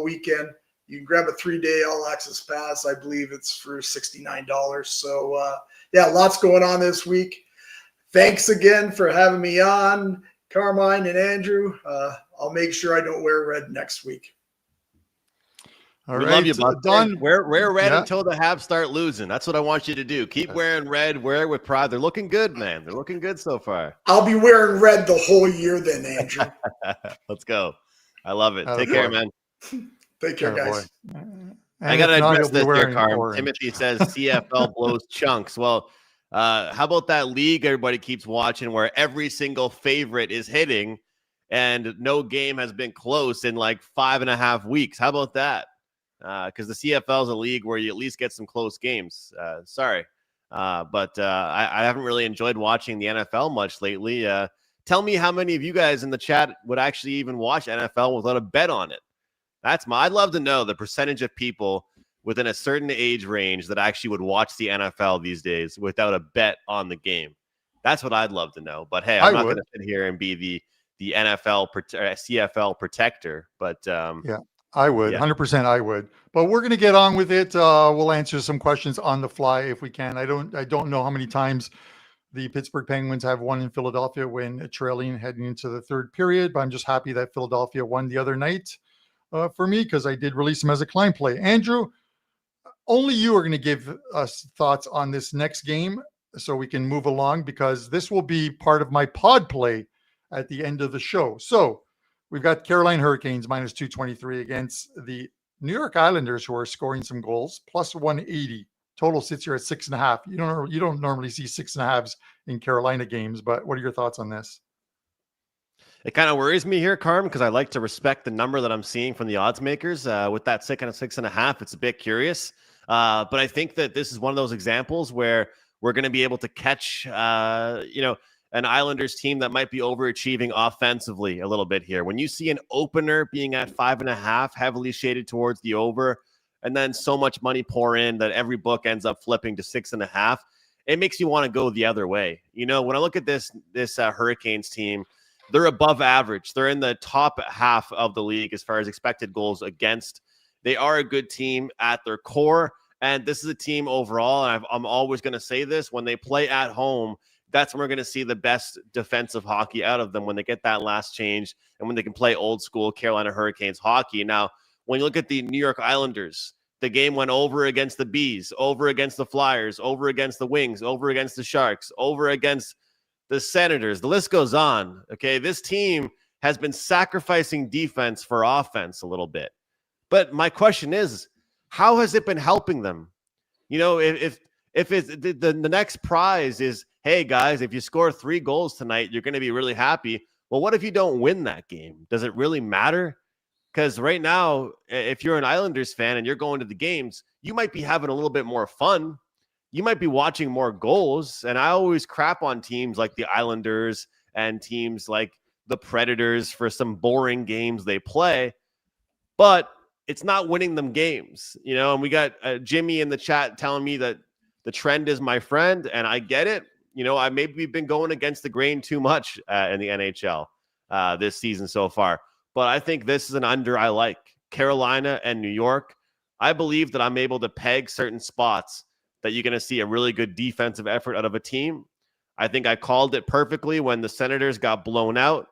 all weekend. You can grab a 3-day all-access pass. I believe it's for $69. So, lots going on this week. Thanks again for having me on, Carmine and Andrew. I'll make sure I don't wear red next week. All right. Love you, Don. Wear red until the Habs start losing. That's what I want you to do. Keep wearing red. Wear it with pride. They're looking good, man. They're looking good so far. I'll be wearing red the whole year then, Andrew. Let's go. I love it. Take care, man. Take care, guys. I got to address this here, Carm. Timothy says CFL blows chunks. Well, how about that league everybody keeps watching where every single favorite is hitting and no game has been close in like 5.5 weeks? How about that? Because the CFL is a league where you at least get some close games. Sorry. But I haven't really enjoyed watching the NFL much lately. Tell me how many of you guys in the chat would actually even watch NFL without a bet on it. I'd love to know the percentage of people within a certain age range that actually would watch the NFL these days without a bet on the game. That's what I'd love to know. But hey, I'm not going to sit here and be the NFL CFL protector. But yeah, I would 100%. I would. But we're going to get on with it. We'll answer some questions on the fly if we can. I don't know how many times the Pittsburgh Penguins have won in Philadelphia when trailing heading into the third period. But I'm just happy that Philadelphia won the other night. For me, because I did release him as a client play. Andrew, only you are going to give us thoughts on this next game so we can move along, because this will be part of my pod play at the end of the show. So we've got Carolina Hurricanes minus 223 against the New York Islanders, who are scoring some goals, plus 180. Total sits here at 6.5. You don't normally see 6.5s in Carolina games, but what are your thoughts on this? It kind of worries me here, Carm, because I like to respect the number that I'm seeing from the odds makers. With that 6.5, it's a bit curious. But I think that this is one of those examples where we're going to be able to catch, an Islanders team that might be overachieving offensively a little bit here. When you see an opener being at 5.5, heavily shaded towards the over, and then so much money pour in that every book ends up flipping to 6.5, it makes you want to go the other way. When I look at this Hurricanes team, they're above average. They're in the top half of the league as far as expected goals against. They are a good team at their core, and this is a team overall, and I'm always going to say this, when they play at home, that's when we're going to see the best defensive hockey out of them, when they get that last change and when they can play old school Carolina Hurricanes hockey. Now, when you look at the New York Islanders, the game went over against the Bees, over against the Flyers, over against the Wings, over against the Sharks, over against the Senators. The list goes on. Okay, this team has been sacrificing defense for offense a little bit. But my question is, how has it been helping them? If it's the next prize is, hey guys, if you score 3 goals tonight, you're going to be really happy. Well, what if you don't win that game? Does it really matter? Because right now, if you're an Islanders fan and you're going to the games, you might be having a little bit more fun. You might be watching more goals. And I always crap on teams like the Islanders and teams like the Predators for some boring games they play. But it's not winning them games, and we got Jimmy in the chat telling me that the trend is my friend, and I get it. I maybe been going against the grain too much in the NHL this season so far. But I think this is an under I like. Carolina and New York, I believe that I'm able to peg certain spots that you're going to see a really good defensive effort out of a team. I think I called it perfectly when the Senators got blown out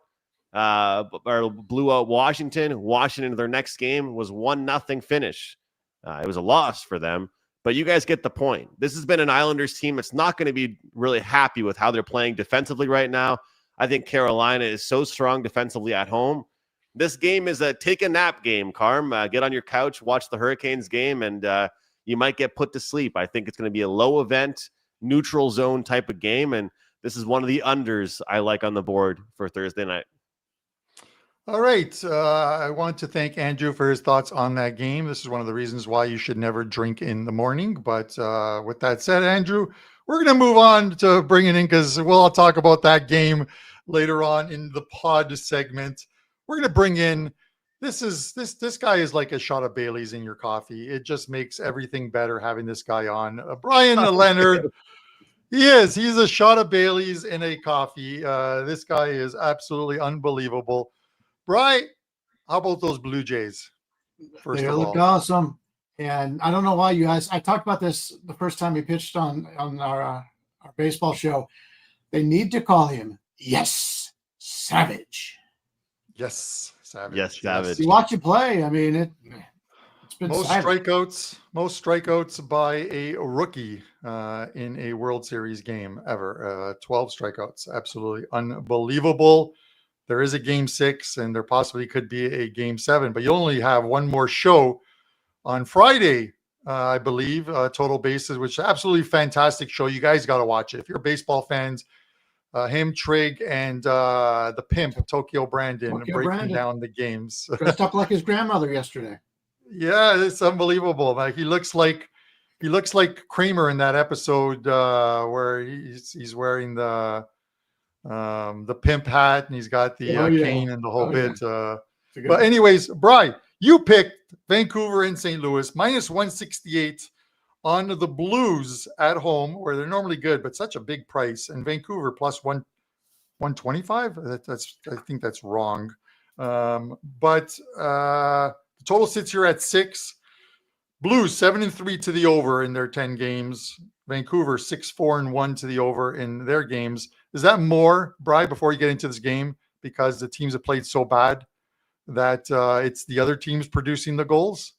or blew out Washington. Washington, their next game was 1-0 finish. It was a loss for them, but you guys get the point. This has been an Islanders team that's not going to be really happy with how they're playing defensively right now. I think Carolina is so strong defensively at home. This game is a take a nap game, Carm. Get on your couch, watch the Hurricanes game, and you might get put to sleep. I think it's going to be a low event, neutral zone type of game, and this is one of the unders I like on the board for Thursday night. All right. I want to thank Andrew for his thoughts on that game. This is one of the reasons why you should never drink in the morning. But with that said, Andrew, we're going to move on to bringing in, because we'll talk about that game later on in the pod segment. We're going to bring in, this guy is like a shot of Bailey's in your coffee. It just makes everything better having this guy on. Brian Leonard. He's a shot of Bailey's in a coffee. This guy is absolutely unbelievable. Brian, how about those Blue Jays? First They of looked all, awesome. And I don't know why you guys, I talked about this the first time he pitched on our baseball show. They need to call him Yes Savage. yes, Savage. Yes, Savage. You watch him play. I mean, it's been Most savage. strikeouts by a rookie in a World Series game ever. 12 strikeouts. Absolutely unbelievable. There is a game 6, and there possibly could be a game 7, but you only have one more show on Friday, I believe, Total Bases, which is an absolutely fantastic show. You guys got to watch it. If you're baseball fans, him, Trig, and the pimp, Tokyo Brandon, breaking down the games. Dressed up like his grandmother yesterday. Yeah, it's unbelievable. Like he looks like Kramer in that episode where he's wearing the pimp hat and he's got the cane and the whole bit. But anyways, Bri, you picked Vancouver and St. Louis minus 168 on the Blues at home, where they're normally good, but such a big price. And Vancouver plus 125. I think that's wrong. But the total sits here at 6. Blues 7-3 to the over in their 10 games. Vancouver 6-4-1 to the over in their games. Is that more, Bri, before you get into this game, because the teams have played so bad that it's the other teams producing the goals?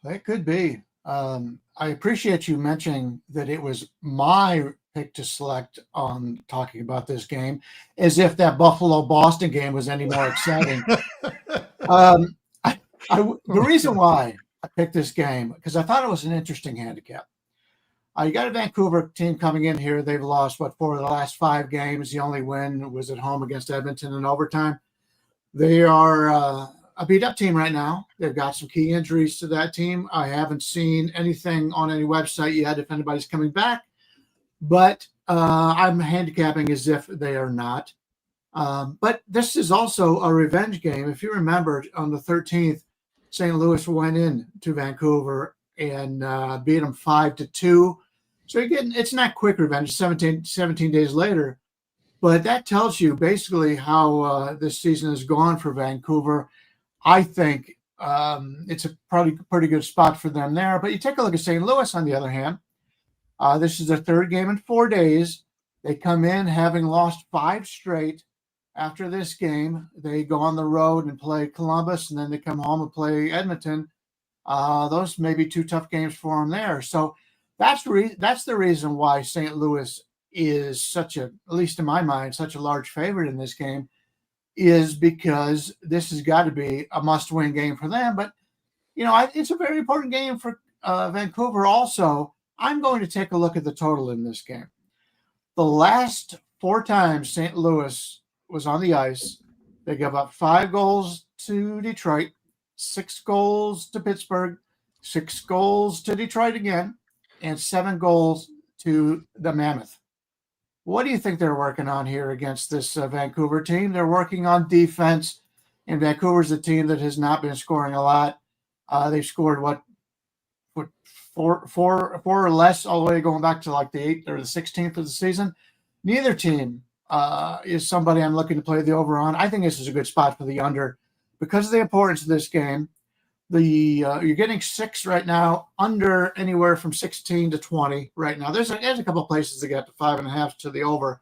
It could be. I appreciate you mentioning that it was my pick to select on talking about this game, as if that Buffalo-Boston game was any more exciting. The reason why I picked this game, because I thought it was an interesting handicap. You got a Vancouver team coming in here. They've lost, 4 of the last 5 games. The only win was at home against Edmonton in overtime. They are a beat-up team right now. They've got some key injuries to that team. I haven't seen anything on any website yet if anybody's coming back, but I'm handicapping as if they are not. But this is also a revenge game. If you remember, on the 13th, St. Louis went in to Vancouver and beat them 5-2. So again, it's not quick revenge, 17 days later. But that tells you basically how this season has gone for Vancouver. I think it's a probably pretty good spot for them there. But you take a look at St. Louis, on the other hand. This is their 3rd game in 4 days. They come in having lost 5 straight. After this game, they go on the road and play Columbus, and then they come home and play Edmonton. Those may be 2 tough games for them there. So that's the reason why St. Louis is such a, at least in my mind, such a large favorite in this game, is because this has got to be a must-win game for them. But, it's a very important game for Vancouver also. I'm going to take a look at the total in this game. The last 4 times St. Louis was on the ice, they gave up 5 goals to Detroit, 6 goals to Pittsburgh, 6 goals to Detroit again, and 7 goals to the Mammoth. What do you think they're working on here against this Vancouver team? They're working on defense, and Vancouver's a team that has not been scoring a lot. They've scored four or less all the way going back to like the 8th or the 16th of the season. Neither team is somebody I'm looking to play the over on. I think this is a good spot for the under because of the importance of this game. You're getting 6 right now, under anywhere from 16 to 20 right now. There's a couple of places to get to 5.5 to the over,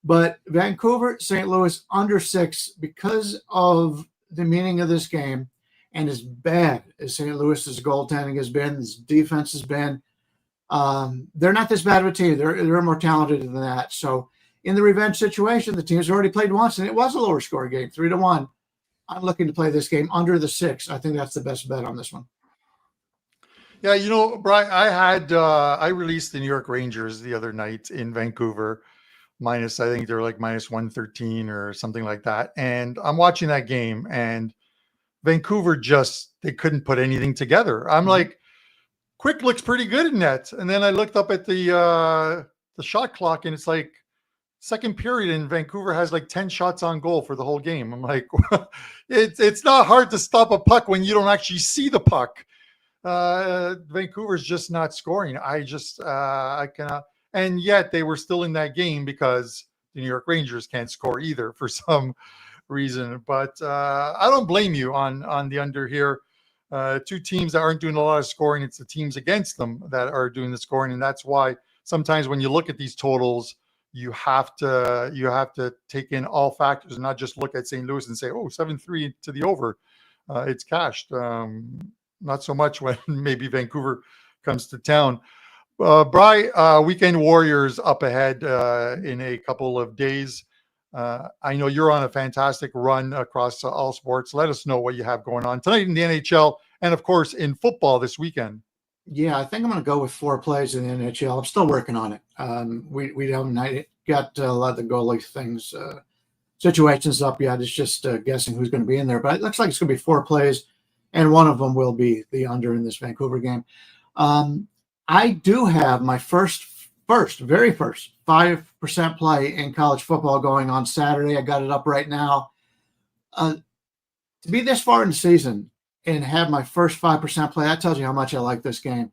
but Vancouver, St. Louis under 6 because of the meaning of this game, and as bad as St. Louis's goaltending has been, this defense has been, they're not this bad of a team. They're more talented than that. So in the revenge situation, the team's already played once, and it was a lower score game, 3-1. I'm looking to play this game under the 6. I think that's the best bet on this one. Yeah, Brian, I released the New York Rangers the other night in Vancouver, I think they're like minus 113 or something like that. And I'm watching that game, and Vancouver they couldn't put anything together. I'm like, Quick looks pretty good in net. And then I looked up at the shot clock, and it's like second period, and Vancouver has like 10 shots on goal for the whole game. I'm like, it's not hard to stop a puck when you don't actually see the puck. Vancouver's just not scoring. I cannot. And yet they were still in that game because the New York Rangers can't score either for some reason. But I don't blame you on the under here. Two teams that aren't doing a lot of scoring. It's the teams against them that are doing the scoring, and that's why sometimes when you look at these totals, you have to take in all factors and not just look at St. Louis and say, oh, 7-3 to the over. It's cashed. Not so much when maybe Vancouver comes to town. Bry, Weekend Warriors up ahead in a couple of days. I know you're on a fantastic run across all sports. Let us know what you have going on tonight in the NHL and, of course, in football this weekend. Yeah, I think I'm going to go with 4 plays in the NHL. I'm still working on it. We haven't got a lot of the goalie things, situations up yet. It's just guessing who's going to be in there. But it looks like it's going to be 4 plays, and one of them will be the under in this Vancouver game. I do have my very first 5% play in college football going on Saturday. I got it up right now. To be this far in the season and have my first 5% play, that tells you how much I like this game.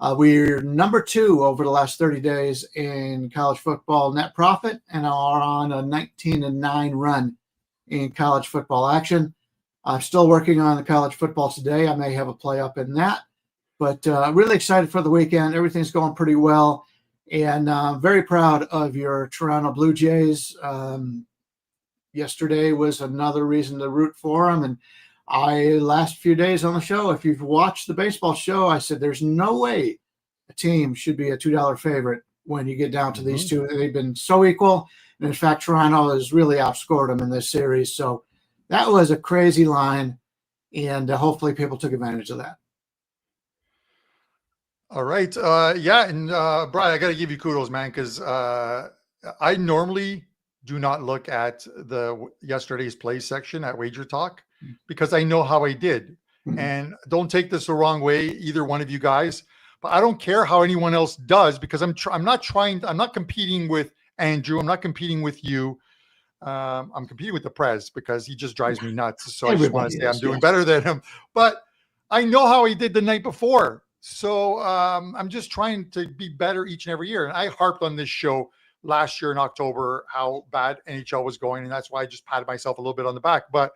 We're number 2 over the last 30 days in college football net profit and are on a 19-9 run in college football action. I'm still working on the college football today. I may have a play up in that, but really excited for the weekend. Everything's going pretty well, and very proud of your Toronto Blue Jays. Yesterday was another reason to root for them, and last few days on the show, if you've watched the baseball show, I said there's no way a team should be a $2 favorite when you get down to these two. They've been so equal. And in fact, Toronto has really outscored them in this series. So that was a crazy line, and hopefully people took advantage of that. All right. Yeah. And Brian, I got to give you kudos, man, because I normally do not look at the yesterday's play section at WagerTalk because I know how I did. And don't take this the wrong way, either one of you guys, but I don't care how anyone else does because I'm not competing with Andrew. I'm not competing with you. I'm competing with the Prez because he just drives me nuts. So I just want to say I'm doing better than him, but I know how he did the night before. So I'm just trying to be better each and every year. And I harped on this show last year in October how bad NHL was going, and that's why I just patted myself a little bit on the back. But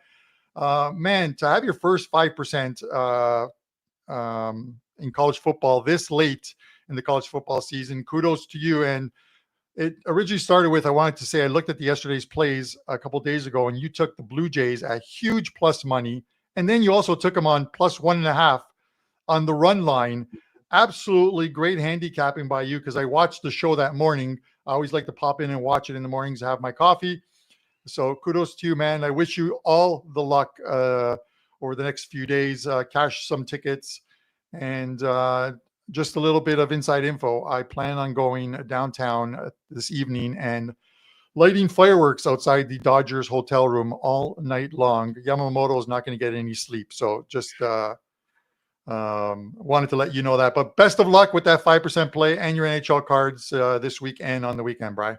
man, to have your first 5% in college football this late in the college football season, kudos to you. And it originally started with, I wanted to say, I looked at yesterday's plays a couple days ago, and you took the Blue Jays at huge plus money, and then you also took them on plus 1.5 on the run line. Absolutely great handicapping by you, because I watched the show that morning. I always like to pop in and watch it in the mornings, have my coffee. So kudos to you, man. I wish you all the luck over the next few days. Cash some tickets, and just a little bit of inside info. I plan on going downtown this evening and lighting fireworks outside the Dodgers hotel room all night long. Yamamoto is not going to get any sleep. So just wanted to let you know that. But best of luck with that 5% play and your NHL cards this week and on the weekend, Bri.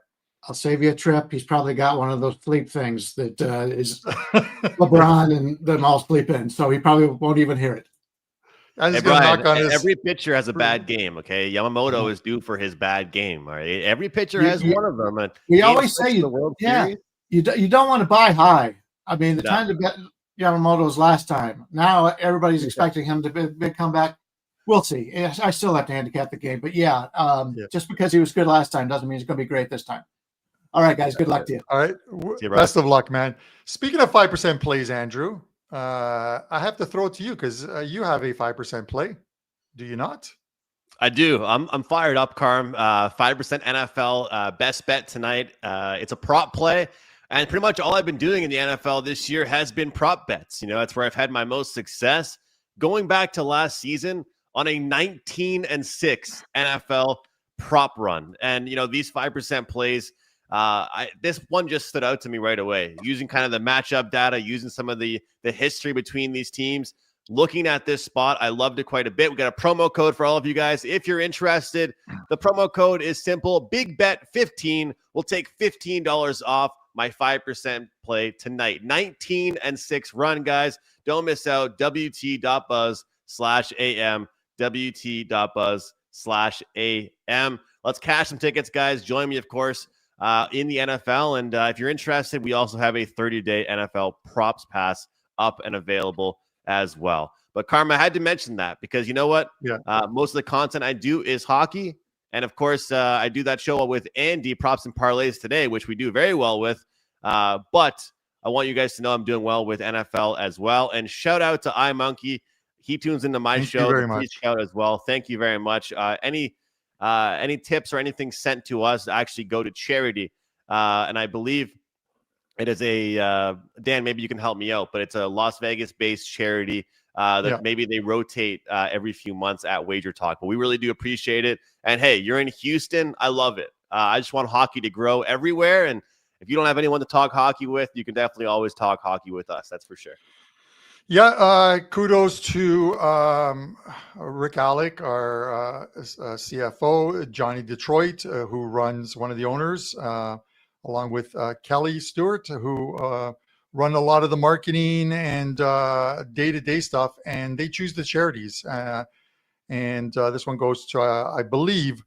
I'll save you a trip. He's probably got one of those sleep things that is LeBron and them all sleep in. So he probably won't even hear it. Hey, Brian, every pitcher has a bad game, okay? Yamamoto is due for his bad game, all right? Every pitcher has one of them. We always say you don't want to buy high. I mean, the time to bet Yamamoto was last time. Now everybody's expecting him to big comeback. We'll see. I still have to handicap the game. But just because he was good last time doesn't mean he's going to be great this time. All right, guys. Good luck to you. All right. Best of luck, man. Speaking of 5% plays, Andrew, I have to throw it to you because you have a 5% play. Do you not? I do. I'm fired up, Carm. 5% NFL best bet tonight. It's a prop play. And pretty much all I've been doing in the NFL this year has been prop bets. You know, that's where I've had my most success. Going back to last season on a 19-6 NFL prop run. And, you know, these 5% plays, this one just stood out to me right away. Using kind of the matchup data, using some of the history between these teams. Looking at this spot, I loved it quite a bit. We got a promo code for all of you guys. If you're interested, the promo code is simple. Big Bet 15 will take $15 off my 5% play tonight. 19-6 run, guys. Don't miss out. WT.buzz/AM. WT.buzz/AM. Let's cash some tickets, guys. Join me, of course, in the NFL. And if you're interested, we also have a 30-day NFL props pass up and available as well. But Karma, I had to mention that because you know what? Yeah. Most of the content I do is hockey. And of course, I do that show with Andy, Props and Parlays Today, which we do very well with. But I want you guys to know I'm doing well with NFL as well. And shout out to iMonkey. He tunes into my Thank show. you very much. Shout as well. Thank you very much. Any tips or anything sent to us actually go to charity. And I believe it is a Dan, maybe you can help me out, but it's a Las Vegas-based charity that maybe they rotate every few months at WagerTalk. But we really do appreciate it. And hey, you're in Houston. I love it. I just want hockey to grow everywhere. And if you don't have anyone to talk hockey with, you can definitely always talk hockey with us. That's for sure. Yeah, kudos to Rick Alec, our CFO, Gianni Detroit, who runs one of the owners, along with Kelly Stewart, who run a lot of the marketing and day-to-day stuff, and they choose the charities. And this one goes to, I believe,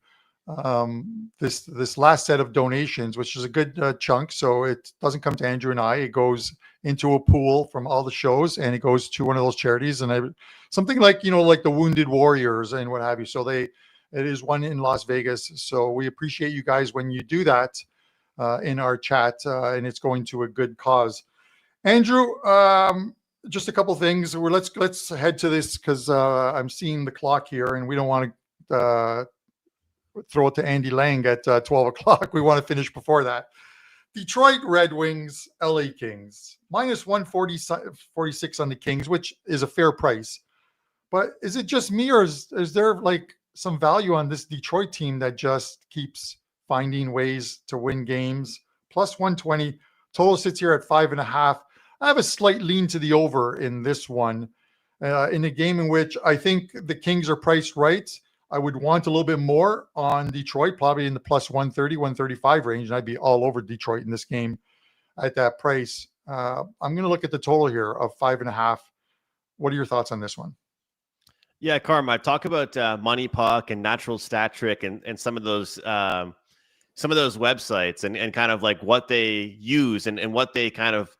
this last set of donations, which is a good chunk. So it doesn't come to Andrew and I. It goes into a pool from all the shows, and it goes to one of those charities, and something like like the Wounded Warriors and what have you. So it is one in Las Vegas. So we appreciate you guys when you do that in our chat, and it's going to a good cause. Andrew, just a couple things. Let's head to this because I'm seeing the clock here, and we don't want to throw it to Andy Lang at 12 o'clock. We want to finish before that. Detroit Red Wings, LA Kings, minus 146 on the Kings, which is a fair price. But is it just me, or is there like some value on this Detroit team that just keeps finding ways to win games? Plus 120, total sits here at 5.5. I have a slight lean to the over in this one, in a game in which I think the Kings are priced right. I would want a little bit more on Detroit, probably in the plus 130, 135 range, and I'd be all over Detroit in this game at that price. I'm going to look at the total here of 5.5. What are your thoughts on this one? Yeah, Karma, talk about Money Puck and Natural Stat Trick and some of those websites and kind of like what they use and what they kind of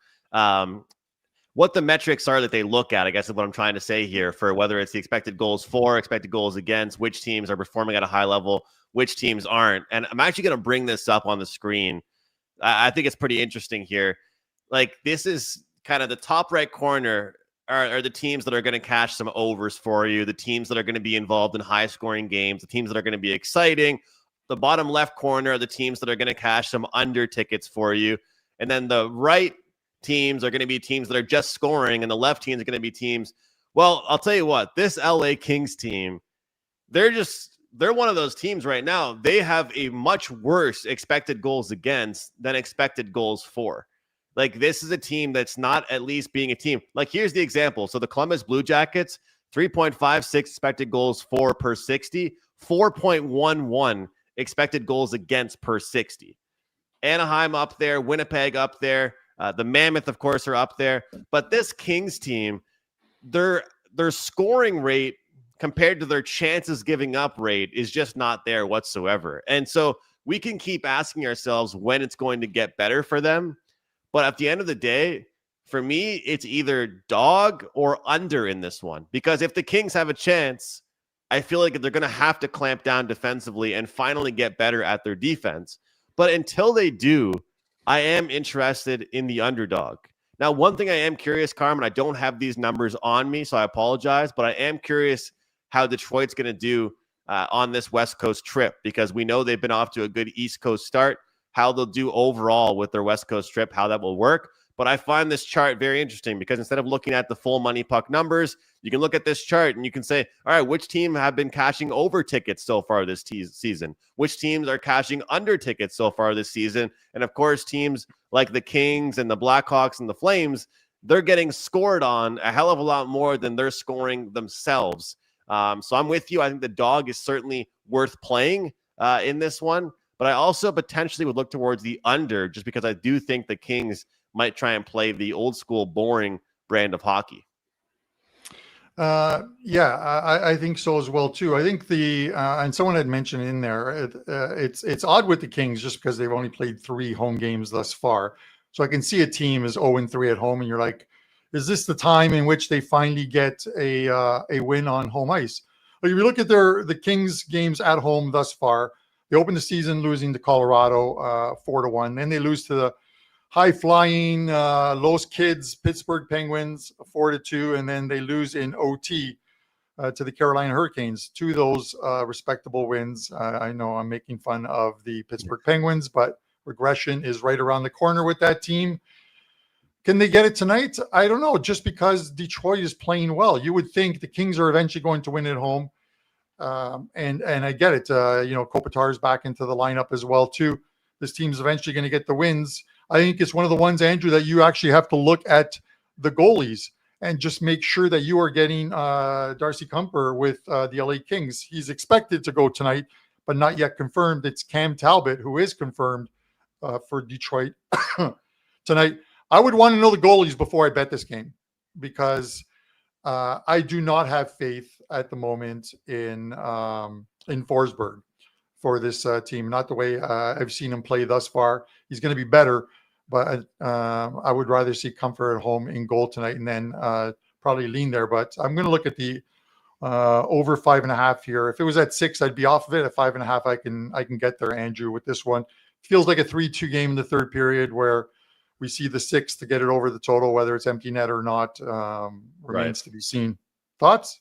what the metrics are that they look at, I guess is what I'm trying to say here, for whether it's the expected goals for, expected goals against, which teams are performing at a high level, which teams aren't. And I'm actually going to bring this up on the screen. I think it's pretty interesting here. Like, this is kind of the top right corner are the teams that are going to cash some overs for you, the teams that are going to be involved in high scoring games, the teams that are going to be exciting. The bottom left corner are the teams that are going to cash some under tickets for you. And then the right teams are going to be teams that are just scoring, and the left teams are going to be teams. Well, I'll tell you what, this LA Kings team, they're one of those teams right now. They have a much worse expected goals against than expected goals for. Like, this is a team that's not at least being a team. Like, here's the example. So the Columbus Blue Jackets, 3.56 expected goals for per 60, 4.11 expected goals against per 60. Anaheim up there, Winnipeg up there. The Mammoth, of course, are up there. But this Kings team, their scoring rate compared to their chances giving up rate is just not there whatsoever. And so we can keep asking ourselves when it's going to get better for them. But at the end of the day, for me, it's either dog or under in this one. Because if the Kings have a chance, I feel like they're going to have to clamp down defensively and finally get better at their defense. But until they do, I am interested in the underdog. Now, one thing I am curious, Carmen, I don't have these numbers on me, so I apologize, but I am curious how Detroit's going to do on this West Coast trip, because we know they've been off to a good East Coast start, how they'll do overall with their West Coast trip, how that will work. But I find this chart very interesting because instead of looking at the full Money Puck numbers, you can look at this chart and you can say, all right, which team have been cashing over tickets so far this season? Which teams are cashing under tickets so far this season? And of course, teams like the Kings and the Blackhawks and the Flames, they're getting scored on a hell of a lot more than they're scoring themselves. So I'm with you. I think the dog is certainly worth playing in this one. But I also potentially would look towards the under just because I do think the Kings might try and play the old school boring brand of hockey. Yeah, I think so as well too. I think and someone had mentioned in there, it's odd with the Kings just because they've only played 3 home games thus far. So I can see a team is 0-3 at home, and you're like, is this the time in which they finally get a win on home ice? But if you look at the Kings games at home thus far, they opened the season losing to Colorado 4-1. Then they lose to the high-flying Los Kids Pittsburgh Penguins 4-2, and then they lose in OT to the Carolina Hurricanes. 2 of those respectable wins. I know I'm making fun of the Pittsburgh Penguins, but regression is right around the corner with that team. Can they get it tonight? I don't know. Just because Detroit is playing well, you would think the Kings are eventually going to win at home. And I get it. Kopitar's back into the lineup as well too. This team's eventually going to get the wins. I think it's one of the ones, Andrew, that you actually have to look at the goalies and just make sure that you are getting Darcy Kuemper with the LA Kings. He's expected to go tonight, but not yet confirmed. It's Cam Talbot who is confirmed for Detroit tonight. I would want to know the goalies before I bet this game, because I do not have faith at the moment in Forsberg for this team. Not the way I've seen him play thus far. He's going to be better, but I would rather see Comfort at home in goal tonight and then probably lean there. But I'm going to look at the over 5.5 here. If it was at 6, I'd be off of it. At 5.5, I can get there, Andrew, with this one. Feels like a 3-2 game in the third period where we see the 6 to get it over the total, whether it's empty net or not, remains to be seen. Thoughts?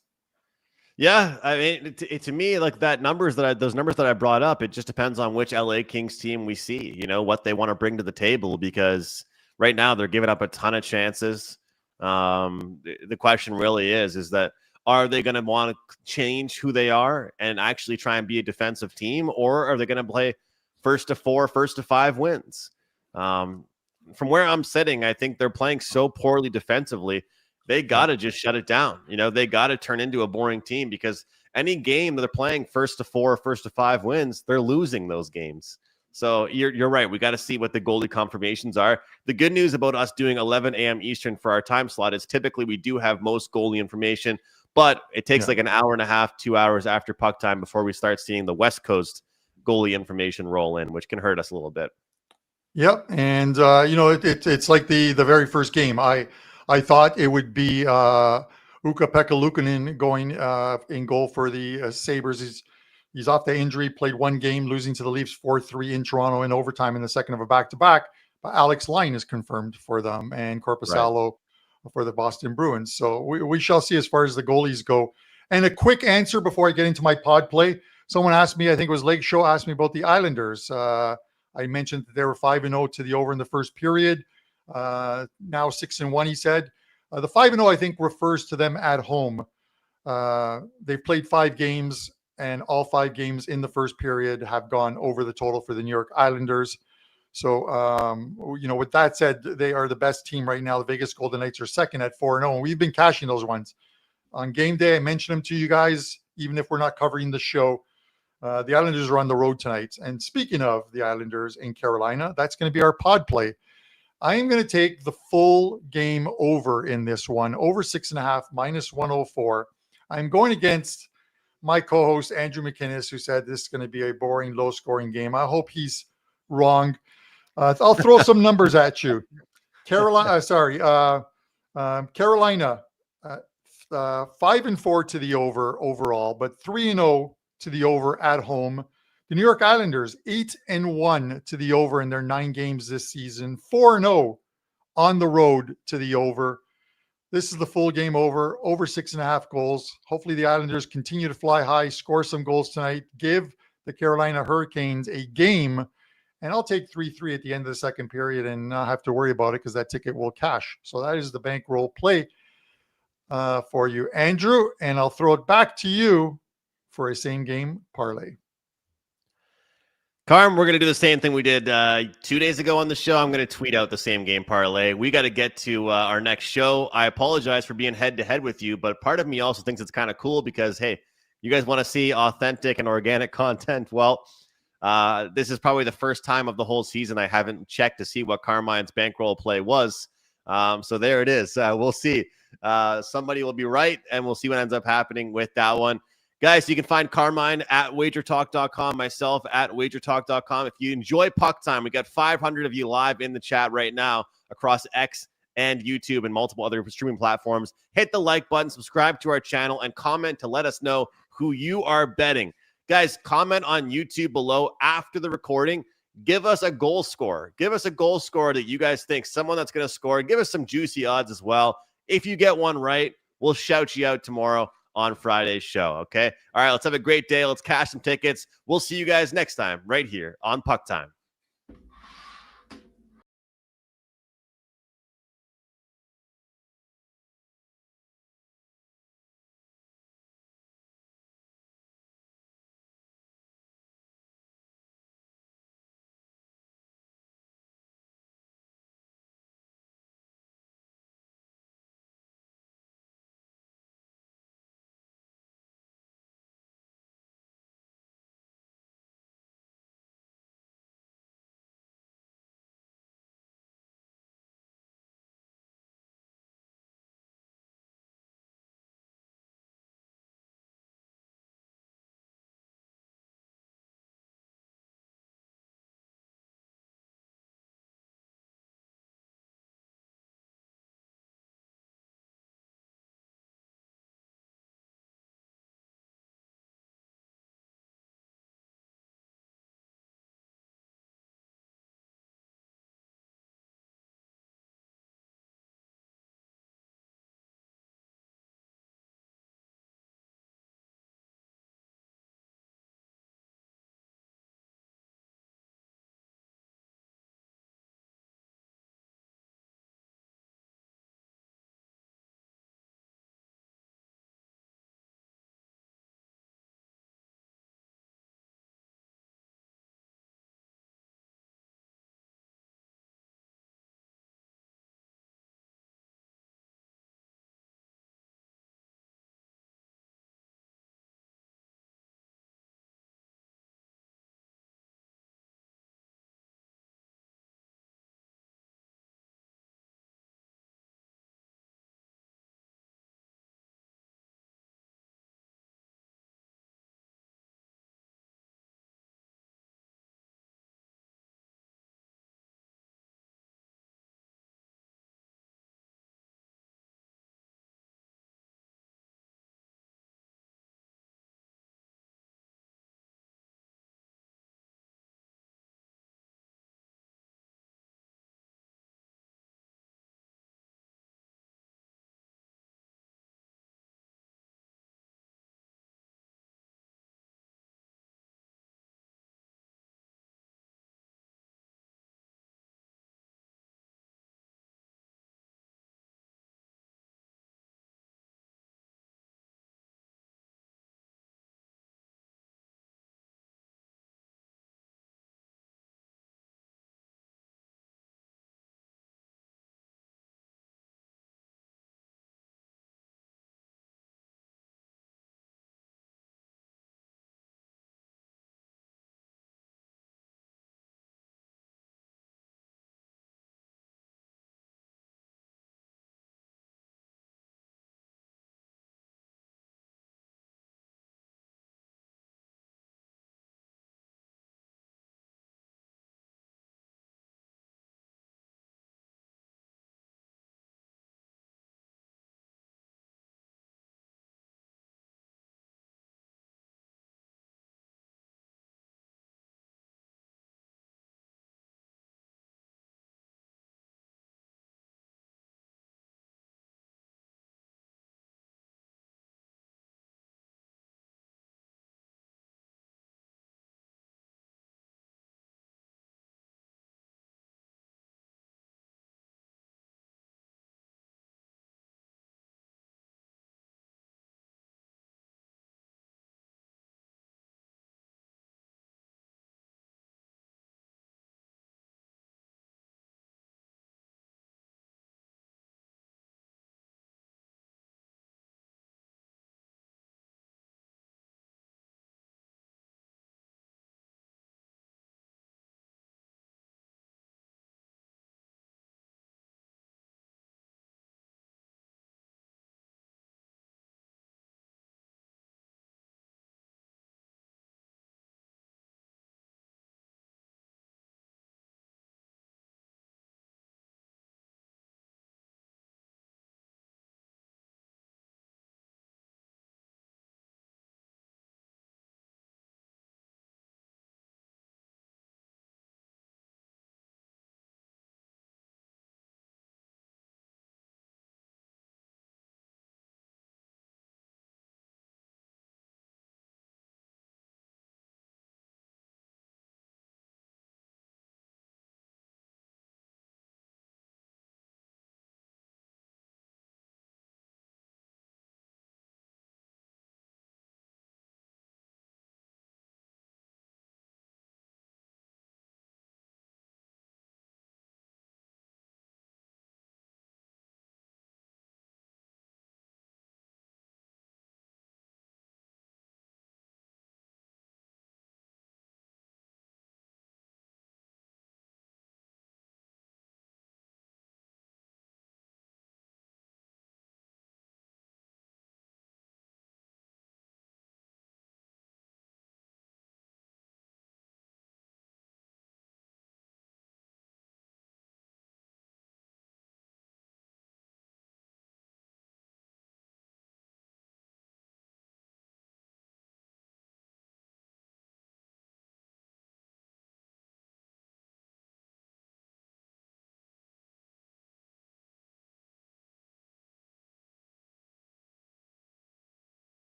Yeah, I mean, to me, like those numbers that I brought up, it just depends on which LA Kings team we see, what they want to bring to the table, because right now they're giving up a ton of chances. The question really is that, are they going to want to change who they are and actually try and be a defensive team, or are they going to play first to 4, first to 5 wins? From where I'm sitting, I think they're playing so poorly defensively. They got to just shut it down. They got to turn into a boring team, because any game that they're playing first to 4, first to 5 wins, they're losing those games. So you're right. We got to see what the goalie confirmations are. The good news about us doing 11 a.m. Eastern for our time slot is typically we do have most goalie information, but it takes like an hour and a half, 2 hours after puck time before we start seeing the West Coast goalie information roll in, which can hurt us a little bit. Yep. And, it's like the very first game. I thought it would be Ukko-Pekka Luukkonen going in goal for the Sabres. He's off the injury, played 1 game, losing to the Leafs 4-3 in Toronto in overtime in the second of a back-to-back. But Alex Line is confirmed for them, and Korpisalo for the Boston Bruins. So we shall see as far as the goalies go. And a quick answer before I get into my pod play. Someone asked me, I think it was Lake Show, asked me about the Islanders. I mentioned that they were 5-0 to the over in the first period. Now 6-1, he said. The 5-0, I think, refers to them at home. They've played 5 games, and all 5 games in the first period have gone over the total for the New York Islanders. So, with that said, they are the best team right now. The Vegas Golden Knights are second at 4-0, and we've been cashing those ones. On game day, I mentioned them to you guys, even if we're not covering the show. The Islanders are on the road tonight. And speaking of the Islanders in Carolina, that's going to be our pod play. I am going to take the full game over in this one, over 6.5, minus 104. I'm going against my co-host, Andrew McInnes, who said this is going to be a boring, low-scoring game. I hope he's wrong. I'll throw some numbers at you. Carolina, 5-4 to the over overall, but 3-0 to the over at home. The New York Islanders, 8-1 to the over in their 9 games this season, 4-0 on the road to the over. This is the full game over 6.5 goals. Hopefully the Islanders continue to fly high, score some goals tonight, give the Carolina Hurricanes a game, and I'll take 3-3 at the end of the second period and not have to worry about it because that ticket will cash. So that is the bankroll play for you, Andrew, and I'll throw it back to you for a same game parlay. Carm, we're going to do the same thing we did 2 days ago on the show. I'm going to tweet out the same game parlay. We got to get to our next show. I apologize for being head-to-head with you, but part of me also thinks it's kind of cool because, hey, you guys want to see authentic and organic content. Well, this is probably the first time of the whole season I haven't checked to see what Carmine's bankroll play was. So there it is. We'll see. Somebody will be right, and we'll see what ends up happening with that one. Guys, you can find Carmine at WagerTalk.com, myself at WagerTalk.com. If you enjoy Puck Time, we got 500 of you live in the chat right now across X and YouTube and multiple other streaming platforms. Hit the like button, subscribe to our channel, and comment to let us know who you are betting. Guys, comment on YouTube below after the recording. Give us a goal scorer. Give us a goal scorer that you guys think, someone that's going to score. Give us some juicy odds as well. If you get one right, we'll shout you out tomorrow on Friday's show, okay? All right, let's have a great day. Let's cash some tickets. We'll see you guys next time right here on Puck Time.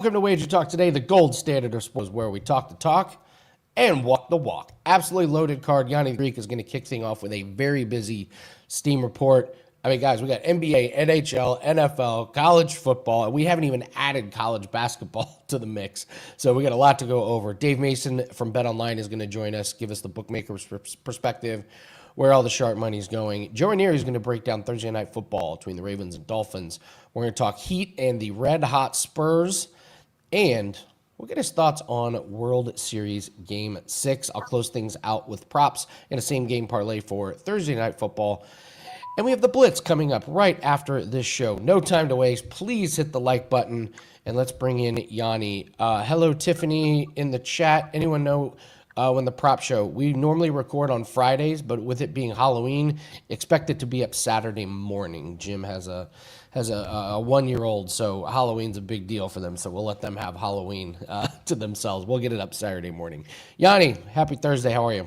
Welcome to Wager Talk Today, the gold standard of sports, where we talk the talk and walk the walk. Absolutely loaded card. Gianni The Greek is going to kick things off with a very busy Steam report. I mean, guys, we got NBA, NHL, NFL, college football, and we haven't even added college basketball to the mix. So we got a lot to go over. Dave Mason from BetOnline is going to join us, give us the bookmaker's perspective, where all the sharp money is going. Joe Ranieri is going to break down Thursday night football between the Ravens and Dolphins. We're going to talk Heat and the red-hot Spurs. And we'll get his thoughts on World Series Game 6. I'll close things out with props and a same-game parlay for Thursday Night Football. And we have the Blitz coming up right after this show. No time to waste. Please hit the like button, and let's bring in Yanni. Hello, Tiffany, in the chat. Anyone know when the prop show? We normally record on Fridays, but with it being Halloween, expect it to be up Saturday morning. Jim has a 1-year-old, so Halloween's a big deal for them, so we'll let them have Halloween to themselves. We'll get it up Saturday morning. Yanni, happy Thursday. How are you?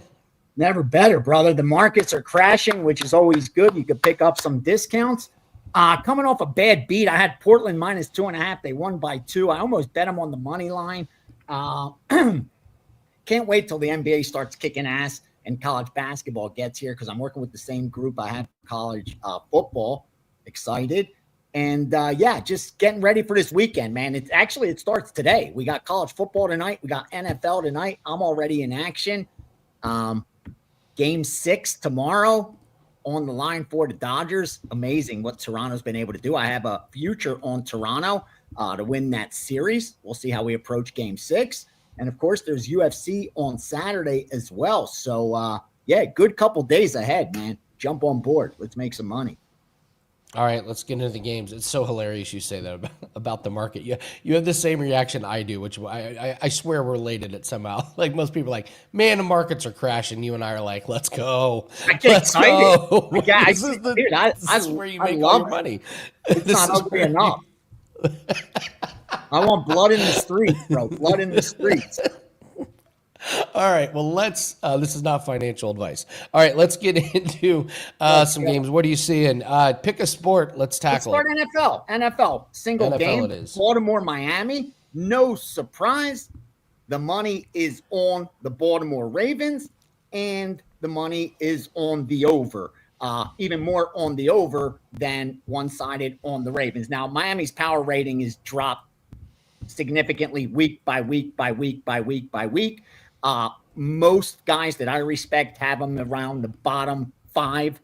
Never better, brother. The markets are crashing, which is always good. You could pick up some discounts. Coming off a bad beat, I had Portland minus 2.5. They won by 2. I almost bet them on the money line. Can't wait till the NBA starts kicking ass and college basketball gets here because I'm working with the same group I had college football. Excited. And, just getting ready for this weekend, man. It starts today. We got college football tonight. We got NFL tonight. I'm already in action. Game 6 tomorrow on the line for the Dodgers. Amazing what Toronto's been able to do. I have a future on Toronto to win that series. We'll see how we approach Game 6. And, of course, there's UFC on Saturday as well. So, good couple days ahead, man. Jump on board. Let's make some money. All right, let's get into the games. It's so hilarious you say that about the market. You have the same reaction I do, which I swear we're related it somehow. Like most people are like, man, the markets are crashing. You and I are like, let's go. Let's go. This is where you make all your money. It's not ugly enough. I want blood in the streets, bro. Blood in the streets. All right, well, let's this is not financial advice. All right, let's get into some games. What are you seeing? Pick a sport. Let's tackle it. NFL. Single NFL game. It is. Baltimore, Miami. No surprise. The money is on the Baltimore Ravens, and the money is on the over. Even more on the over than one-sided on the Ravens. Now, Miami's power rating is dropped significantly week by week by week by week by week. Most guys that I respect have them around the bottom 5,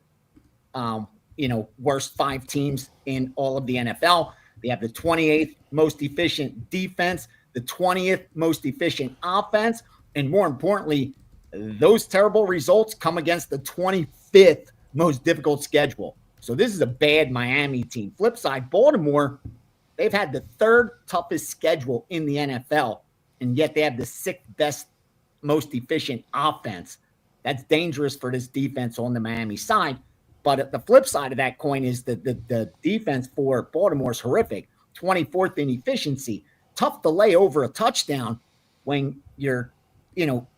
worst 5 teams in all of the NFL. They have the 28th most efficient defense, the 20th most efficient offense, and more importantly, those terrible results come against the 25th most difficult schedule. So this is a bad Miami team. Flip side, Baltimore, they've had the 3rd toughest schedule in the NFL, and yet they have the 6th best most efficient offense. That's dangerous for this defense on the Miami side. But at the flip side of that coin is the defense for Baltimore is horrific. 24th in efficiency. Tough to lay over a touchdown when you're,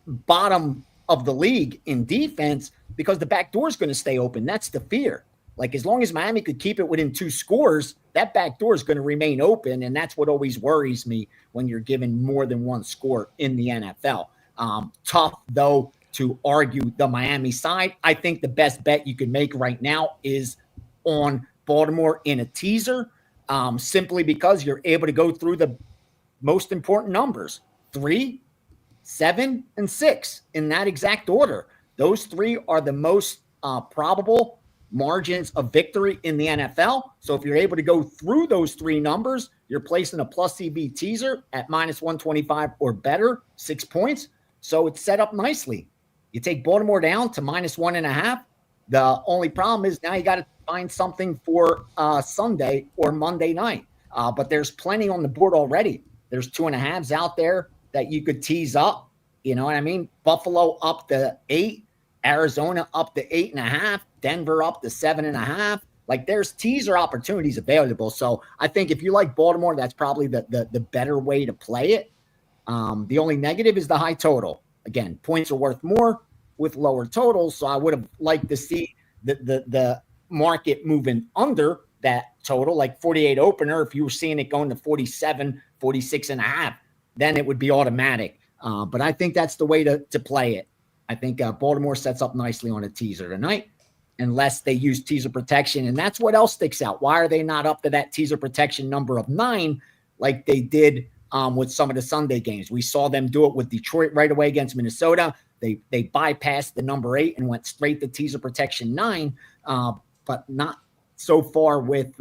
bottom of the league in defense because the back door is going to stay open. That's the fear. Like as long as Miami could keep it within 2 scores, that back door is going to remain open. And that's what always worries me when you're given more than 1 score in the NFL. Tough, though, to argue the Miami side. I think the best bet you can make right now is on Baltimore in a teaser, simply because you're able to go through the most important numbers, 3, 7, and 6 in that exact order. Those 3 are the most probable margins of victory in the NFL. So if you're able to go through those 3 numbers, you're placing a plus CB teaser at minus 125 or better, 6 points. So it's set up nicely. You take Baltimore down to minus 1.5. The only problem is now you got to find something for Sunday or Monday night. But there's plenty on the board already. There's 2.5s out there that you could tease up. You know what I mean? Buffalo up to 8, Arizona up to 8.5, Denver up to 7.5. Like there's teaser opportunities available. So I think if you like Baltimore, that's probably the better way to play it. The only negative is the high total. Again, points are worth more with lower totals. So I would have liked to see the market moving under that total, like 48 opener. If you were seeing it going to 47, 46.5, then it would be automatic. But I think that's the way to play it. I think Baltimore sets up nicely on a teaser tonight, unless they use teaser protection. And that's what else sticks out. Why are they not up to that teaser protection number of 9 like they did with some of the Sunday games? We saw them do it with Detroit right away against Minnesota. They bypassed the number 8 and went straight to teaser protection 9, but not so far with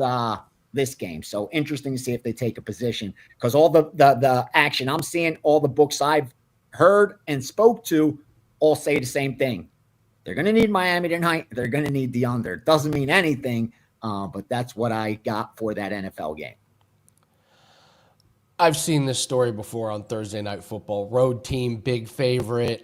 this game. So interesting to see if they take a position, because all the action I'm seeing, all the books I've heard and spoke to all say the same thing. They're going to need Miami tonight. They're going to need the under. Doesn't mean anything, but that's what I got for that NFL game. I've seen this story before on Thursday Night Football. Road team, big favorite.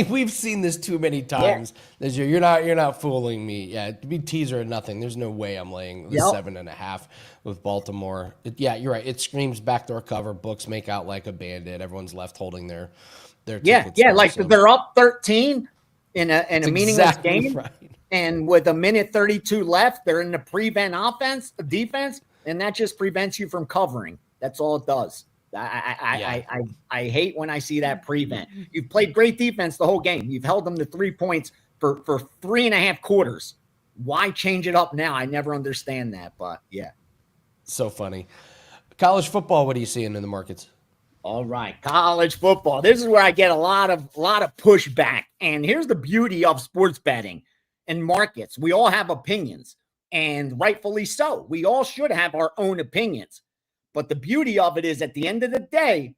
We've seen this too many times this year. You're not fooling me. Yeah, to be teaser or nothing. There's no way I'm laying the 7.5 with Baltimore. You're right. It screams backdoor cover. Books make out like a bandit. Everyone's left holding their tickets. They're up 13 in a meaningless game, right. And with 1:32 left, they're in the prevent defense. And that just prevents you from covering. That's all it does. I hate when I see that prevent. You've played great defense the whole game. You've held them to 3 points for 3.5 quarters. Why change it up now? I never understand that, but yeah. So funny. College football, what are you seeing in the markets? All right, college football. This is where I get a lot of pushback. And here's the beauty of sports betting and markets. We all have opinions. And rightfully so. We all should have our own opinions. But the beauty of it is at the end of the day,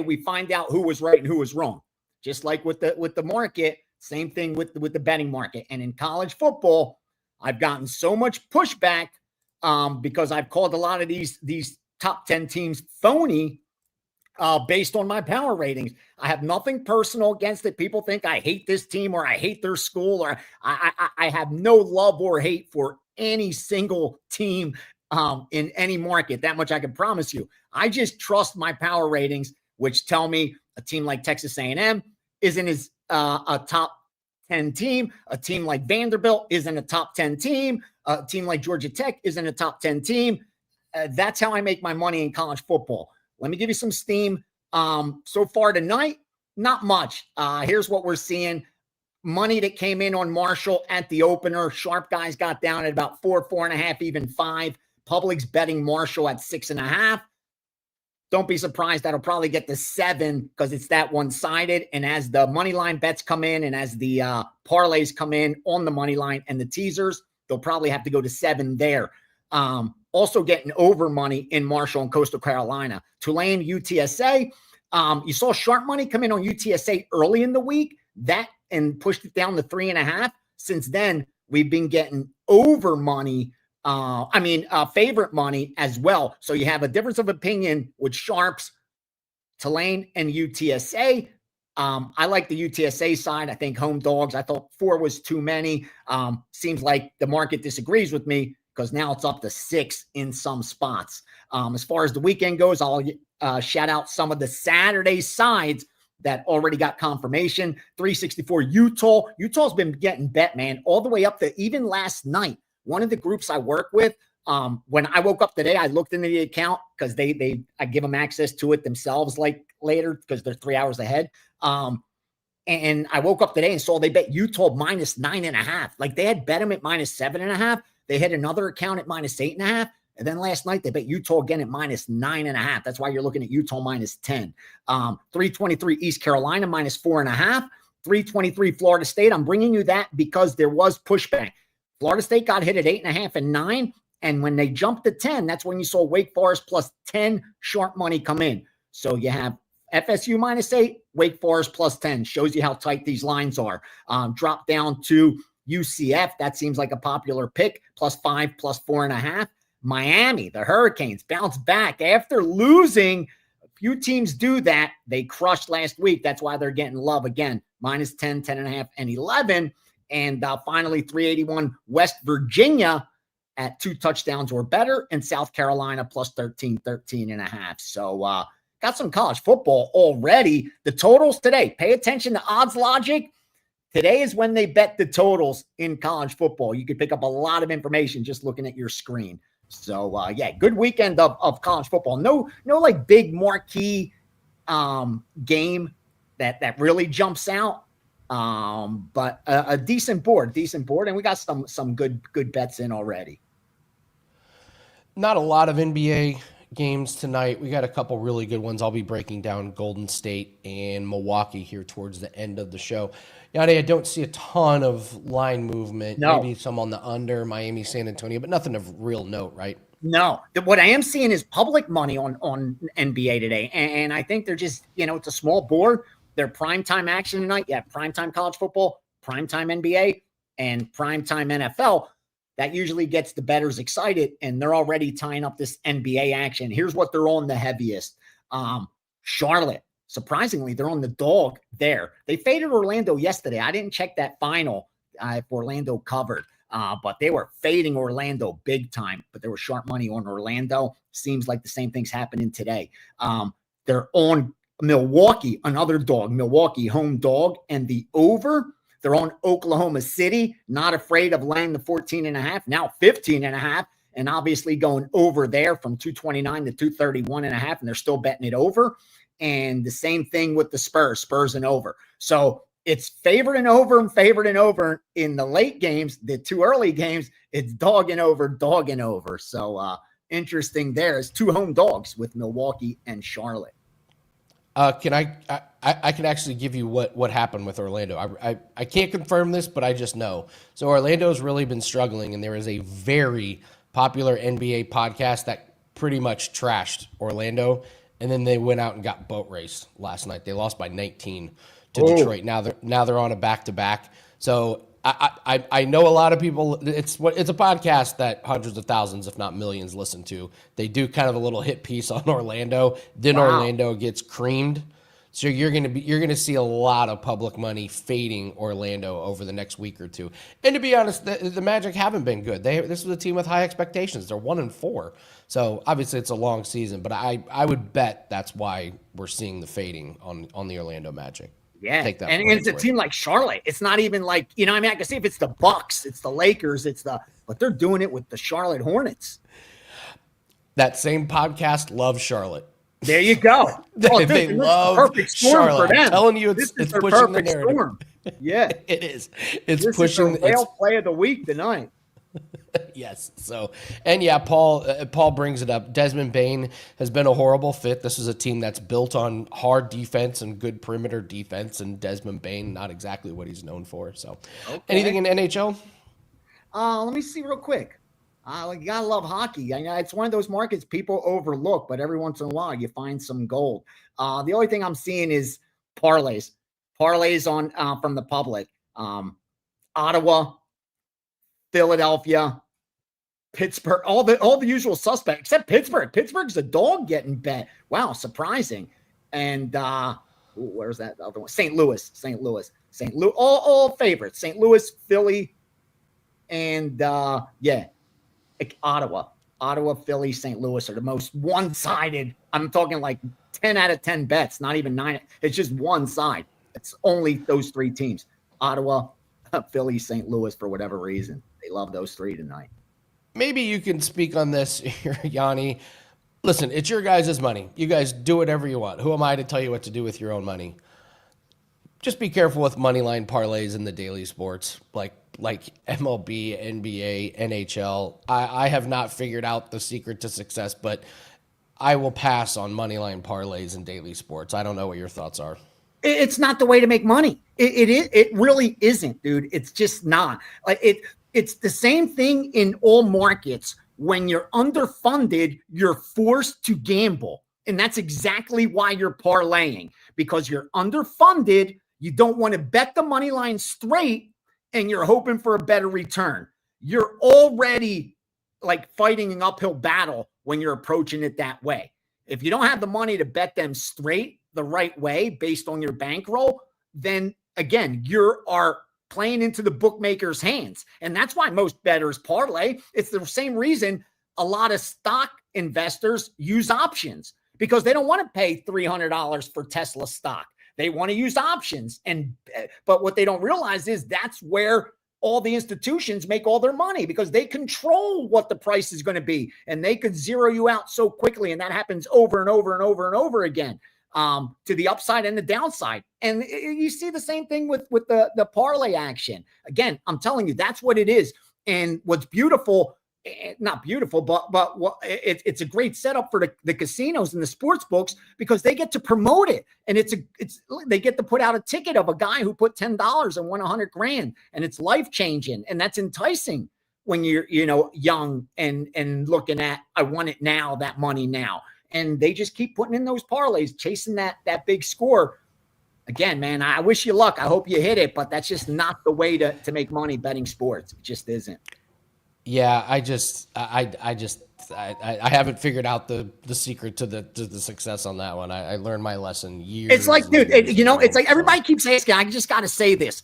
we find out who was right and who was wrong. Just like with the market, same thing with the betting market. And in college football, I've gotten so much pushback because I've called a lot of these top 10 teams phony based on my power ratings. I have nothing personal against it. People think I hate this team or I hate their school, or I have no love or hate for any single team in any market. That much I can promise you. I just trust my power ratings, which tell me a team like Texas A&M isn't as a top 10 team. A team like Vanderbilt isn't a top 10 team. A team like Georgia Tech isn't a top 10 team. That's how I make my money in college football. Let me give you some steam. So far tonight, not much. Here's what we're seeing. Money that came in on Marshall at the opener. Sharp guys got down at about 4.5, even 5. Public's betting Marshall at 6.5. Don't be surprised. That'll probably get to 7 because it's that one-sided. And as the money line bets come in and as the parlays come in on the money line and the teasers, they'll probably have to go to 7 there. Also getting over money in Marshall and Coastal Carolina. Tulane, UTSA. You saw sharp money come in on UTSA early in the week, that and pushed it down to 3.5. Since then, we've been getting over money. Favorite money as well. So you have a difference of opinion with sharps, Tulane and UTSA. I like the UTSA side. I think home dogs. I thought 4 was too many. Seems like the market disagrees with me, because now it's up to 6 in some spots. As far as the weekend goes, I'll shout out some of the Saturday sides that already got confirmation. 364 Utah. Utah's been getting bet, man, all the way up to even last night. One of the groups I work with, when I woke up today, I looked into the account because I give them access to it themselves like later because they're 3 hours ahead. And I woke up today and saw they bet Utah minus 9.5. Like they had bet them at minus 7.5. They had another account at minus 8.5. And then last night they bet Utah again at minus 9.5. That's why you're looking at Utah minus 10. 323 East Carolina minus 4.5. 323 Florida State. I'm bringing you that because there was pushback. Florida State got hit at 8.5 and 9. And when they jumped to 10, that's when you saw Wake Forest plus 10 short money come in. So you have FSU minus 8, Wake Forest plus 10. Shows you how tight these lines are. Drop down to UCF. That seems like a popular pick. Plus 5, plus 4.5. Miami, the Hurricanes, bounce back after losing. A few teams do that. They crushed last week. That's why they're getting love again. Minus 10, 10.5, and 11. And finally, 381 West Virginia at 2 touchdowns or better. And South Carolina plus 13, 13.5. So got some college football already. The totals today. Pay attention to odds logic. Today is when they bet the totals in college football. You could pick up a lot of information just looking at your screen. So yeah, good weekend of college football. No like big marquee game that really jumps out. But a decent board, and we got some good bets in already. Not a lot of NBA games tonight. We got a couple really good ones. I'll be breaking down Golden State and Milwaukee here towards the end of the show. Yanni, I don't see a ton of line movement. No. Maybe some on the under, Miami, San Antonio, but nothing of real note, right? No. What I am seeing is public money on NBA today. And I think they're just, it's a small board. They're primetime action tonight. Yeah, primetime college football, primetime NBA, and primetime NFL. That usually gets the bettors excited, and they're already tying up this NBA action. Here's what they're on the heaviest. Charlotte. Surprisingly, they're on the dog there. They faded Orlando yesterday. I didn't check that final if Orlando covered, but they were fading Orlando big time. But there was sharp money on Orlando. Seems like the same thing's happening today. They're on Milwaukee, another dog. Milwaukee, home dog, and the over. They're on Oklahoma City, not afraid of laying the 14.5, now 15.5, and obviously going over there from 229 to 231.5, and they're still betting it over. And the same thing with the Spurs and over. So it's favored and over in the late games. The two early games, it's dog and over. So interesting there is two home dogs with Milwaukee and Charlotte. I can actually give you what happened with Orlando. I can't confirm this, but I just know. So Orlando's really been struggling, and there is a very popular NBA podcast that pretty much trashed Orlando, and then they went out and got boat raced last night. They lost by 19 to Detroit. Now they're on a back-to-back. So I know a lot of people. It's a podcast that hundreds of thousands, if not millions, listen to. They do kind of a little hit piece on Orlando. Then Orlando gets creamed. So you're gonna see a lot of public money fading Orlando over the next week or two. And to be honest, the Magic haven't been good. This was a team with high expectations. They're 1-4. So obviously it's a long season, but I would bet that's why we're seeing the fading on the Orlando Magic. Yeah, and it's a team like Charlotte. It's not even like, I can see if it's the Bucks, it's the Lakers, but they're doing it with the Charlotte Hornets. That same podcast loves Charlotte. There you go. They love perfect storm Charlotte. for them. I'm telling you, it's pushing the narrative. Storm. Yeah, it is. It's pushing. Is the whale play of the week tonight. Yes. So, and yeah, Paul brings it up. Desmond Bane has been a horrible fit. This is a team that's built on hard defense and good perimeter defense, and Desmond Bane, not exactly what he's known for. So, Anything in NHL? Let me see real quick. You gotta love hockey. It's one of those markets people overlook, but every once in a while you find some gold. The only thing I'm seeing is parlays on from the public. Ottawa, Philadelphia, Pittsburgh, all the usual suspects except Pittsburgh. Pittsburgh's a dog getting bet. Wow, surprising. And where's that other one? St. Louis, all favorites. St. Louis, Philly, and Ottawa, Philly, St. Louis are the most one-sided. I'm talking like 10 out of 10 bets, not even 9. It's just one side. It's only those three teams. Ottawa, Philly, St. Louis, for whatever reason. They love those three tonight. Maybe you can speak on this here, Yanni. Listen, it's your guys' money. You guys do whatever you want. Who am I to tell you what to do with your own money? Just be careful with moneyline parlays in the daily sports, like MLB, NBA, NHL. I have not figured out the secret to success, but I will pass on moneyline parlays in daily sports. I don't know what your thoughts are. It's not the way to make money. It really isn't, dude. It's just not. It's the same thing in all markets. When you're underfunded, you're forced to gamble. And that's exactly why you're parlaying, because you're underfunded. You don't want to bet the money line straight, and you're hoping for a better return. You're already fighting an uphill battle when you're approaching it that way. If you don't have the money to bet them straight the right way based on your bankroll, then again, you are playing into the bookmaker's hands. And that's why most bettors parlay. It's the same reason a lot of stock investors use options, because they don't want to pay $300 for Tesla stock. They want to use options. But what they don't realize is that's where all the institutions make all their money because they control what the price is going to be, and they could zero you out so quickly. And that happens over and over and over and over again, to the upside and the downside. And you see the same thing with the parlay action. Again, I'm telling you, that's what it is. And what's beautiful, not beautiful, but it's a great setup for the casinos and the sports books because they get to promote it, and they get to put out a ticket of a guy who put $10 and won $100,000, and it's life changing, and that's enticing when you're young and looking at, I want it now, that money now, and they just keep putting in those parlays, chasing that big score. Again, man, I wish you luck. I hope you hit it, but that's just not the way to make money betting sports. It just isn't. Yeah, I haven't figured out the secret to the success on that one. I learned my lesson years. It's like, dude, it's like everybody keeps asking. I just got to say this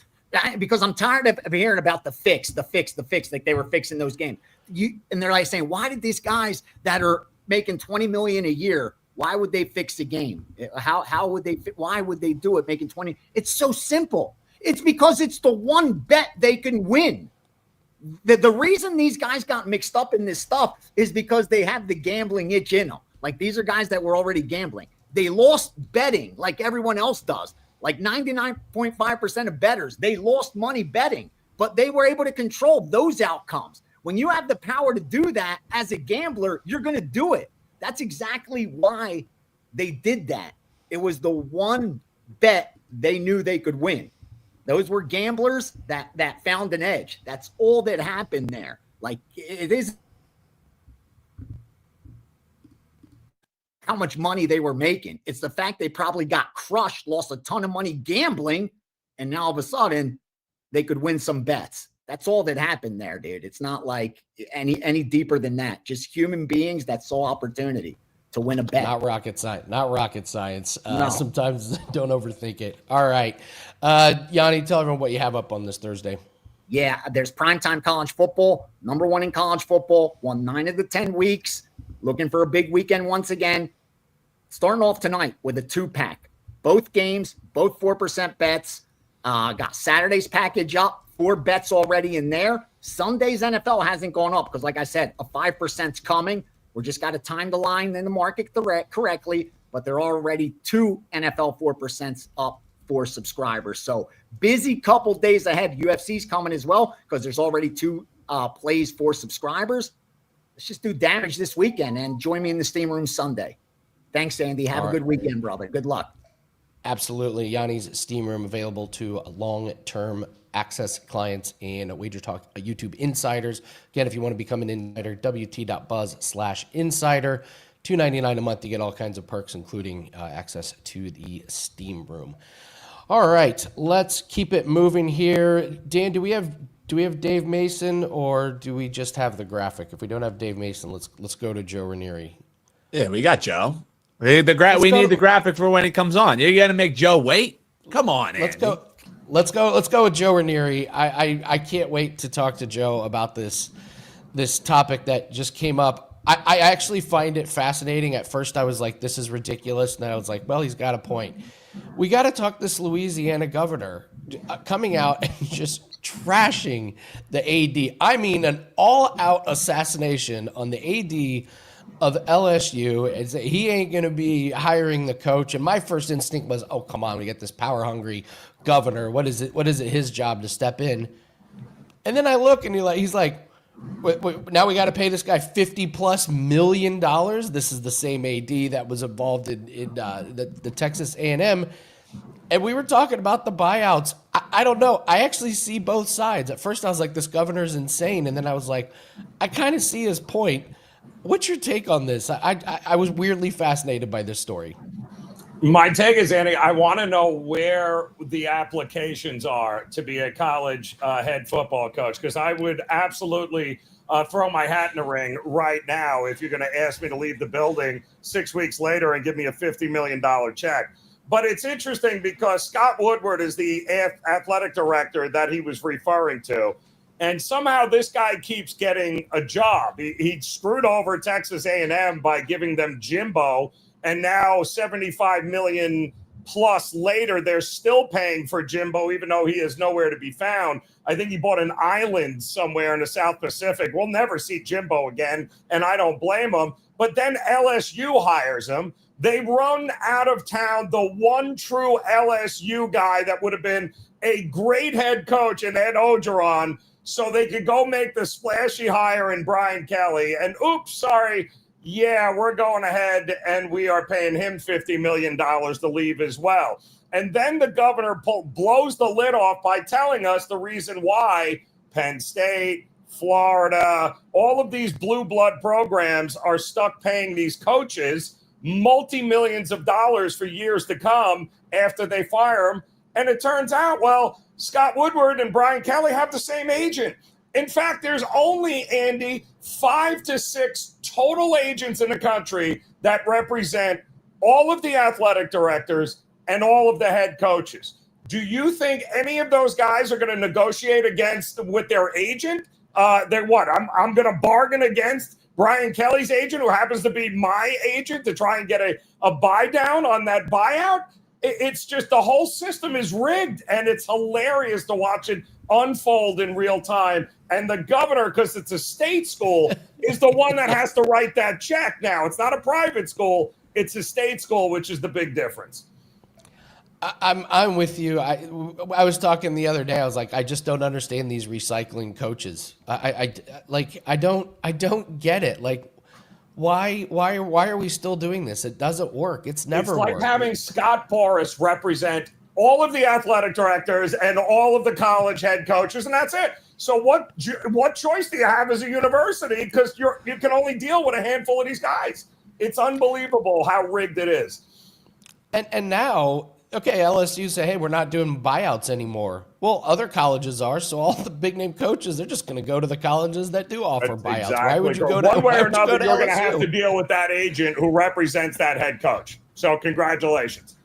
because I'm tired of hearing about the fix, like they were fixing those games. And they're like saying, why did these guys that are making $20 million a year, why would they fix the game? How would they? Why would they do it? Making 20? It's so simple. It's because it's the one bet they can win. The reason these guys got mixed up in this stuff is because they have the gambling itch in them. Like, these are guys that were already gambling. They lost betting like everyone else does. Like 99.5% of bettors, they lost money betting, but they were able to control those outcomes. When you have the power to do that as a gambler, you're going to do it. That's exactly why they did that. It was the one bet they knew they could win. Those were gamblers that found an edge. That's all that happened there. Like, it is how much money they were making. It's the fact they probably got crushed, lost a ton of money gambling, and now all of a sudden they could win some bets. That's all that happened there, dude. It's not like any deeper than that. Just human beings that saw opportunity to win a bet. Not rocket science. No. Sometimes don't overthink it. All right. Gianni, tell everyone what you have up on this Thursday. Yeah, there's primetime college football. Number one in college football. Won 9 of the 10 weeks. Looking for a big weekend once again. Starting off tonight with a 2-pack. Both games, both 4% bets. Got Saturday's package up. 4 bets already in there. Sunday's NFL hasn't gone up because, like I said, a 5%'s coming. We just got to time the line in the market correctly, but there are already 2 NFL 4% up for subscribers. So busy couple days ahead. UFC's coming as well because there's already 2 plays for subscribers. Let's just do damage this weekend and join me in the steam room Sunday. Thanks, Andy. Have a good weekend, brother. Good luck. Absolutely. Yanni's Steam Room available to long-term access clients and WagerTalk YouTube insiders. Again, if you want to become an insider, wt.buzz/insider. $2.99 a month to get all kinds of perks, including access to the Steam Room. All right, let's keep it moving here. Dan, do we have Dave Mason, or do we just have the graphic? If we don't have Dave Mason, let's go to Joe Ranieri. Yeah, we got Joe. We need the graphic for when he comes on. You're gonna make Joe wait? Come on, Andy. Let's go with Joe Ranieri. I can't wait to talk to Joe about this topic that just came up. I actually find it fascinating. At first I was like, this is ridiculous. And then I was like, well, he's got a point. We got to talk this Louisiana governor coming out and just trashing the AD. I mean, an all-out assassination on the AD of LSU. And he ain't going to be hiring the coach. And my first instinct was, oh, come on, we get this power-hungry governor. What is it his job to step in? And then I look and he's like, wait, now we got to pay this guy $50+ million. This is the same AD that was involved in the Texas A&M. And we were talking about the buyouts. I don't know. I actually see both sides. At first I was like, this governor's insane. And then I was like, I kind of see his point. What's your take on this? I was weirdly fascinated by this story. My take is, Andy, I want to know where the applications are to be a college head football coach, because I would absolutely throw my hat in the ring right now if you're going to ask me to leave the building 6 weeks later and give me a $50 million check. But it's interesting because Scott Woodward is the athletic director that he was referring to. And somehow this guy keeps getting a job. He screwed over Texas A&M by giving them Jimbo, and now $75 million plus later they're still paying for Jimbo, even though he is nowhere to be found. I think he bought an island somewhere in the South Pacific. We'll never see Jimbo again, and I don't blame him. But then LSU hires him. They run out of town the one true LSU guy that would have been a great head coach in Ed Ogeron, so they could go make the splashy hire in Brian Kelly. And oops, sorry, yeah, we're going ahead and we are paying him $50 million to leave as well. And then the governor blows the lid off by telling us the reason why Penn State, Florida, all of these blue blood programs are stuck paying these coaches multi-millions of dollars for years to come after they fire them. And it turns out, well, Scott Woodward and Brian Kelly have the same agent. In fact, there's only, Andy, 5 to 6 total agents in the country that represent all of the athletic directors and all of the head coaches. Do you think any of those guys are going to negotiate with their agent? They're what? I'm going to bargain against Brian Kelly's agent, who happens to be my agent, to try and get a buy down on that buyout? It's just the whole system is rigged, and it's hilarious to watch it unfold in real time. And the governor, because it's a state school, is the one that has to write that check now. It's not a private school. It's a state school, which is the big difference. I'm with you. I was talking the other day. I was like, I just don't understand these recycling coaches. I don't get it. Like, why are we still doing this? It doesn't work. It's never like worked. Having Scott Boras represent all of the athletic directors and all of the college head coaches, and that's it. So what choice do you have as a university? Because you can only deal with a handful of these guys. It's unbelievable how rigged it is. And now, okay, LSU say, hey, we're not doing buyouts anymore. Well, other colleges are, so all the big name coaches, they're just going to go to the colleges that do offer buyouts. Exactly. Why would you go to one way or another? You're going to LSU? have to deal with that agent who represents that head coach. So congratulations.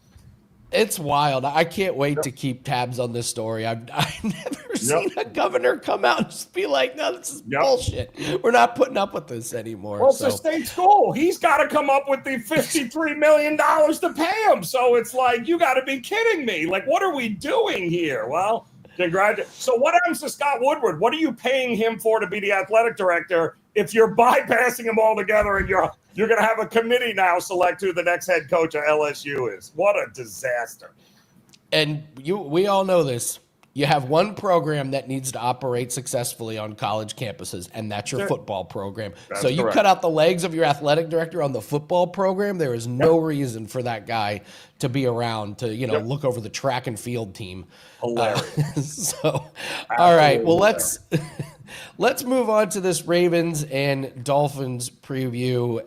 It's wild. I can't wait to keep tabs on this story. I've never seen a governor come out and just be like, no, this is bullshit. We're not putting up with this anymore. Well, it's a state school. He's got to come up with the $53 million to pay him. So it's like, you got to be kidding me. Like, what are we doing here? Well, congratulations. So what happens to Scott Woodward? What are you paying him for to be the athletic director if you're bypassing him altogether and you're going to have a committee now select who the next head coach of LSU is? What a disaster. And we all know this. You have one program that needs to operate successfully on college campuses, and that's your football program. So you cut out the legs of your athletic director on the football program, there is no reason for that guy to be around to, look over the track and field team. Hilarious. All right. Well, let's move on to this Ravens and Dolphins preview.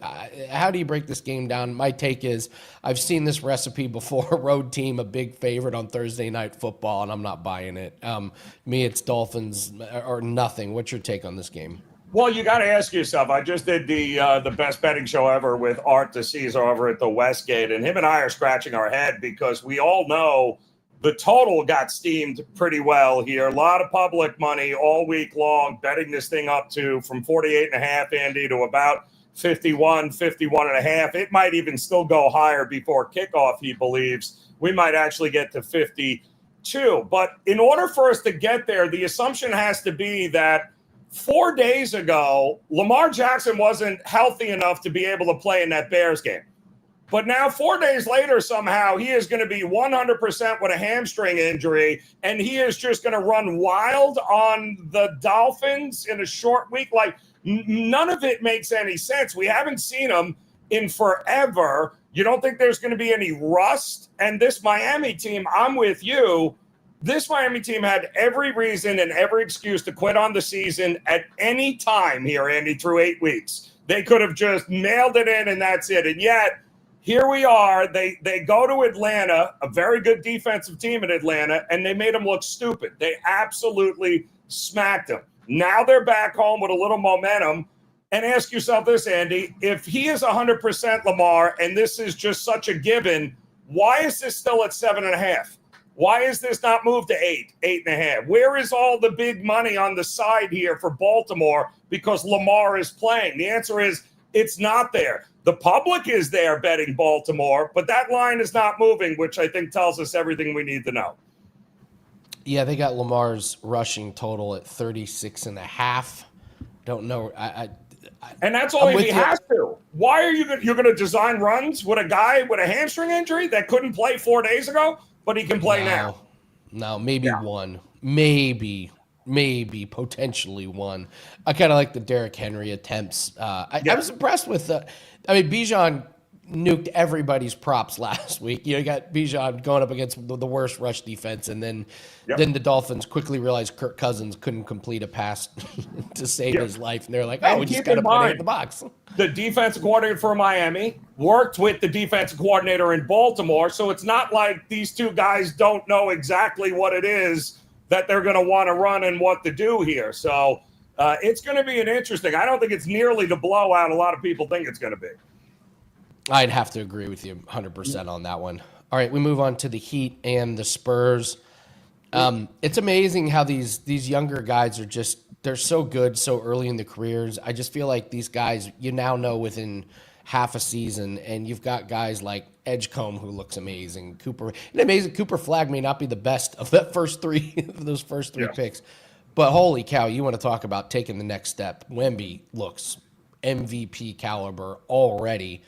How do you break this game down? My take is I've seen this recipe before. Road team, a big favorite on Thursday Night Football, and I'm not buying it. Me, it's Dolphins or nothing. What's your take on this game? Well, you got to ask yourself. I just did the best betting show ever with Art DeCesar over at the Westgate, and him and I are scratching our head because we all know the total got steamed pretty well here. A lot of public money all week long, betting this thing up to from 48.5, Andy, to about 51 and a half. It might even still go higher before kickoff, he believes. We might actually get to 52. But in order for us to get there, the assumption has to be that 4 days ago, Lamar Jackson wasn't healthy enough to be able to play in that Bears game. But now 4 days later, somehow, he is going to be 100% with a hamstring injury, and he is just going to run wild on the Dolphins in a short week. Like, none of it makes any sense. We haven't seen him in forever. You don't think there's going to be any rust? And this Miami team, I'm with you. This Miami team had every reason and every excuse to quit on the season at any time here, Andy, through 8 weeks. They could have just mailed it in, and that's it. And yet, here we are. They go to Atlanta, a very good defensive team in Atlanta, and they made them look stupid. They absolutely smacked them. Now they're back home with a little momentum. And ask yourself this, Andy, if he is 100% Lamar and this is just such a given, why is this still at 7.5? Why is this not moved to 8.5? Where is all the big money on the side here for Baltimore because Lamar is playing? The answer is It's not there. The public is there betting Baltimore, but that line is not moving, which I think tells us everything we need to know. Yeah, they got Lamar's rushing total at 36.5. Don't know. And that's only if he has to. Why are you're going to design runs with a guy with a hamstring injury that couldn't play 4 days ago, but he can play now? No, maybe one. Maybe potentially one. I kind of like the Derrick Henry attempts. I was impressed with Bijan nuked everybody's props last week. You got Bijan going up against the worst rush defense, and then the Dolphins quickly realized Kirk Cousins couldn't complete a pass to save his life, and they're like, we just got to put it in the box. The defensive coordinator for Miami worked with the defensive coordinator in Baltimore, so it's not like these two guys don't know exactly what it is that they're going to want to run and what to do here. So it's going to be an interesting. I don't think it's nearly the blowout a lot of people think it's going to be. I'd have to agree with you 100% on that one. All right, we move on to the Heat and the Spurs. It's amazing how these younger guys are they're so good so early in their careers. I just feel like these guys, you now know within half a season, and you've got guys like Edgecombe, who looks amazing. Cooper Flagg may not be the best of those first three picks, but holy cow, you want to talk about taking the next step. Wemby looks MVP caliber already.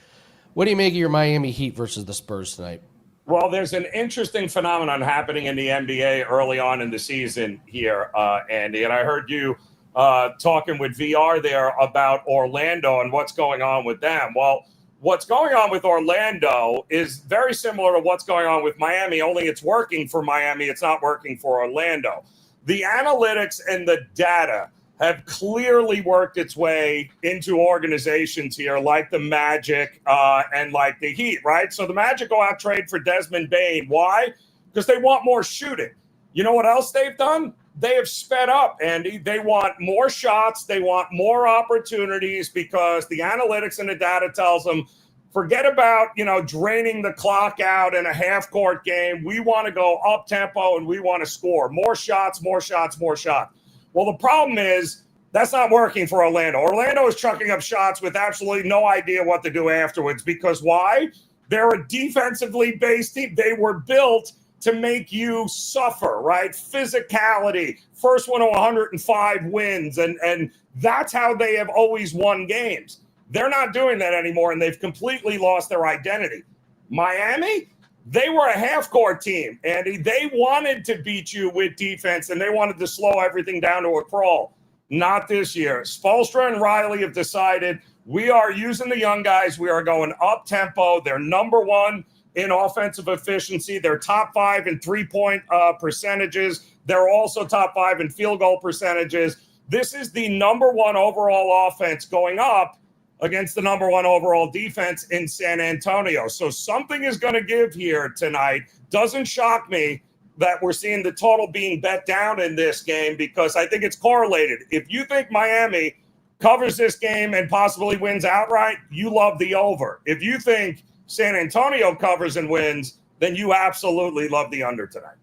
What do you make of your Miami Heat versus the Spurs tonight? Well, there's an interesting phenomenon happening in the NBA early on in the season here, Andy, and I heard you talking with VR there about Orlando and what's going on with them. Well, what's going on with Orlando is very similar to what's going on with Miami, only it's working for Miami. It's not working for Orlando. The analytics and the data have clearly worked its way into organizations here like the Magic and like the Heat, right? So the Magic go out trade for Desmond Bane. Why? Because they want more shooting. You know what else they've done? They have sped up, Andy. They want more shots. They want more opportunities because the analytics and the data tells them, forget about, draining the clock out in a half-court game. We want to go up-tempo and we want to score. More shots, more shots, more shots. Well, the problem is that's not working for Orlando. Orlando is chucking up shots with absolutely no idea what to do afterwards because why? They're a defensively based team. They were built to make you suffer, right? Physicality, first one to 105 wins, and that's how they have always won games. They're not doing that anymore, and they've completely lost their identity. Miami? They were a half-court team, Andy. They wanted to beat you with defense, and they wanted to slow everything down to a crawl. Not this year. Spoelstra and Riley have decided we are using the young guys. We are going up-tempo. They're number one in offensive efficiency. They're top 5 in three-point percentages. They're also top 5 in field goal percentages. This is the number one overall offense going up against the number one overall defense in San Antonio. So something is going to give here tonight. Doesn't shock me that we're seeing the total being bet down in this game because I think it's correlated. If you think Miami covers this game and possibly wins outright, you love the over. If you think San Antonio covers and wins, then you absolutely love the under tonight.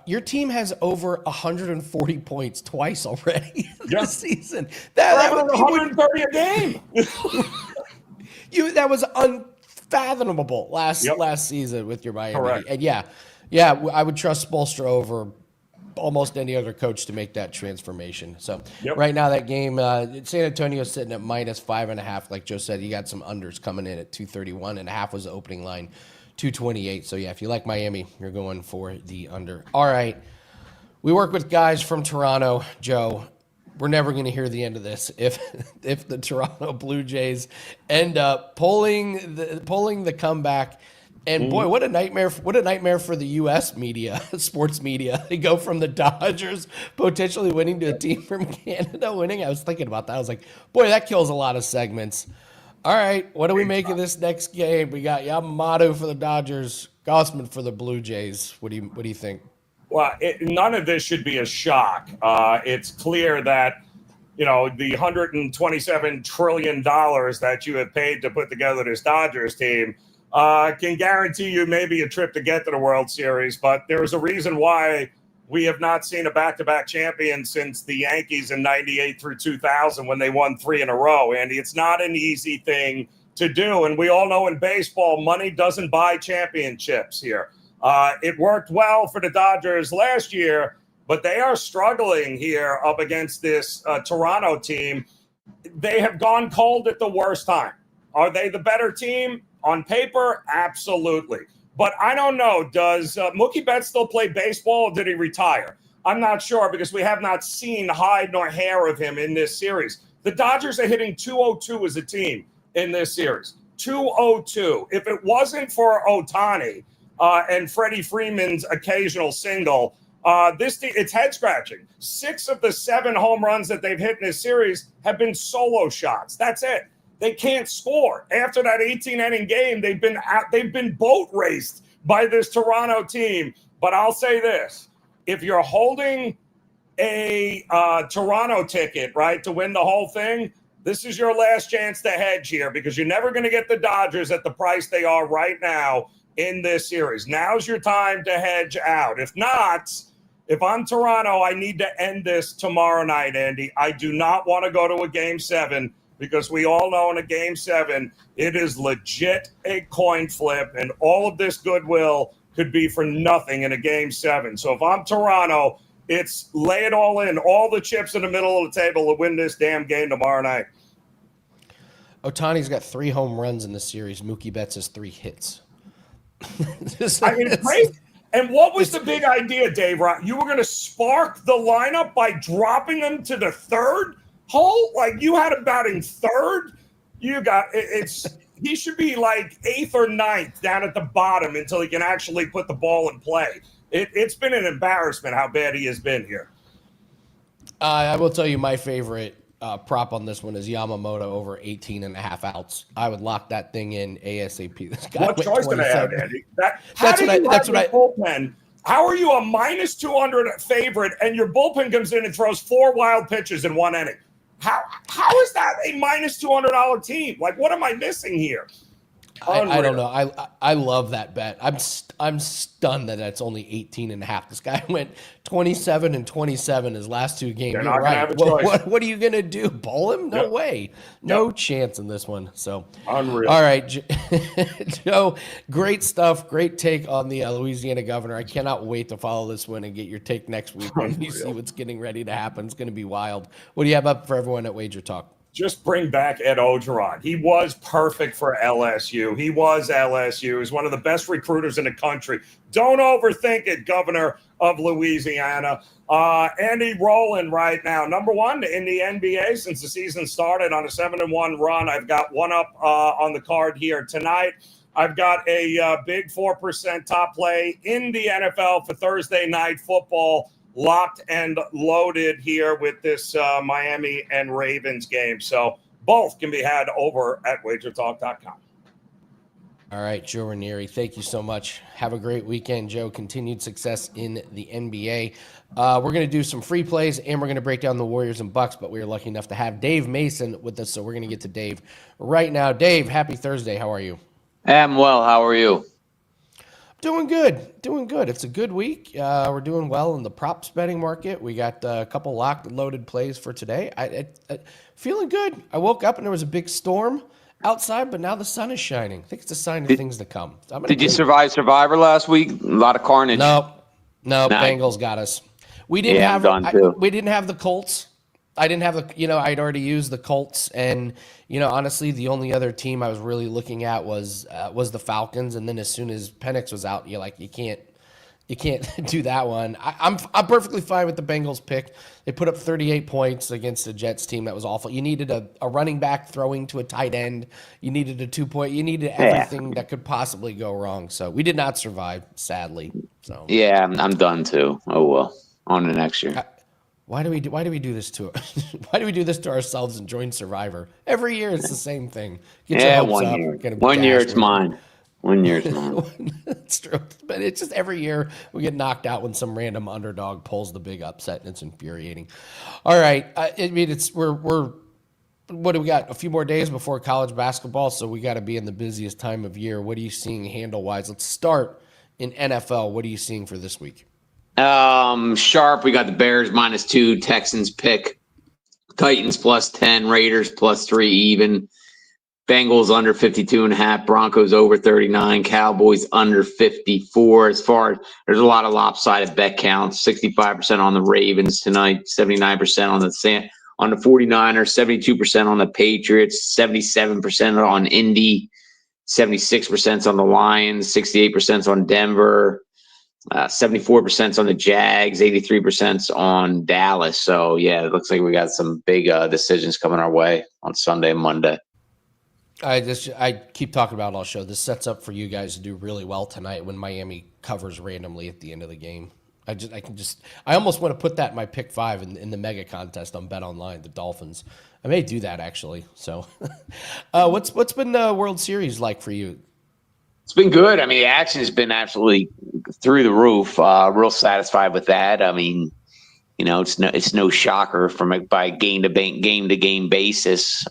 Your team has over 140 points twice already this season. That was 130 a game. That was unfathomable last season with your Miami. Correct. And I would trust Spoelstra over almost any other coach to make that transformation. So right now that game, San Antonio's sitting at -5.5. Like Joe said, you got some unders coming in at 231.5 was the opening line. 228. So if you like Miami, you're going for the under. All right. We work with guys from Toronto. Joe, we're never going to hear the end of this if the Toronto Blue Jays end up pulling the comeback. And boy, what a nightmare for the US media, sports media. They go from the Dodgers potentially winning to a team from Canada winning. I was thinking about that. I was like, boy, that kills a lot of segments. All right, what do we make of this next game? We got Yamamoto for the Dodgers, Gossman for the Blue Jays. What do you think? Well, none of this should be a shock. It's clear that the $127 trillion that you have paid to put together this Dodgers team can guarantee you maybe a trip to get to the World Series. But there is a reason why we have not seen a back-to-back champion since the Yankees in 98 through 2000 when they won 3 in a row, Andy. It's not an easy thing to do. And we all know in baseball, money doesn't buy championships here. It worked well for the Dodgers last year, but they are struggling here up against this Toronto team. They have gone cold at the worst time. Are they the better team? On paper, absolutely. But I don't know. Does Mookie Betts still play baseball, or did he retire? I'm not sure because we have not seen hide nor hair of him in this series. The Dodgers are hitting 202 as a team in this series. 202. If it wasn't for Ohtani and Freddie Freeman's occasional single, it's head scratching. 6 of the 7 home runs that they've hit in this series have been solo shots. That's it. They can't score. After that 18-inning game, they've been boat raced by this Toronto team. But I'll say this: if you're holding a Toronto ticket, right, to win the whole thing, this is your last chance to hedge here because you're never going to get the Dodgers at the price they are right now in this series. Now's your time to hedge out. If not, if I'm Toronto, I need to end this tomorrow night, Andy. I do not want to go to a Game 7 because we all know in a Game 7, it is legit a coin flip, and all of this goodwill could be for nothing in a Game 7. So if I'm Toronto, it's lay it all in, all the chips in the middle of the table to win this damn game tomorrow night. Ohtani's got 3 home runs in the series. Mookie Betts has 3 hits. I mean, it's crazy. And what was the big idea, Dave? You were going to spark the lineup by dropping them to the third hole? Like, you had him batting third? He should be like 8th or 9th down at the bottom until he can actually put the ball in play. It's been an embarrassment how bad he has been here. I will tell you my favorite prop on this one is Yamamoto over 18.5 outs. I would lock that thing in ASAP. This guy what choice did I have, Andy? Bullpen. How are you a minus 200 favorite and your bullpen comes in and throws 4 wild pitches in 1 inning? How is that a minus $200 team? Like, what am I missing here? I don't know. I love that bet. I'm stunned that that's only 18.5. This guy went 27 and 27 his last 2 games. You're You're not gonna have a choice. What are you gonna do? Bowl him? No way. No chance in this one. So unreal. All right, Joe. Great stuff. Great take on the Louisiana governor. I cannot wait to follow this one and get your take next week when you see what's getting ready to happen. It's going to be wild. What do you have up for everyone at Wager Talk? Just bring back Ed Ogeron. He was perfect for LSU. He was LSU. He's one of the best recruiters in the country. Don't overthink it, Governor of Louisiana. Andy rolling right now. Number 1 in the NBA since the season started on a 7-1 run. I've got one up on the card here tonight. I've got a big 4% top play in the NFL for Thursday night football. Locked and loaded here with this Miami and Ravens game. So both can be had over at WagerTalk.com. All right, Joe Ranieri, thank you so much. Have a great weekend, Joe. Continued success in the NBA. We're going to do some free plays, and we're going to break down the Warriors and Bucks, but we were lucky enough to have Dave Mason with us, so we're going to get to Dave right now. Dave, happy Thursday. How are you? I'm well. How are you? Doing good. It's a good week. We're doing well in the props betting market. We got a couple locked and loaded plays for today. I feeling good. I woke up and there was a big storm outside, but now the sun is shining. I think it's a sign of things to come. Did you survive Survivor last week? A lot of carnage. No, Bengals got us. We didn't have the Colts. I didn't have I'd already used the Colts, and honestly, the only other team I was really looking at was the Falcons. And then as soon as Penix was out, you're like, you can't do that one. I'm perfectly fine with the Bengals pick. They put up 38 points against a Jets team that was awful. You needed a running back throwing to a tight end. You needed a 2-point. You needed everything that could possibly go wrong. So we did not survive, sadly. So yeah, I'm done too. Oh well, on to next year. Why do we do this to why do we do this to ourselves and join Survivor? Every year it's the same thing. Get your hopes 1 up. year. 1 year it's mine. 1 year it's mine. That's true. But it's just every year we get knocked out when some random underdog pulls the big upset, and it's infuriating. All right. We're what do we got? A few more days before college basketball, so we got to be in the busiest time of year. What are you seeing handle-wise? Let's start in NFL. What are you seeing for this week? Sharp, we got the Bears -2, Texans pick, Titans +10, Raiders +3 even, Bengals under 52.5, Broncos over 39, Cowboys under 54. As far as there's a lot of lopsided bet counts, 65% on the Ravens tonight, 79% on the 49ers, 72% on the Patriots, 77% on Indy, 76% on the Lions, 68% on Denver, 74% on the Jags, 83% on Dallas. So yeah, it looks like we got some big decisions coming our way on Sunday and Monday. I keep talking about it all show. This sets up for you guys to do really well tonight when Miami covers randomly at the end of the game. I almost want to put that in my pick 5 in the mega contest on Bet Online, the Dolphins. I may do that actually. So, what's been the World Series like for you? It's been good. I mean, the action has been absolutely through the roof. Real satisfied with that. I mean, it's no shocker by game to game basis.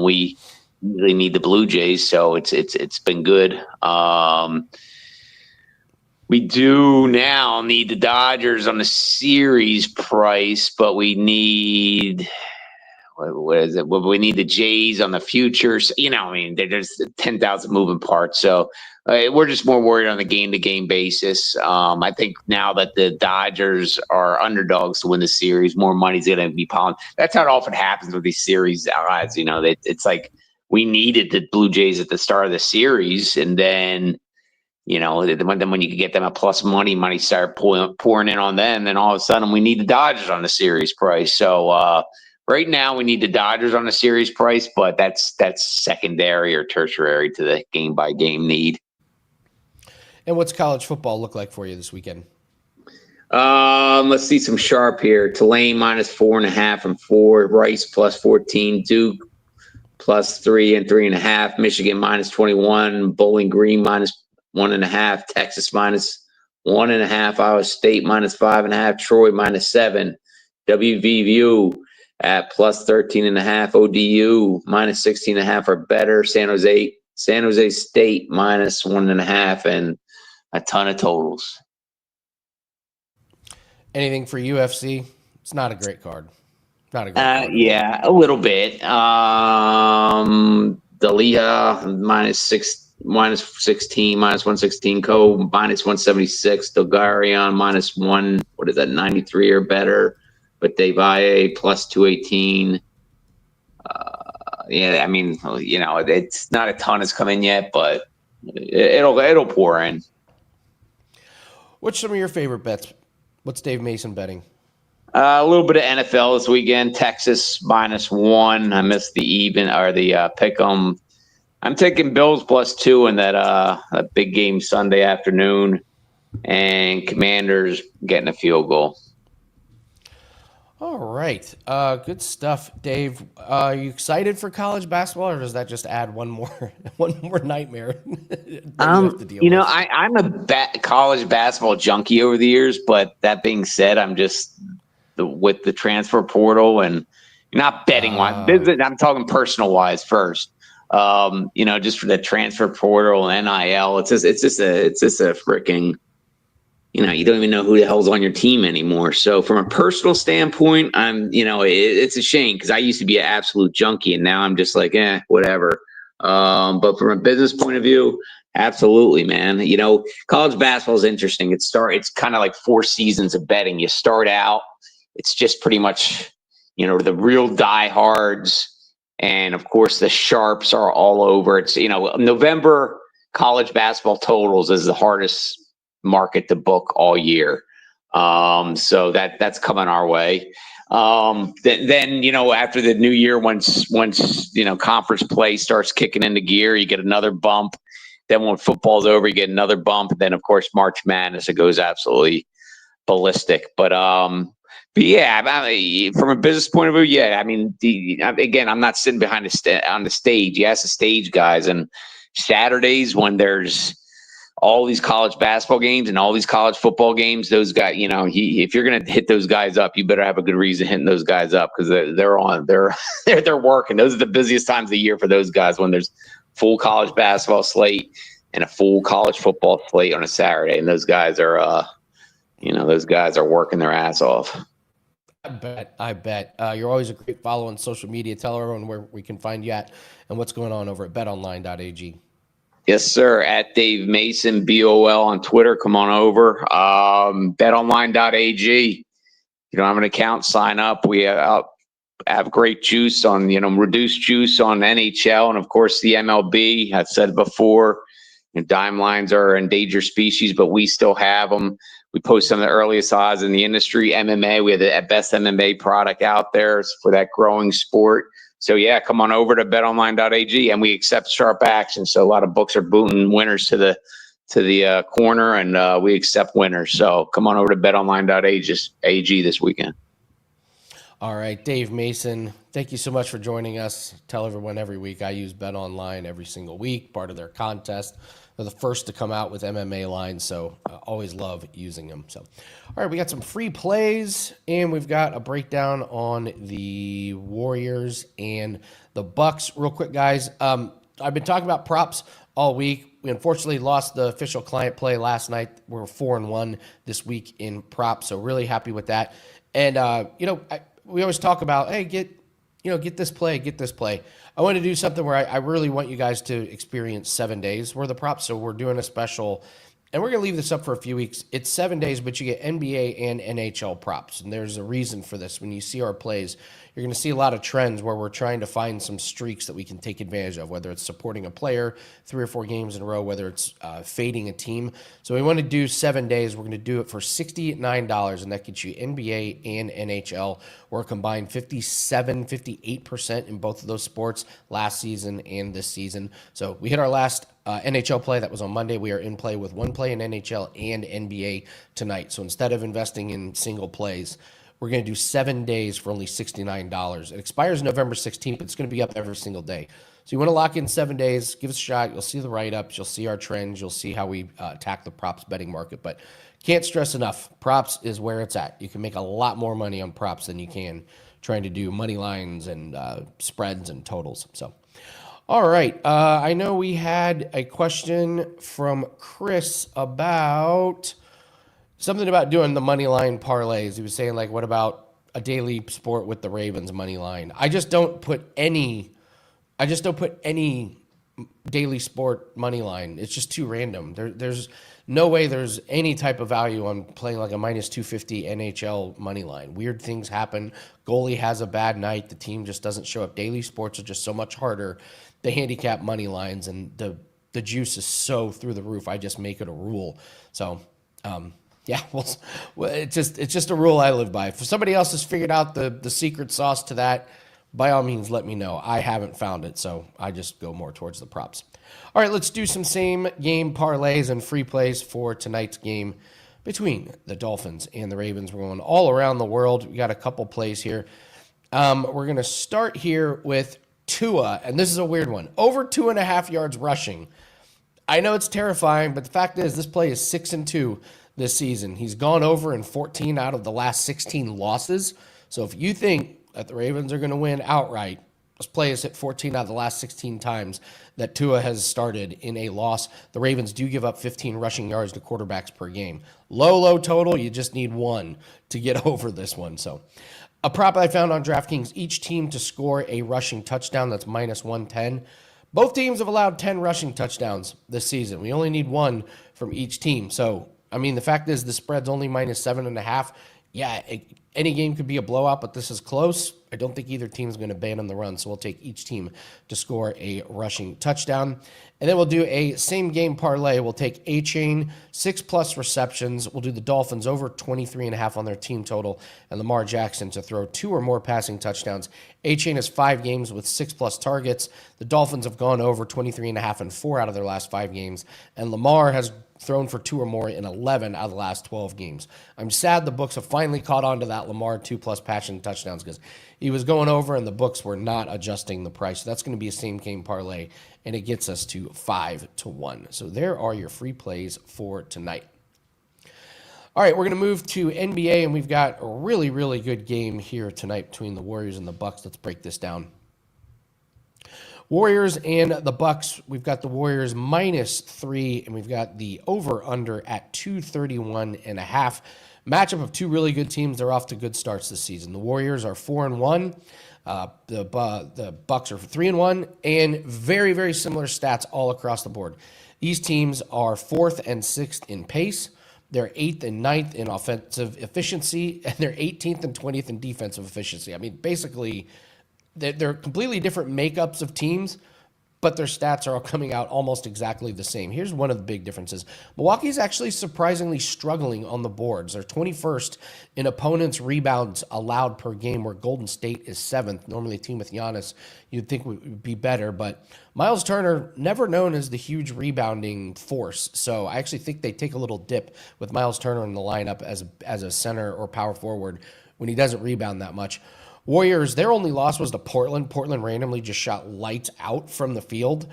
We really need the Blue Jays, so it's been good. We do now need the Dodgers on the series price, but we need what is it? Well, we need the Jays on the futures. There's 10,000 moving parts. So we're just more worried on the game-to-game basis. I think now that the Dodgers are underdogs to win the series, more money's going to be piling. That's how it often happens with these series odds. It's like we needed the Blue Jays at the start of the series, and then when you could get them a plus money started pouring in on them, then all of a sudden we need the Dodgers on the series price. So right now we need the Dodgers on the series price, but that's secondary or tertiary to the game by game need. And what's college football look like for you this weekend? Let's see some sharp here. Tulane -4.5 from 4, Rice +14, Duke +3 and 3.5, Michigan -21, Bowling Green -1.5, Texas -1.5, Iowa State -5.5, Troy -7, WVU at +13.5, ODU -16.5 or better, San Jose State -1.5, and a ton of totals. Anything for UFC? It's not a great card. Not a great card. Yeah, a little bit. Dalia -16, -116, Co -176, Dogarian -1, what is that, 93 or better, but Devaye +218. Yeah, I mean, it's not a ton has come in yet, but it'll pour in. What's some of your favorite bets? What's Dave Mason betting? A little bit of NFL this weekend. Texas -1. I missed the pick 'em. I'm taking Bills +2 in that big game Sunday afternoon, and Commanders getting a field goal. All right. Good stuff, Dave. Are you excited for college basketball, or does that just add one more nightmare? I'm a college basketball junkie over the years, but that being said, I'm just with the transfer portal and not betting wise. Business, I'm talking personal wise first. Just for the transfer portal and NIL, it's just a freaking. You don't even know who the hell's on your team anymore. So from a personal standpoint, it's a shame because I used to be an absolute junkie and now I'm just like, whatever. But from a business point of view, absolutely, man. College basketball is interesting. It's kind of like 4 seasons of betting. You start out, it's just pretty much, the real diehards. And of course the sharps are all over. It's, November college basketball totals is the hardest market to book all year. So that's coming our way. Then after the new year, once conference play starts kicking into gear, you get another bump. Then when football's over, you get another bump. And then of course March Madness, it goes absolutely ballistic. But yeah, from a business point of view, yeah. I mean, again, I'm not sitting behind on the stage. Yes, the stage guys, and Saturdays when there's all these college basketball games and all these college football games, those guys, if you're going to hit those guys up, you better have a good reason hitting those guys up because they're working. Those are the busiest times of the year for those guys when there's full college basketball slate and a full college football slate on a Saturday. And those guys are, those guys are working their ass off. I bet. You're always a great follow on social media. Tell everyone where we can find you at and what's going on over at betonline.ag. Yes, sir. At Dave Mason, BOL on Twitter. Come on over. Betonline.ag. If you don't have an account, sign up. We have great juice on, reduced juice on NHL and, of course, the MLB. I've said before, dime lines are an endangered species, but we still have them. We post some of the earliest odds in the industry. MMA, we have the best MMA product out there for that growing sport. So, yeah, come on over to betonline.ag, and we accept sharp action. So a lot of books are booting winners to the corner, and we accept winners. So come on over to betonline.ag this weekend. All right, Dave Mason, thank you so much for joining us. Tell everyone every week I use BetOnline every single week, part of their contest. They're the first to come out with MMA lines, so I always love using them. So, all right, we got some free plays, and we've got a breakdown on the Warriors and the Bucks. Real quick, guys, I've been talking about props all week. We unfortunately lost the official client play last night. We're 4-1 this week in props, so really happy with that. And we always talk about, hey, get this play. I want to do something where I really want you guys to experience 7 days worth of props. So we're doing a special, and we're going to leave this up for a few weeks. It's 7 days, but you get NBA and NHL props. And there's a reason for this. When you see our plays, you're going to see a lot of trends where we're trying to find some streaks that we can take advantage of, whether it's supporting a player 3 or 4 games in a row, whether it's fading a team. So we want to do 7 days. We're going to do it for $69, and that gets you NBA and NHL. We're combined 58% in both of those sports last season and this season. So we hit our last NHL play. That was on Monday. We are in play with 1 play in NHL and NBA tonight. So instead of investing in single plays, we're going to do 7 days for only $69. It expires November 16th, but it's going to be up every single day. So you want to lock in 7 days, give us a shot. You'll see the write-ups. You'll see our trends. You'll see how we attack the props betting market. But can't stress enough, props is where it's at. You can make a lot more money on props than you can trying to do money lines and spreads and totals. So, all right. I know we had a question from Chris about something about doing the money line parlays. He was saying, like, what about a daily sport with the Ravens money line? I just don't put any daily sport money line. It's just too random. There's no way there's any type of value on playing like a minus 250 NHL money line. Weird things happen. Goalie has a bad night. The team just doesn't show up. Daily sports are just so much harder. The handicap money lines and the juice is so through the roof. I just make it a rule. So, yeah, well, it's just a rule I live by. If somebody else has figured out the secret sauce to that, by all means, let me know. I haven't found it, so I just go more towards the props. All right, let's do some same game parlays and free plays for tonight's game between the Dolphins and the Ravens. We're going all around the world. We got a couple plays here. We're going to start here with Tua, and this is a weird one. Over 2.5 yards rushing. I know it's terrifying, but the fact is this play is 6-2 this season. He's gone over in 14 out of the last 16 losses. So if you think that the Ravens are going to win outright, this play has hit 14 out of the last 16 times that Tua has started in a loss. The Ravens do give up 15 rushing yards to quarterbacks per game. Low total. You just need 1 to get over this one. So a prop I found on DraftKings, each team to score a rushing touchdown, that's minus 110. Both teams have allowed 10 rushing touchdowns this season. We only need 1 from each team. So, I mean, the fact is the spread's only minus 7.5. Yeah, any game could be a blowout, but this is close. I don't think either team is going to abandon the run, so we'll take each team to score a rushing touchdown. And then we'll do a same-game parlay. We'll take A-Chain, 6+ receptions. We'll do the Dolphins over 23.5 on their team total, and Lamar Jackson to throw 2 or more passing touchdowns. A-Chain has 5 games with 6+ targets. The Dolphins have gone over 23.5 in 4 out of their last 5 games, and Lamar has thrown for 2 or more in 11 out of the last 12 games. I'm sad the books have finally caught on to that Lamar 2+ passing touchdowns because he was going over and the books were not adjusting the price. So that's going to be a same game parlay, and it gets us to 5-1. So there are your free plays for tonight. All right, we're going to move to NBA, and we've got a really, really good game here tonight between the Warriors and the Bucks. Let's break this down. Warriors and the Bucks. We've got the Warriors minus 3, and we've got the over-under at 231.5. Matchup of two really good teams. They're off to good starts this season. The Warriors are 4-1. The Bucks are 3-1, and very, very similar stats all across the board. These teams are 4th and 6th in pace. They're 8th and 9th in offensive efficiency, and they're 18th and 20th in defensive efficiency. I mean, basically, they're completely different makeups of teams, but their stats are all coming out almost exactly the same. Here's one of the big differences. Milwaukee's actually surprisingly struggling on the boards. They're 21st in opponents' rebounds allowed per game, where Golden State is 7th. Normally a team with Giannis you'd think would be better, but Miles Turner, never known as the huge rebounding force. So I actually think they take a little dip with Miles Turner in the lineup as a center or power forward when he doesn't rebound that much. Warriors, their only loss was to Portland. Portland randomly just shot lights out from the field.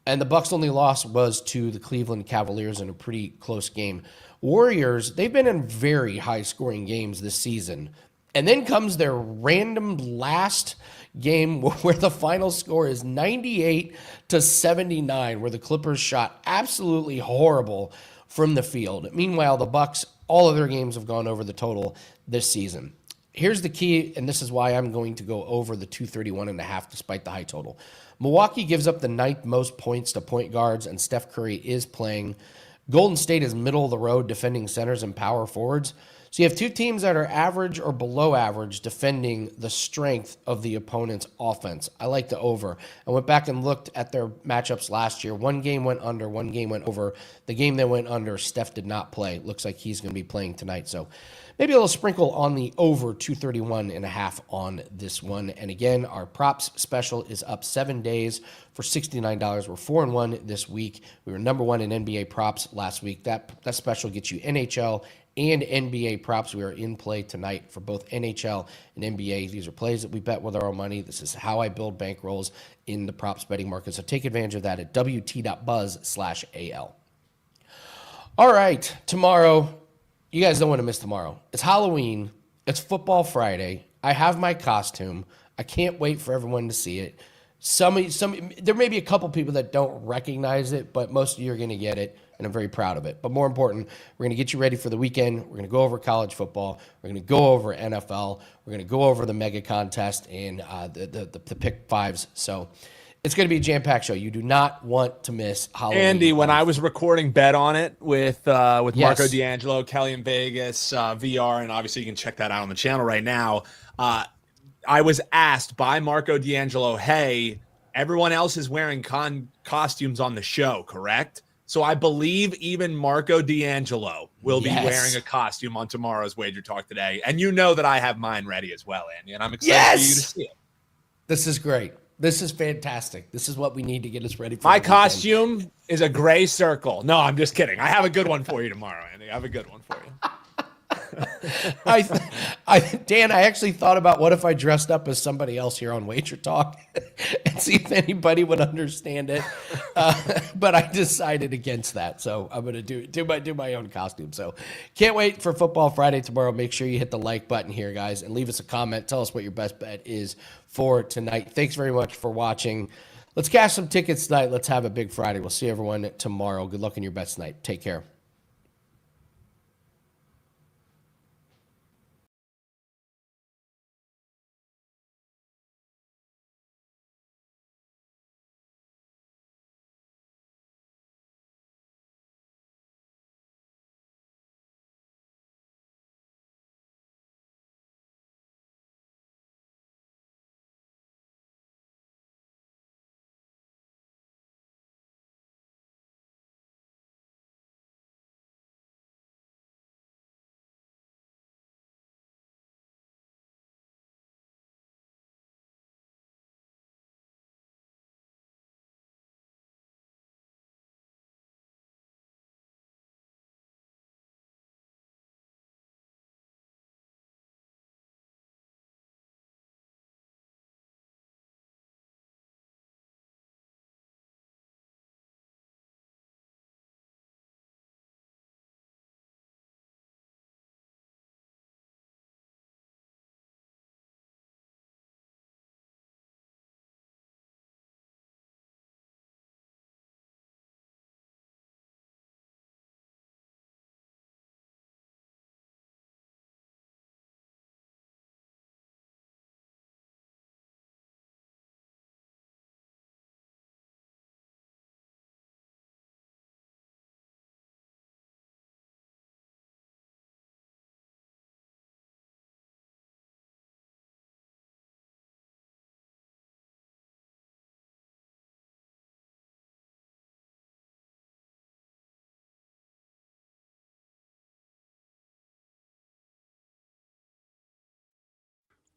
And the Bucks' only loss was to the Cleveland Cavaliers in a pretty close game. Warriors, they've been in very high-scoring games this season. And then comes their random last game where the final score is 98-79, where the Clippers shot absolutely horrible from the field. Meanwhile, the Bucks, all of their games have gone over the total this season. Here's the key, and this is why I'm going to go over the 231.5 despite the high total. Milwaukee gives up the 9th most points to point guards, and Steph Curry is playing. Golden State is middle of the road defending centers and power forwards. So you have two teams that are average or below average defending the strength of the opponent's offense. I like the over. I went back and looked at their matchups last year. One game went under, one game went over. The game that went under, Steph did not play. Looks like he's going to be playing tonight. So maybe a little sprinkle on the over 231.5 on this one. And again, our props special is up 7 days for $69. We're 4-1 this week. We were number 1 in NBA props last week. That special gets you NHL and NBA props. We are in play tonight for both NHL and NBA. These are plays that we bet with our own money. This is how I build bankrolls in the props betting market. So take advantage of that at wt.buzz/AL. All right, tomorrow. You guys don't want to miss tomorrow. It's Halloween. It's Football Friday. I have my costume. I can't wait for everyone to see it. There may be a couple people that don't recognize it, but most of you are going to get it, and I'm very proud of it. But more important, we're going to get you ready for the weekend. We're going to go over college football. We're going to go over NFL. We're going to go over the mega contest and the pick fives. So it's going to be a jam-packed show. You do not want to miss Halloween. Andy, when I was recording Bet on It with Marco Yes. D'Angelo, Kelly in Vegas, VR, and obviously you can check that out on the channel right now. I was asked by Marco D'Angelo, hey, everyone else is wearing costumes on the show, correct? So I believe even Marco D'Angelo will be wearing a costume on tomorrow's Wager Talk Today. And you know that I have mine ready as well, Andy, and I'm excited for you to see it. This is great. This is fantastic. This is what we need to get us ready for my the weekend. costume is a gray circle. No, I'm just kidding. I have a good one for you tomorrow, Andy. I have a good one for you. Dan, I actually thought about what if I dressed up as somebody else here on Wager Talk and see if anybody would understand it. But I decided against that. So I'm going to do my own costume. So can't wait for Football Friday tomorrow. Make sure you hit the like button here, guys, and leave us a comment. Tell us what your best bet is for tonight. Thanks very much for watching. Let's cash some tickets tonight. Let's have a big Friday. We'll see everyone tomorrow. Good luck in your bets tonight. Take care.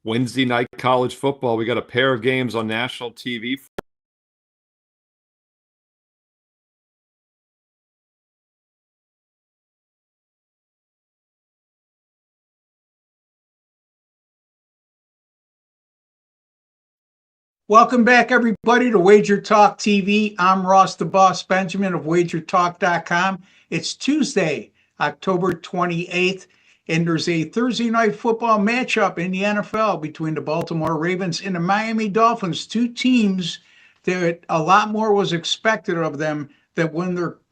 Wednesday night college football. We got a pair of games on national TV. Welcome back, everybody, to WagerTalk TV. I'm Ross the Boss Benjamin of WagerTalk.com. It's Tuesday, October 28th, and there's a Thursday night football matchup in the NFL between the Baltimore Ravens and the Miami Dolphins, two teams that a lot more was expected of them than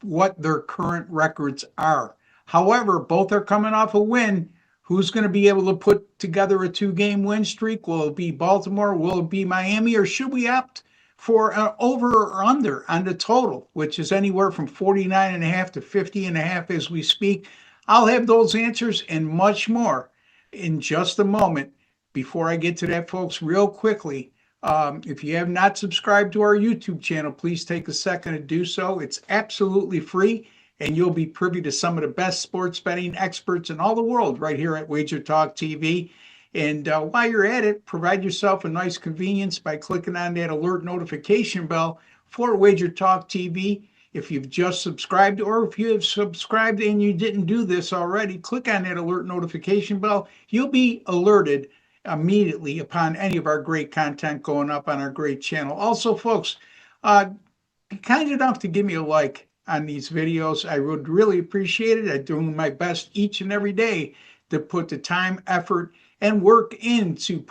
what their current records are. However, both are coming off a win. Who's going to be able to put together a two-game win streak? Will it be Baltimore? Will it be Miami? Or should we opt for an over or under on the total, which is anywhere from 49.5 to 50.5 as we speak? I'll have those answers and much more in just a moment. Before I get to that, folks, real quickly, if you have not subscribed to our YouTube channel, please take a second to do so. It's absolutely free, and you'll be privy to some of the best sports betting experts in all the world right here at WagerTalk TV. And while you're at it, provide yourself a nice convenience by clicking on that alert notification bell for WagerTalk TV. If you've just subscribed, or if you have subscribed and you didn't do this already, click on that alert notification bell. You'll be alerted immediately upon any of our great content going up on our great channel. Also, folks, be kind enough to give me a like on these videos. I would really appreciate it. I'm doing my best each and every day to put the time, effort, and work into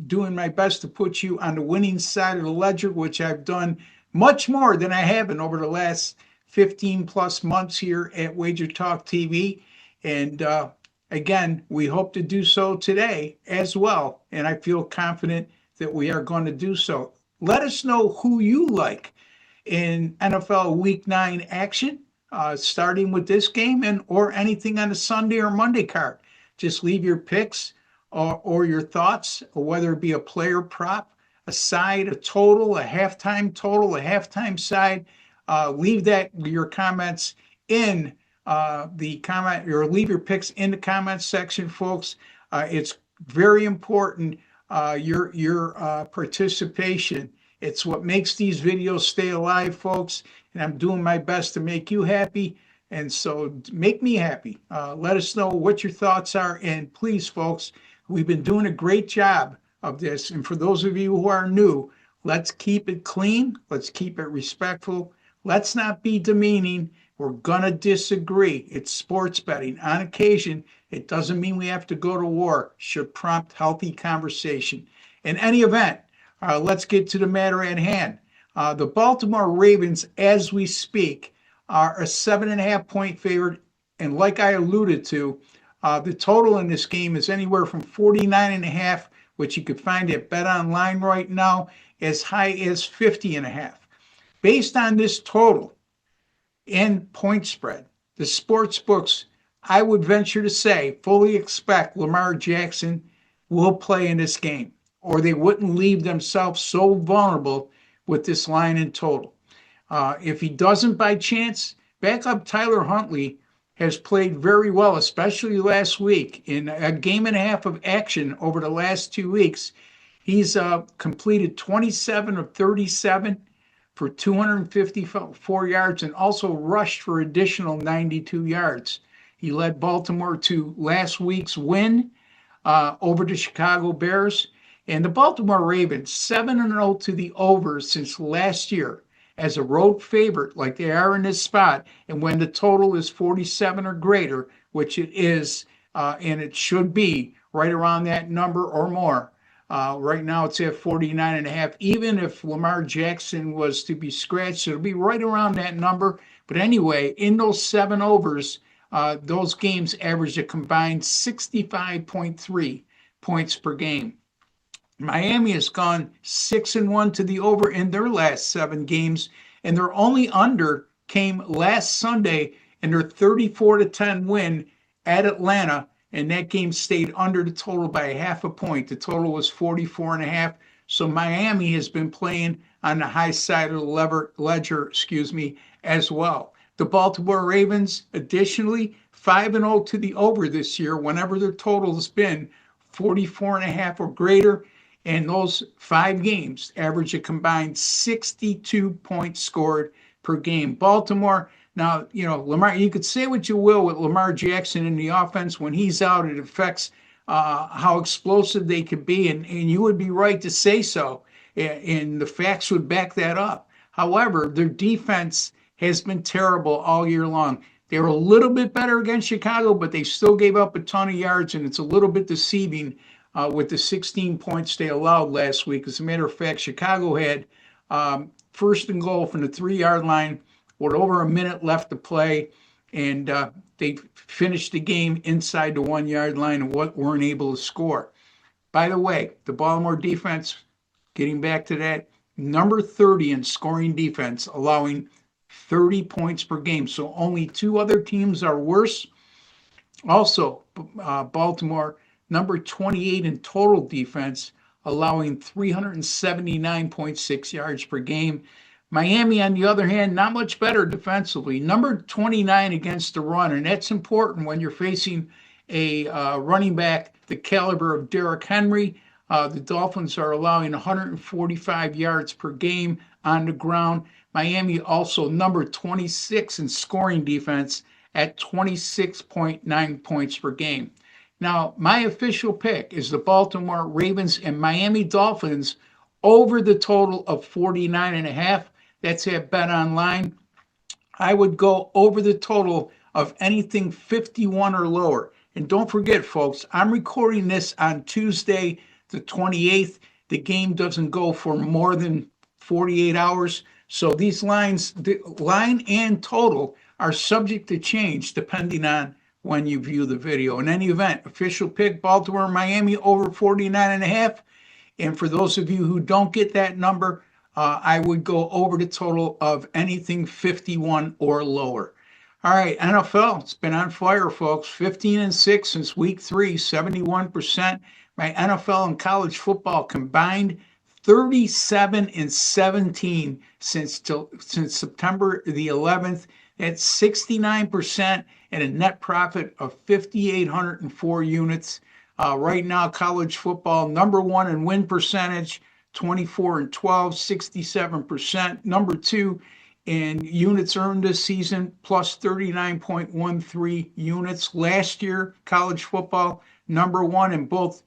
doing my best to put you on the winning side of the ledger, which I've done much more than I have in over the last 15 plus months here at WagerTalk TV. And again, we hope to do so today as well. And I feel confident that we are going to do so. Let us know who you like in NFL Week 9 action, starting with this game or anything on the Sunday or Monday card. Just leave your picks or your thoughts, whether it be a player prop, a side, a total, a halftime side. Leave your comments in the comment, or leave your picks in the comments section, folks. It's very important, your participation. It's what makes these videos stay alive, folks, and I'm doing my best to make you happy, and so make me happy. Let us know what your thoughts are, and please, folks, we've been doing a great job of this, and for those of you who are new, let's keep it clean, let's keep it respectful, let's not be demeaning. We're going to disagree. It's sports betting. On occasion, it doesn't mean we have to go to war. Should prompt healthy conversation. In any event, let's get to the matter at hand. The Baltimore Ravens, as we speak, are a 7.5 point favorite. And like I alluded to, the total in this game is anywhere from 49.5, which you could find at Bet Online right now, as high as 50.5. Based on this total and point spread, the sports books, I would venture to say, fully expect Lamar Jackson will play in this game, or they wouldn't leave themselves so vulnerable with this line in total. If he doesn't by chance, backup Tyler Huntley has played very well, especially last week. In a game and a half of action over the last 2 weeks, he's completed 27 of 37 for 254 yards and also rushed for additional 92 yards. He led Baltimore to last week's win over the Chicago Bears. And the Baltimore Ravens, 7-0 to the over since last year as a road favorite like they are in this spot. And when the total is 47 or greater, which it is, and it should be right around that number or more. Right now it's at 49.5. Even if Lamar Jackson was to be scratched, it'll be right around that number. But anyway, in those 7 overs, those games average a combined 65.3 points per game. Miami has gone 6-1 to the over in their last 7 games, and their only under came last Sunday in their 34-10 win at Atlanta, and that game stayed under the total by 0.5 point. The total was 44.5. So Miami has been playing on the high side of the ledger, as well. The Baltimore Ravens, additionally, 5-0 to the over this year whenever their total has been 44.5 or greater. And those 5 games average a combined 62 points scored per game. Baltimore, now, Lamar, you could say what you will with Lamar Jackson in the offense. When he's out, it affects how explosive they could be. And you would be right to say so. And the facts would back that up. However, their defense has been terrible all year long. They were a little bit better against Chicago, but they still gave up a ton of yards, and it's a little bit deceiving with the 16 points they allowed last week. As a matter of fact, Chicago had first and goal from the 3-yard line with over a minute left to play, and they finished the game inside the 1-yard line and weren't able to score. By the way, the Baltimore defense, getting back to that, number 30 in scoring defense, allowing 30 points per game. So only 2 other teams are worse. Also, Baltimore, number 28 in total defense, allowing 379.6 yards per game. Miami, on the other hand, not much better defensively. Number 29 against the run, and that's important when you're facing a running back the caliber of Derrick Henry. The Dolphins are allowing 145 yards per game on the ground. Miami also number 26 in scoring defense at 26.9 points per game. Now, my official pick is the Baltimore Ravens and Miami Dolphins over the total of 49.5. That's at Bet Online. I would go over the total of anything 51 or lower. And don't forget, folks, I'm recording this on Tuesday, the 28th. The game doesn't go for more than 48 hours. So these lines, the line and total, are subject to change depending on when you view the video. In any event, official pick, Baltimore, Miami over 49.5. And for those of you who don't get that number, I would go over the total of anything 51 or lower. All right, NFL, it's been on fire, folks. 15-6 since week 3, 71%. My NFL and college football combined, 37-17 since September the 11th. That's 69% and a net profit of 5,804 units. Right now, college football, number 1 in win percentage, 24-12, 67%. Number 2 in units earned this season, plus 39.13 units. Last year, college football, number 1 in both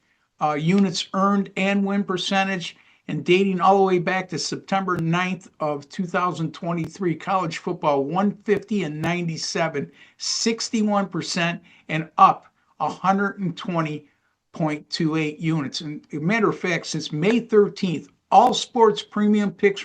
units earned and win percentage. And dating all the way back to September 9th of 2023, college football 150-97, 61%, and up 120.28 units. And as a matter of fact, since May 13th, all sports premium picks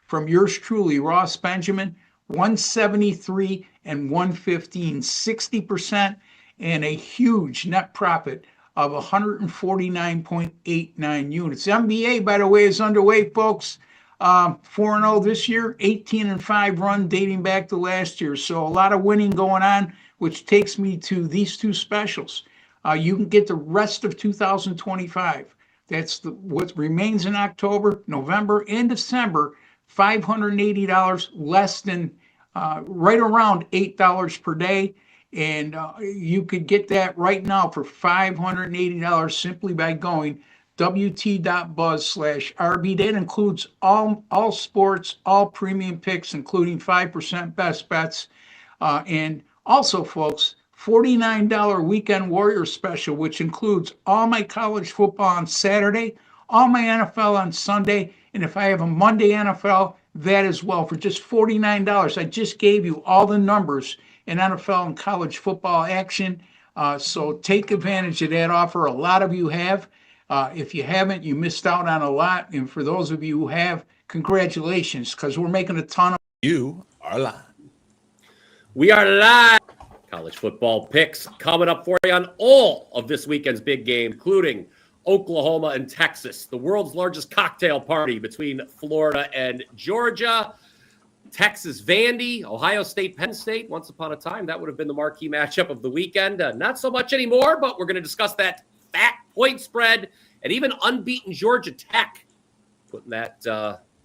from yours truly, Ross Benjamin, 173 and 115, 60%, and a huge net profit of 149.89 units. NBA, by the way, is underway, folks. 4-0 this year, 18-5 run dating back to last year. So a lot of winning going on, which takes me to these 2 specials. You can get the rest of 2025. That's what remains in October, November, and December, $580 less than right around $8 per day. And you could get that right now for $580 simply by going wt.buzz/RB. That includes all sports, all premium picks, including 5% best bets. And also, folks, $49 Weekend Warrior Special, which includes all my college football on Saturday, all my NFL on Sunday, and if I have a Monday NFL, that as well for just $49. I just gave you all the numbers in NFL and college football action. So take advantage of that offer. A lot of you have. If you haven't, you missed out on a lot. And for those of you who have, congratulations, because we're making a ton of. You are live. We are live. College football picks coming up for you on all of this weekend's big game, including Oklahoma and Texas, the world's largest cocktail party between Florida and Georgia. Texas, Vandy, Ohio State, Penn State. Once upon a time, that would have been the marquee matchup of the weekend. Not so much anymore, but we're going to discuss that fat point spread and even unbeaten Georgia Tech, putting that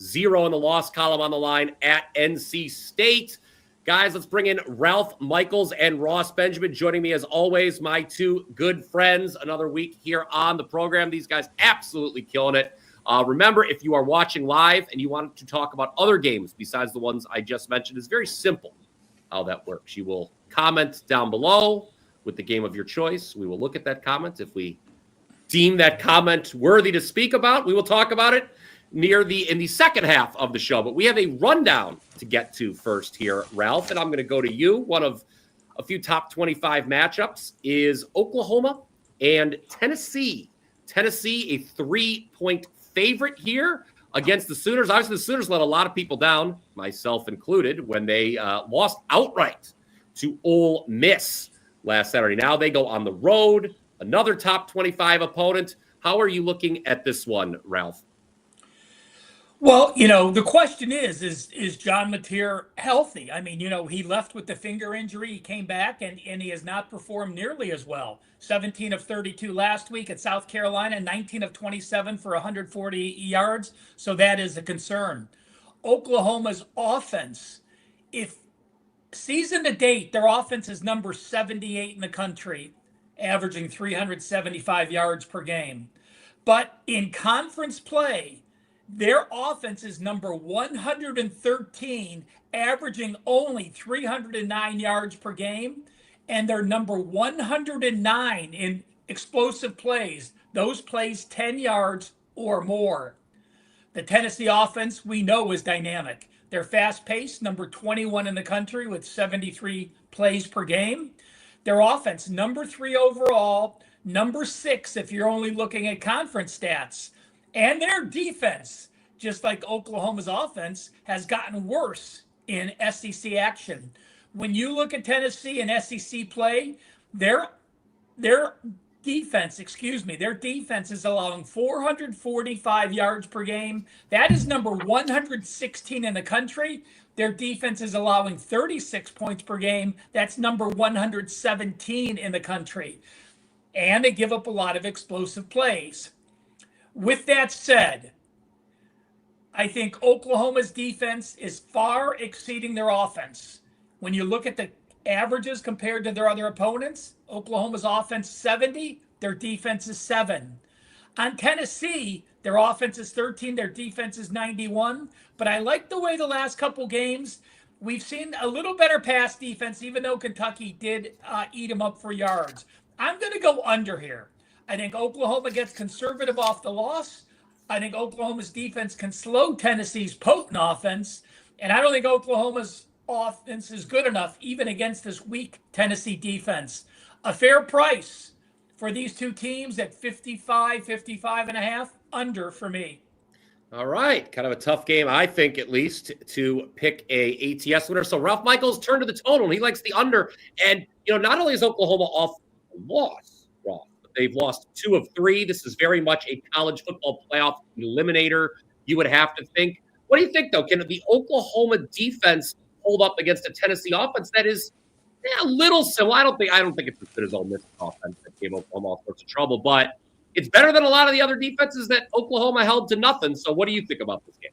0 in the loss column on the line at NC State. Guys, let's bring in Ralph Michaels and Ross Benjamin. Joining me as always, my two good friends. Another week here on the program. These guys absolutely killing it. Remember, if you are watching live and you want to talk about other games besides the ones I just mentioned, it's very simple how that works. You will comment down below with the game of your choice. We will look at that comment. If we deem that comment worthy to speak about, we will talk about it in the second half of the show. But we have a rundown to get to first here, Ralph, and I'm going to go to you. One of a few top 25 matchups is Oklahoma and Tennessee. Tennessee, a 3-point favorite here against the Sooners. Obviously, the Sooners let a lot of people down, myself included, when they lost outright to Ole Miss last Saturday. Now they go on the road, another top 25 opponent. How are you looking at this one, Ralph? Well, the question is John Mateer healthy? I mean, he left with the finger injury. He came back and he has not performed nearly as well. 17 of 32 last week at South Carolina, 19 of 27 for 140 yards. So that is a concern. Oklahoma's offense, if season to date, their offense is number 78 in the country, averaging 375 yards per game. But in conference play, their offense is number 113, averaging only 309 yards per game. And they're number 109 in explosive plays. Those plays 10 yards or more. The Tennessee offense, we know, is dynamic. They're fast-paced, number 21 in the country with 73 plays per game. Their offense, number 3 overall, number 6 if you're only looking at conference stats. And their defense, just like Oklahoma's offense, has gotten worse in SEC action. When you look at Tennessee and SEC play, their defense is allowing 445 yards per game. That is number 116 in the country. Their defense is allowing 36 points per game. That's number 117 in the country. And they give up a lot of explosive plays. With that said, I think Oklahoma's defense is far exceeding their offense. When you look at the averages compared to their other opponents, Oklahoma's offense 70, their defense is 7. On Tennessee, their offense is 13, their defense is 91. But I like the way the last couple games, we've seen a little better pass defense, even though Kentucky did eat them up for yards. I'm going to go under here. I think Oklahoma gets conservative off the loss. I think Oklahoma's defense can slow Tennessee's potent offense. And I don't think Oklahoma's offense is good enough, even against this weak Tennessee defense. A fair price for these two teams at 55 and a half, under for me. All right. Kind of a tough game, I think, at least, to pick a ATS winner. So Ralph Michaels turned to the total, and he likes the under. And, not only is Oklahoma off a loss, Ralph, but they've lost 2 of 3. This is very much a college football playoff eliminator, you would have to think. What do you think, though? Can the Oklahoma defense hold up against a Tennessee offense that is a little similar? I don't think it's as good as Ole Miss offense that gave Oklahoma all sorts of trouble, but it's better than a lot of the other defenses that Oklahoma held to nothing. So what do you think about this game?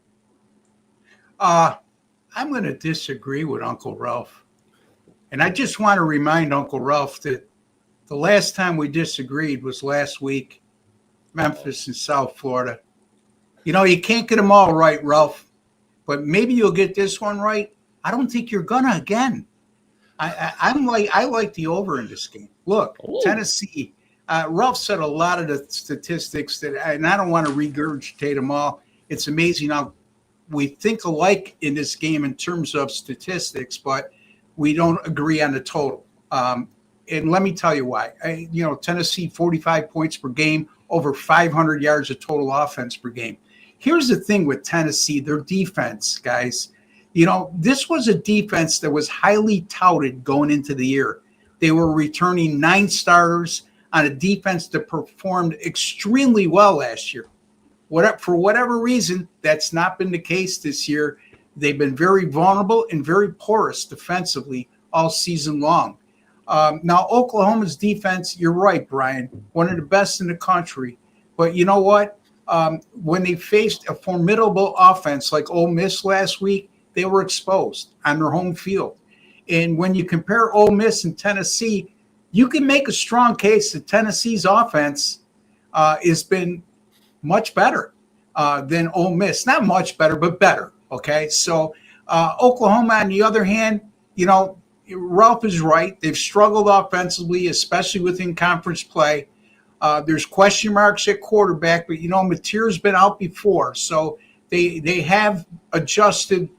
I'm going to disagree with Uncle Ralph. And I just want to remind Uncle Ralph that the last time we disagreed was last week, Memphis and South Florida. You can't get them all right, Ralph, but maybe you'll get this one right. I don't think you're gonna again. I like the over in this game. Look, Tennessee. Ralph said a lot of the statistics and I don't want to regurgitate them all. It's amazing how we think alike in this game in terms of statistics, but we don't agree on the total. And let me tell you why. Tennessee 45 points per game, over 500 yards of total offense per game. Here's the thing with Tennessee, their defense, guys. This was a defense that was highly touted going into the year. They were returning 9 starters on a defense that performed extremely well last year. For whatever reason, that's not been the case this year. They've been very vulnerable and very porous defensively all season long. Now, Oklahoma's defense, you're right, Brian, one of the best in the country. But you know what? When they faced a formidable offense like Ole Miss last week, they were exposed on their home field. And when you compare Ole Miss and Tennessee, you can make a strong case that Tennessee's offense has been much better than Ole Miss. Not much better, but better. Okay, so Oklahoma, on the other hand, Ralph is right. They've struggled offensively, especially within conference play. There's question marks at quarterback, but Mateer's been out before, so they have adjusted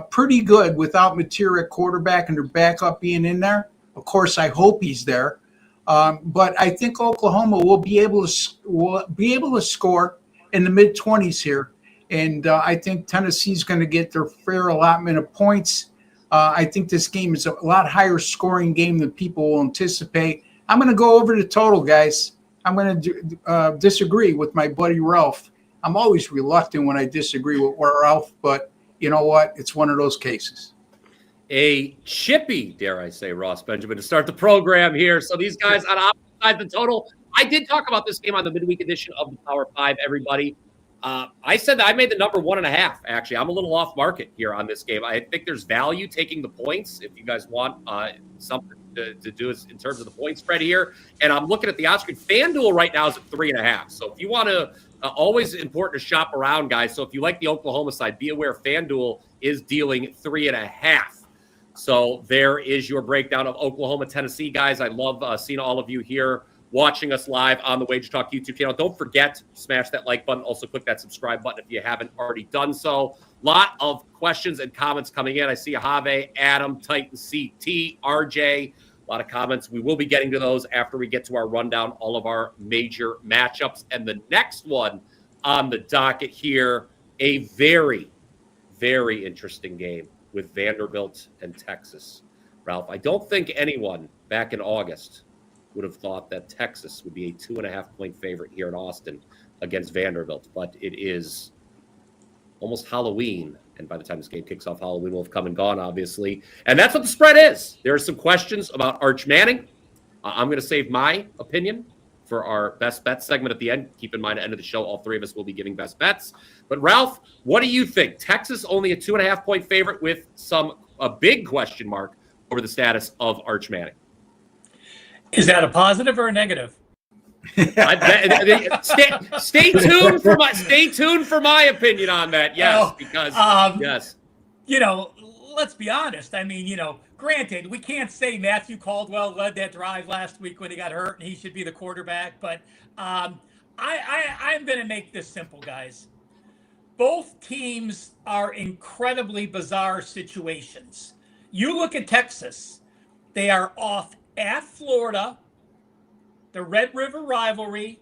pretty good without Mateer at quarterback and their backup being in there. Of course, I hope he's there, but I think Oklahoma will be able to score in the mid-20s here, and I think Tennessee's going to get their fair allotment of points. I think this game is a lot higher scoring game than people will anticipate. I'm going to go over the total, guys. I'm going to disagree with my buddy Ralph. I'm always reluctant when I disagree with Ralph, but you know what? It's one of those cases. A chippy, dare I say, Ross Benjamin, to start the program here. So these guys on opposite sides of the total. I did talk about this game on the midweek edition of the Power 5, everybody. I said that I made the number 1.5, actually. I'm a little off market here on this game. I think there's value taking the points if you guys want something to do in terms of the point spread here. And I'm looking at the odds screen. FanDuel right now is at 3.5. So if you want to, always important to shop around, guys. So if you like the Oklahoma side, be aware FanDuel is dealing 3.5. So there is your breakdown of Oklahoma, Tennessee, guys. I love seeing all of you here watching us live on the WagerTalk YouTube channel. Don't forget, smash that like button. Also click that subscribe button if you haven't already done so. Lot of questions and comments coming in. I see Have, Adam, Titan, CT, RJ. A lot of comments. We will be getting to those after we get to our rundown, all of our major matchups. And the next one on the docket here, a very, very interesting game with Vanderbilt and Texas. Ralph, I don't think anyone back in August would have thought that Texas would be a 2.5-point favorite here in Austin against Vanderbilt, but it is almost Halloween. And by the time this game kicks off, Halloween will have come and gone, obviously. And that's what the spread is. There are some questions about Arch Manning. I'm going to save my opinion for our best bets segment at the end. Keep in mind, at the end of the show, all three of us will be giving best bets. But Ralph, what do you think? Texas only a 2.5-point favorite with a big question mark over the status of Arch Manning. Is that a positive or a negative? Stay tuned for my opinion on that. Yes, because yes. Let's be honest. I mean, granted, we can't say Matthew Caldwell led that drive last week when he got hurt and he should be the quarterback. But I'm going to make this simple, guys. Both teams are incredibly bizarre situations. You look at Texas; they are off at Florida, the Red River rivalry,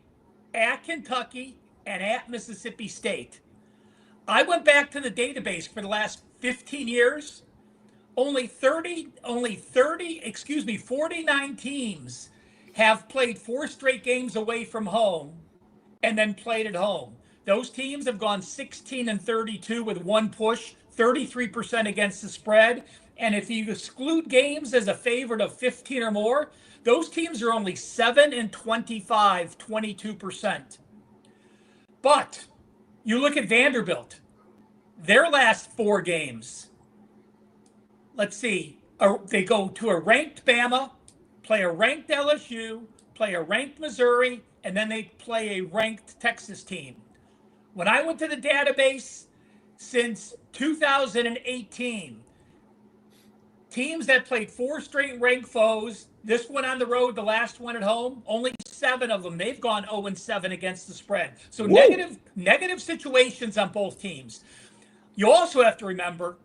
at Kentucky, and at Mississippi State. I went back to the database for the last 15 years. 49 teams have played 4 straight games away from home and then played at home. Those teams have gone 16-32 with 1 push, 33% against the spread. And if you exclude games as a favorite of 15 or more, those teams are only 7-25, 22%. But you look at Vanderbilt, their last 4 games. Let's see. They go to a ranked Bama, play a ranked LSU, play a ranked Missouri, and then they play a ranked Texas team. When I went to the database since 2018, teams that played 4 straight ranked foes, this one on the road, the last one at home, only 7 of them, they've gone 0-7 against the spread. So negative situations on both teams. You also have to remember,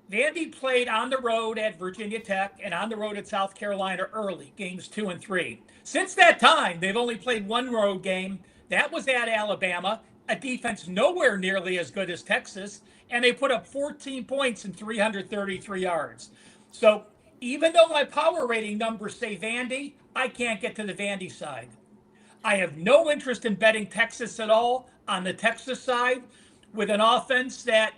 Vandy played on the road at Virginia Tech and on the road at South Carolina early, games 2 and 3. Since that time, they've only played 1 road game. That was at Alabama, a defense nowhere nearly as good as Texas, and they put up 14 points and 333 yards. So even though my power rating numbers say Vandy, I can't get to the Vandy side. I have no interest in betting Texas at all on the Texas side with an offense that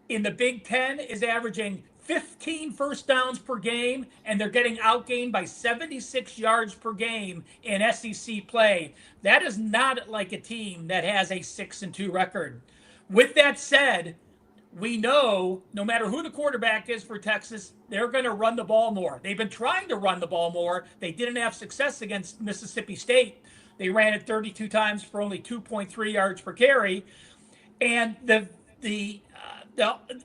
in the Big Ten is averaging 15 first downs per game, and they're getting outgained by 76 yards per game in SEC play. That is not like a team that has a 6-2 record. With that said, we know no matter who the quarterback is for Texas, they're going to run the ball more. They've been trying to run the ball more. They didn't have success against Mississippi State. They ran it 32 times for only 2.3 yards per carry. And the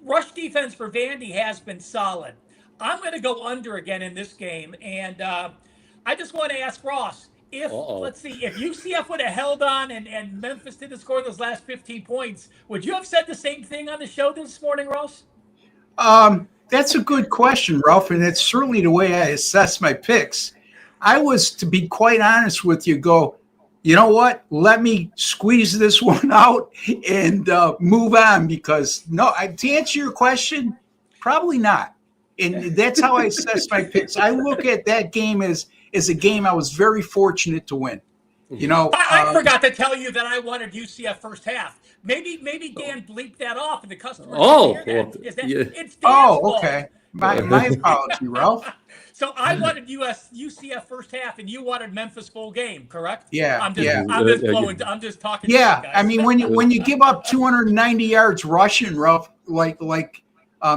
rush defense for Vandy has been solid. I'm going to go under again in this game. And I just want to ask Ross, let's see, if UCF would have held on and Memphis didn't score those last 15 points, would you have said the same thing on the show this morning, Ross? That's a good question, Ralph, and it's certainly the way I assess my picks. I was, to be quite honest with you, you know what? Let me squeeze this one out and move on because, to answer your question, probably not. And that's how I assess my picks. I look at that game as a game I was very fortunate to win. I forgot to tell you that I wanted UCF first half. Maybe Dan bleeped that off and the customer. It's Dan's fault. Okay. My apology, Ralph. So I wanted UCF first half, and you wanted Memphis full game, correct? Yeah. I'm just talking. Yeah, to you guys. I mean, when you give up 290 yards rushing, Ralph, like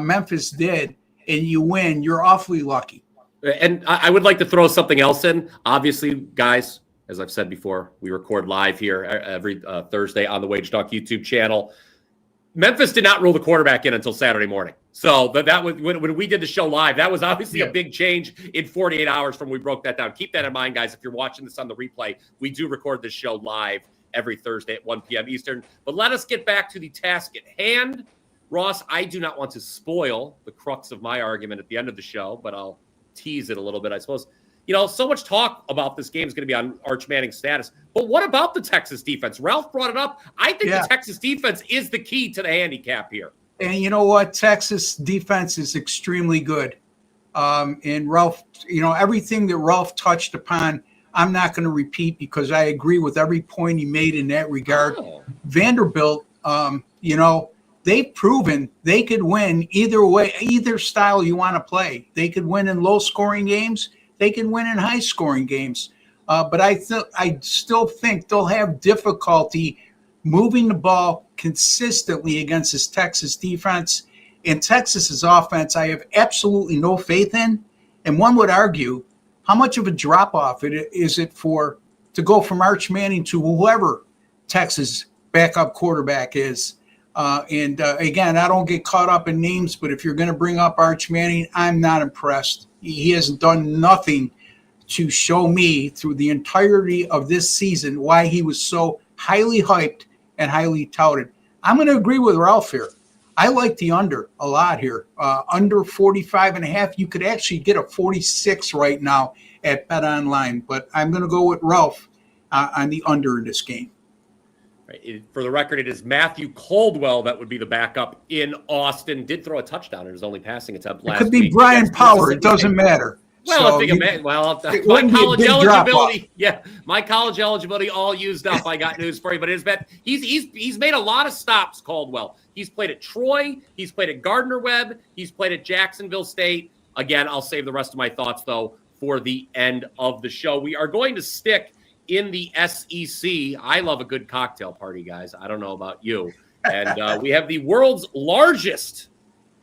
Memphis did, and you win, you're awfully lucky. And I would like to throw something else in. Obviously, guys, as I've said before, we record live here every Thursday on the WagerTalk YouTube channel. Memphis did not rule the quarterback in until Saturday morning. So that was when we did the show live. That was obviously a big change in 48 hours from when we broke that down. Keep that in mind, guys. If you're watching this on the replay, we do record this show live every Thursday at 1 p.m. Eastern. But let us get back to the task at hand. Ross, I do not want to spoil the crux of my argument at the end of the show, but I'll tease it a little bit, I suppose. So much talk about this game is going to be on Arch Manning's status. But what about the Texas defense? Ralph brought it up. I think the Texas defense is the key to the handicap here. And you know what? Texas defense is extremely good. And Ralph, everything that Ralph touched upon, I'm not going to repeat because I agree with every point he made in that regard. Vanderbilt, they've proven they could win either way, either style you want to play. They could win in low-scoring games. They can win in high-scoring games. But I still think they'll have difficulty moving the ball consistently against this Texas defense. And Texas's offense, I have absolutely no faith in. And one would argue, how much of a drop-off is it to go from Arch Manning to whoever Texas backup quarterback is? Again, I don't get caught up in names, but if you're going to bring up Arch Manning, I'm not impressed. He has done nothing to show me through the entirety of this season why he was so highly hyped and highly touted. I'm going to agree with Ralph here. I like the under a lot here. Under 45.5. You could actually get a 46 right now at Bet Online, but I'm going to go with Ralph on the under in this game. Right. For the record, it is Matthew Caldwell that would be the backup in Austin. Did throw a touchdown in his only passing attempt last week. It could be Brian Power. It doesn't matter. Well, my college eligibility, my college eligibility all used up. I got news for you, but he's made a lot of stops. Caldwell. He's played at Troy. He's played at Gardner-Webb. He's played at Jacksonville State. Again, I'll save the rest of my thoughts though for the end of the show. We are going to stick in the SEC. I love a good cocktail party, guys. I don't know about you. And we have the world's largest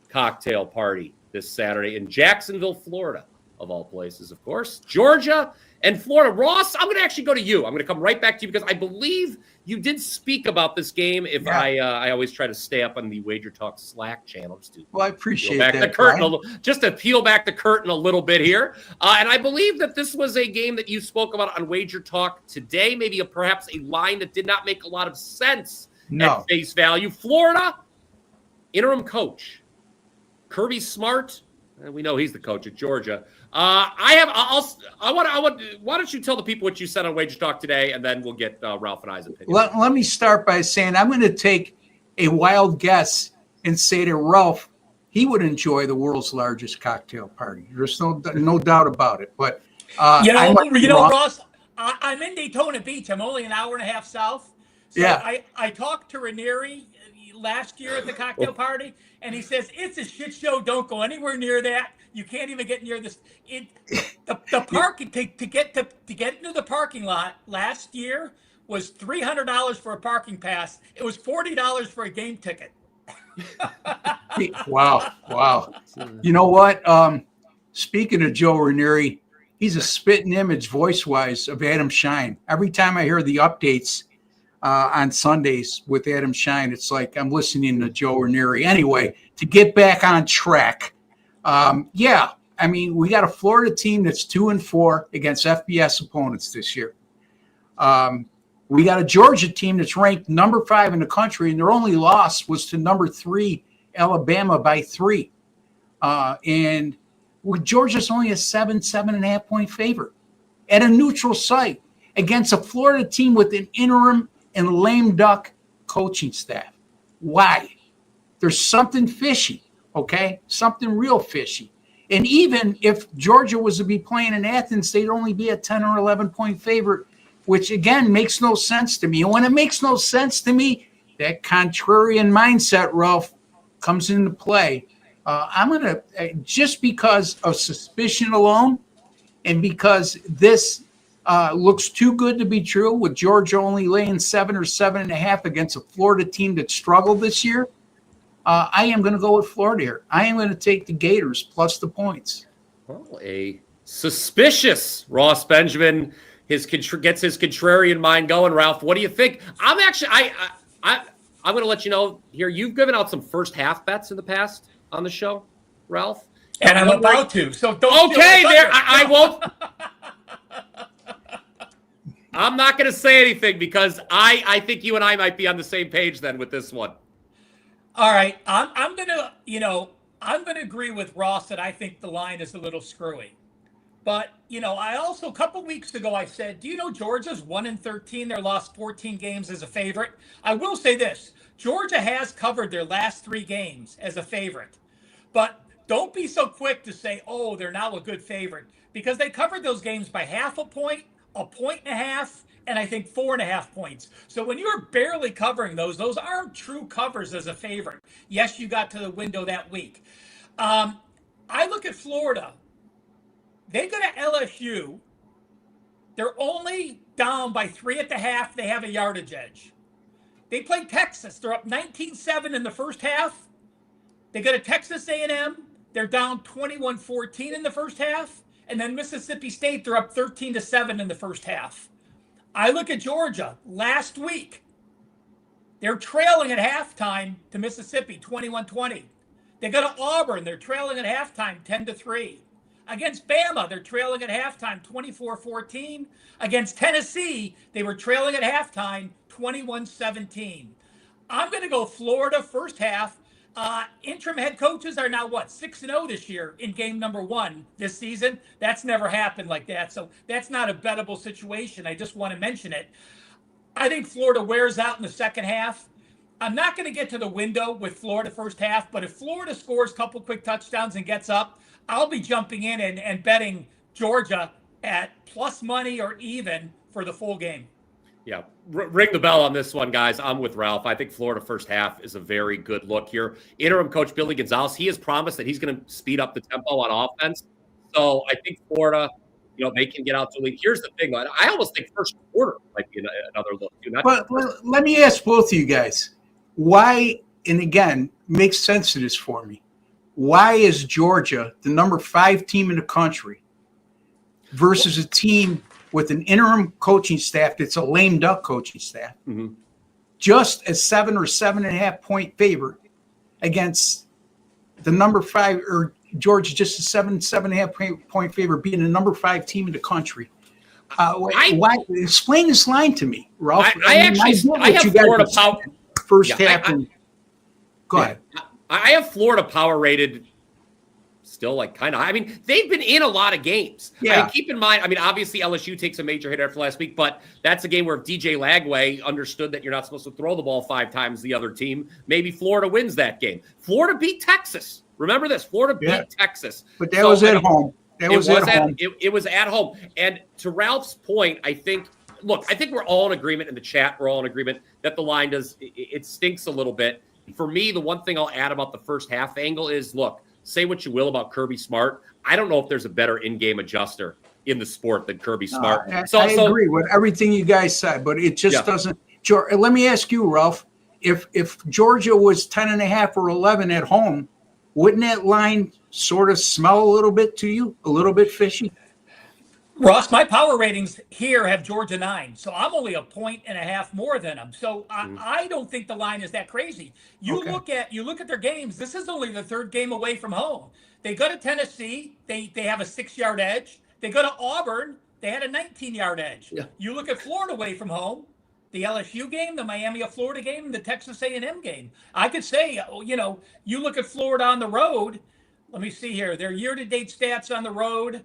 cocktail party this Saturday in Jacksonville, Florida, of all places, of course. Georgia and Florida. Ross, I'm going to actually go to you. I'm going to come right back to you because I believe you did speak about this game. I always try to stay up on the WagerTalk Slack channel. I appreciate that. The curtain just to peel back the curtain a little bit here. And I believe that this was a game that you spoke about on WagerTalk Today, maybe perhaps a line that did not make a lot of sense at face value. Florida, interim coach, Kirby Smart. We know he's the coach at Georgia. Why don't you tell the people what you said on WagerTalk Today, and then we'll get Ralph and I's opinion. Let me start by saying I'm going to take a wild guess and say to Ralph, he would enjoy the world's largest cocktail party. There's no doubt about it. But Ross, I'm in Daytona Beach. I'm only an hour and a half south. So I talked to Ranieri last year at the cocktail party, and he says it's a shit show. Don't go anywhere near that. You can't even get near this. The parking to get into the parking lot last year was $300 for a parking pass. It was $40 for a game ticket. Wow. You know what? Speaking of Joe Ranieri, he's a spitting image voice-wise of Adam Shine. Every time I hear the updates on Sundays with Adam Shine, it's like I'm listening to Joe Ranieri. Anyway, to get back on track, I mean, we got a Florida team that's 2-4 against FBS opponents this year. We got a Georgia team that's ranked number 5 in the country, and their only loss was to number 3 Alabama by 3. And Georgia's only a 7.5 point favorite at a neutral site against a Florida team with an interim and lame duck coaching staff. Why? There's something fishy, okay? Something real fishy. And even if Georgia was to be playing in Athens, they'd only be a 10 or 11 point favorite, which again makes no sense to me. And when it makes no sense to me, that contrarian mindset, Ralph, comes into play. I'm going to, just because of suspicion alone, and because this looks too good to be true, with Georgia only laying 7 or 7.5 against a Florida team that struggled this year, I am going to go with Florida here. I am going to take the Gators plus the points. Well, a suspicious Ross Benjamin gets his contrarian mind going. Ralph, what do you think? I'm actually, I'm going to let you know here. You've given out some first half bets in the past on the show, Ralph. And I'm about to. So don't. Okay, there. I won't. I'm not going to say anything because I think you and I might be on the same page then with this one. All right, I'm gonna agree with Ross that I think the line is a little screwy. But, I also, a couple weeks ago, I said, do you know Georgia's 1-13? They lost 14 games as a favorite. I will say this. Georgia has covered their last 3 games as a favorite. But don't be so quick to say, oh, they're now a good favorite. Because they covered those games by 0.5 point, 1.5 points, and I think 4.5 points. So when you're barely covering those aren't true covers as a favorite. Yes, you got to the window that week. I look at Florida. They go to LSU. They're only down by 3 at the half. They have a yardage edge. They play Texas. They're up 19-7 in the first half. They go to Texas A&M. They're down 21-14 in the first half. And then Mississippi State, they're up 13-7 in the first half. I look at Georgia last week. They're trailing at halftime to Mississippi, 21-20. They go to Auburn. They're trailing at halftime, 10-3. Against Bama, they're trailing at halftime, 24-14. Against Tennessee, they were trailing at halftime, 21-17. I'm going to go Florida first half. Interim head coaches are now, 6-0 this year in game number 1 this season. That's never happened like that. So that's not a bettable situation. I just want to mention it. I think Florida wears out in the second half. I'm not going to get to the window with Florida first half, but if Florida scores a couple quick touchdowns and gets up, I'll be jumping in and betting Georgia at plus money or even for the full game. Yeah, ring the bell on this one, guys. I'm with Ralph. I think Florida first half is a very good look here. Interim coach Billy Gonzalez, he has promised that he's going to speed up the tempo on offense. So I think Florida, they can get out to the lead. Here's the thing. I almost think first quarter might be another look. But let me ask both of you guys, why, and again, makes sense to this for me. Why is Georgia the number 5 team in the country versus a team with an interim coaching staff that's a lame duck coaching staff, just a 7 or 7.5 point favorite against the number 5, or Georgia just a 7.5 point favorite being the number 5 team in the country? Why? Explain this line to me, Ralph. I have Florida power first half. Go ahead. I have Florida power rated still kind of high. I mean, they've been in a lot of games. Yeah. I mean, keep in mind, obviously LSU takes a major hit after last week, but that's a game where if DJ Lagway understood that you're not supposed to throw the ball 5 times the other team, maybe Florida wins that game. Florida beat Texas. Remember this. Florida beat Texas. But that was at home. It was at home. And to Ralph's point, I think we're all in agreement in the chat. We're all in agreement that the line it stinks a little bit. For me, the one thing I'll add about the first half angle is, look, say what you will about Kirby Smart. I don't know if there's a better in-game adjuster in the sport than Kirby Smart. I agree with everything you guys said, but it just doesn't. Let me ask you, Ralph, if Georgia was 10.5 or 11 at home, wouldn't that line sort of smell a little bit to you, a little bit fishy? Ross, my power ratings here have Georgia 9, so I'm only 1.5 more than them. So I don't think the line is that crazy. You look at their games. This is only the third game away from home. They go to Tennessee, they have a 6-yard edge. They go to Auburn, they had a 19-yard edge. Yeah. You look at Florida away from home, the LSU game, the Miami of Florida game, the Texas A&M game. I could say, you look at Florida on the road. Let me see here. Their year-to-date stats on the road.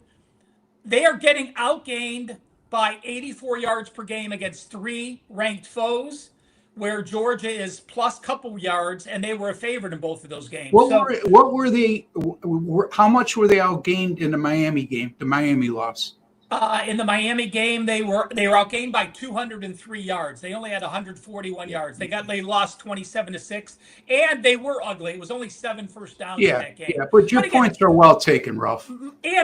They are getting outgained by 84 yards per game against 3 ranked foes, where Georgia is plus couple yards, and they were a favorite in both of those games. What were they? How much were they outgained in the Miami game? The Miami loss. In the Miami game, they were outgained by 203 yards. They only had 141 yards. They lost 27-6, and they were ugly. It was only 7 first downs in that game. Yeah, but your points are well taken, Ralph.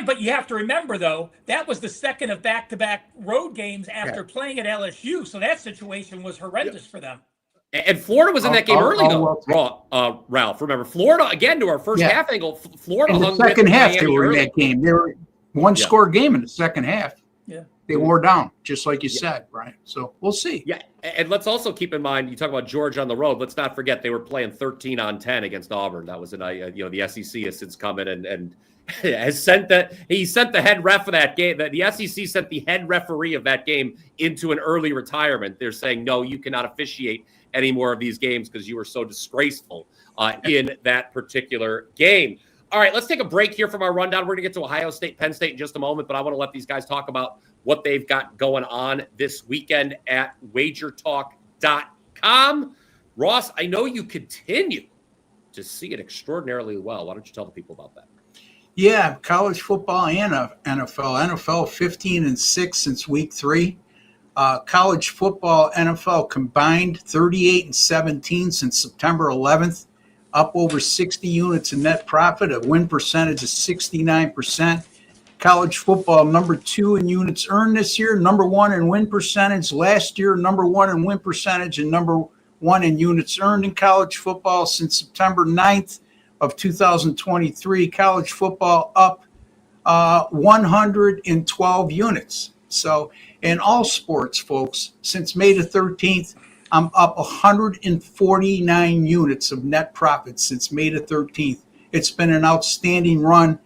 But you have to remember, though, that was the second of back-to-back road games after playing at LSU. So that situation was horrendous for them. And Florida was in that game early, though. Ralph, remember Florida again to our first half angle. Florida in the second half they were in that game. They were one-score game in the second half. Yeah, they wore down, just like you said, Brian. So we'll see. Yeah, and let's also keep in mind, you talk about Georgia on the road. Let's not forget they were playing 13-10 against Auburn. That was the SEC has since come in and has sent the head ref of that game. The SEC sent the head referee of that game into an early retirement. They're saying, no, you cannot officiate any more of these games because you were so disgraceful in that particular game. All right, let's take a break here from our rundown. We're going to get to Ohio State, Penn State in just a moment, but I want to let these guys talk about what they've got going on this weekend at WagerTalk.com. Ross, I know you continue to see it extraordinarily well. Why don't you tell the people about that? Yeah, college football and NFL. NFL 15-6 since week 3. College football, NFL combined 38-17 since September 11th. Up over 60 units in net profit, a win percentage of 69%. College football, number 2 in units earned this year, number 1 in win percentage. Last year, number 1 in win percentage and number 1 in units earned in college football since September 9th of 2023. College football up 112 units. So in all sports, folks, since May the 13th, I'm up 149 units of net profit since May the 13th. It's been an outstanding run.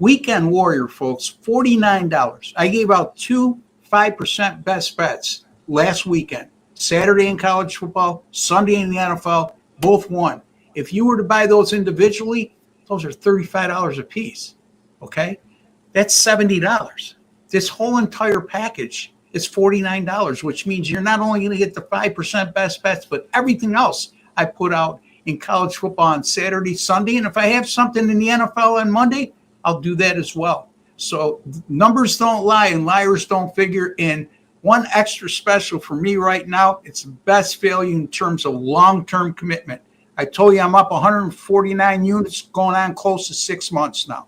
Weekend Warrior, folks, $49. I gave out 2 5% best bets last weekend. Saturday in college football, Sunday in the NFL, both won. If you were to buy those individually, those are $35 a piece. Okay? That's $70. This whole entire package is $49, which means you're not only going to get the 5% best bets, but everything else I put out in college football on Saturday, Sunday. And if I have something in the NFL on Monday, I'll do that as well. So numbers don't lie and liars don't figure. And one extra special for me right now, it's the best value in terms of long-term commitment. I told you I'm up 149 units, going on close to 6 months now.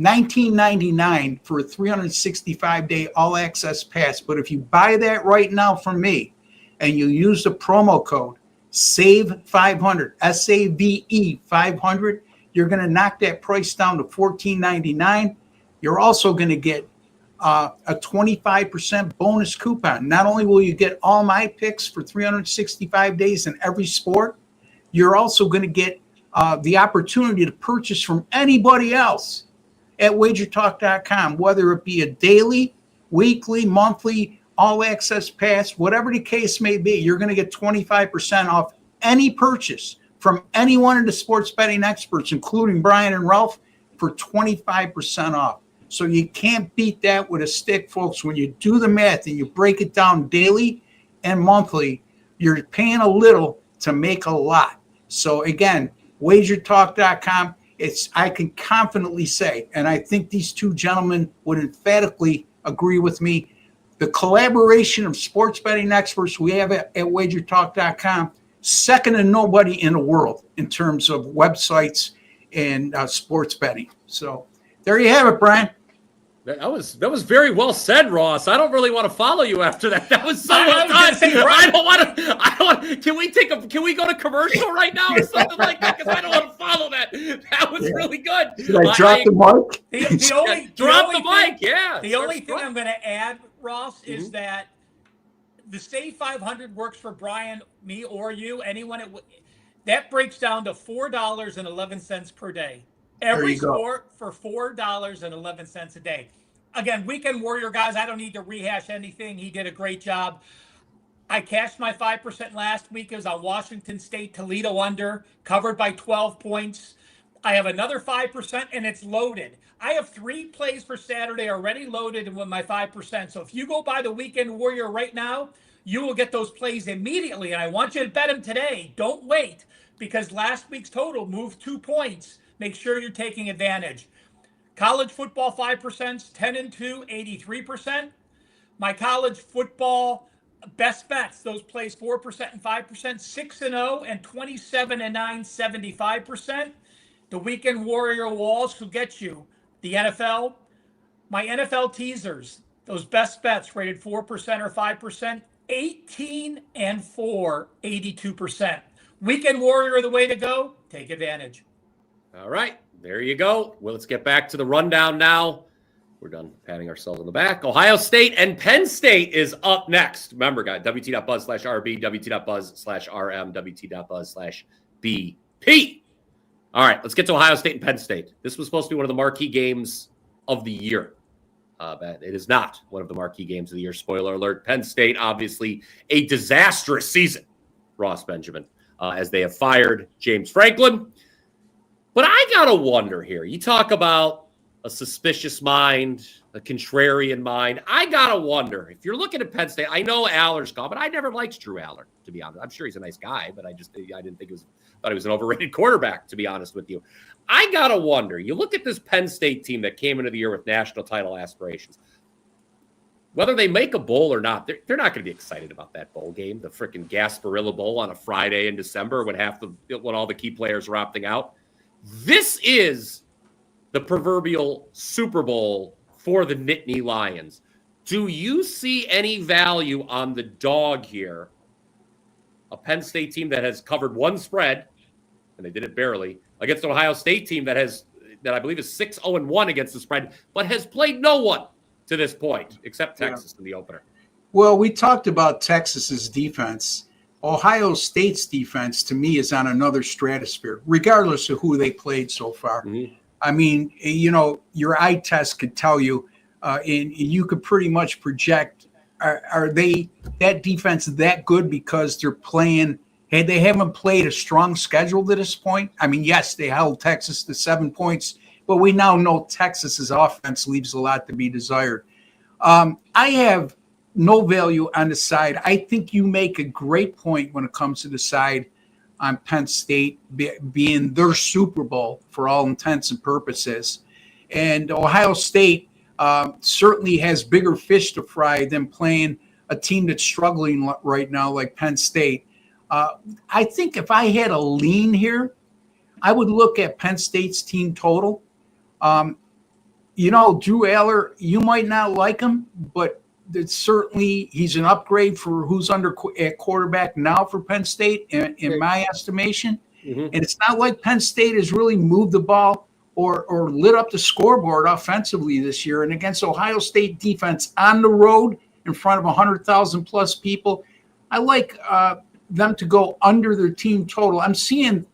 $19.99 for a 365-day all-access pass. But if you buy that right now from me and you use the promo code SAVE500, SAVE 500, you're going to knock that price down to $14.99. You're also going to get a 25% bonus coupon. Not only will you get all my picks for 365 days in every sport, you're also going to get the opportunity to purchase from anybody else at WagerTalk.com, whether it be a daily, weekly, monthly, all-access pass, whatever the case may be. You're going to get 25% off any purchase from any one of the sports betting experts, including Brian and Ralph, for 25% off. So you can't beat that with a stick, folks. When you do the math and you break it down daily and monthly, you're paying a little to make a lot. So again, WagerTalk.com. I can confidently say, and I think these two gentlemen would emphatically agree with me, the collaboration of sports betting experts we have at WagerTalk.com, second to nobody in the world in terms of websites and sports betting. So there you have it, Brian. That was very well said, Ross. I don't really want to follow you after that. That was so well done. I don't want to. Can we go to commercial right now or something like that? Because I don't want to follow that. That was really good. Should I drop the mic? The mic. Yeah. The only thing I'm going to add, Ross, is that the Save 500 works for Brian, me, or you. Anyone that breaks down to $4.11 per day. Every sport for $4.11 a day. Again, Weekend Warrior, guys, I don't need to rehash anything. He did a great job. I cashed my 5% last week. It was on Washington State, Toledo under, covered by 12 points. I have another 5%, and it's loaded. I have 3 plays for Saturday already loaded with my 5%. So if you go by the Weekend Warrior right now, you will get those plays immediately. And I want you to bet them today. Don't wait, because last week's total moved 2 points. Make sure you're taking advantage. College football 5%, 10-2, 83%. My college football best bets, those plays 4% and 5%, 6-0 and 27-9, 75%. The Weekend Warrior walls will get you the NFL. My NFL teasers, those best bets rated 4% or 5%, 18-4, 82%. Weekend Warrior the way to go. Take advantage. All right, there you go. Well, let's get back to the rundown now. We're done patting ourselves on the back. Ohio State and Penn State is up next. Remember, guys, WT.buzz/RB, WT.buzz/RM, WT.buzz/BP. All right, let's get to Ohio State and Penn State. This was supposed to be one of the marquee games of the year. But it is not one of the marquee games of the year. Spoiler alert. Penn State, obviously, a disastrous season, Ross Benjamin, as they have fired James Franklin. But I got to wonder here. You talk about a suspicious mind, a contrarian mind. I got to wonder, if you're looking at Penn State, I know Aller's gone, but I never liked Drew Aller, to be honest. I'm sure he's a nice guy, but I didn't think thought he was an overrated quarterback, to be honest with you. I got to wonder, you look at this Penn State team that came into the year with national title aspirations. Whether they make a bowl or not, they're not going to be excited about that bowl game, the freaking Gasparilla Bowl on a Friday in December when all the key players are opting out. This is the proverbial Super Bowl for the Nittany Lions. Do you see any value on the dog here? A Penn State team that has covered one spread, and they did it barely, against an Ohio State team that I believe is 6-0-1 against the spread, but has played no one to this point, except Texas in the opener. Well, we talked about Texas's defense. Ohio State's defense, to me, is on another stratosphere, regardless of who they played so far. Mm-hmm. I mean, your eye test could tell you, and you could pretty much project, are that defense that good because they're playing, they haven't played a strong schedule to this point? I mean, yes, they held Texas to 7 points, but we now know Texas's offense leaves a lot to be desired. I have no value on the side. I think you make a great point when it comes to the side on Penn State being their Super Bowl for all intents and purposes. And Ohio State certainly has bigger fish to fry than playing a team that's struggling right now like Penn State. I think if I had a lean here, I would look at Penn State's team total. Drew Aller, you might not like him, but he's an upgrade for who's at quarterback now for Penn State, in my estimation. Mm-hmm. And it's not like Penn State has really moved the ball or lit up the scoreboard offensively this year. And against Ohio State defense on the road in front of 100,000 plus people, I like them to go under their team total. I'm seeing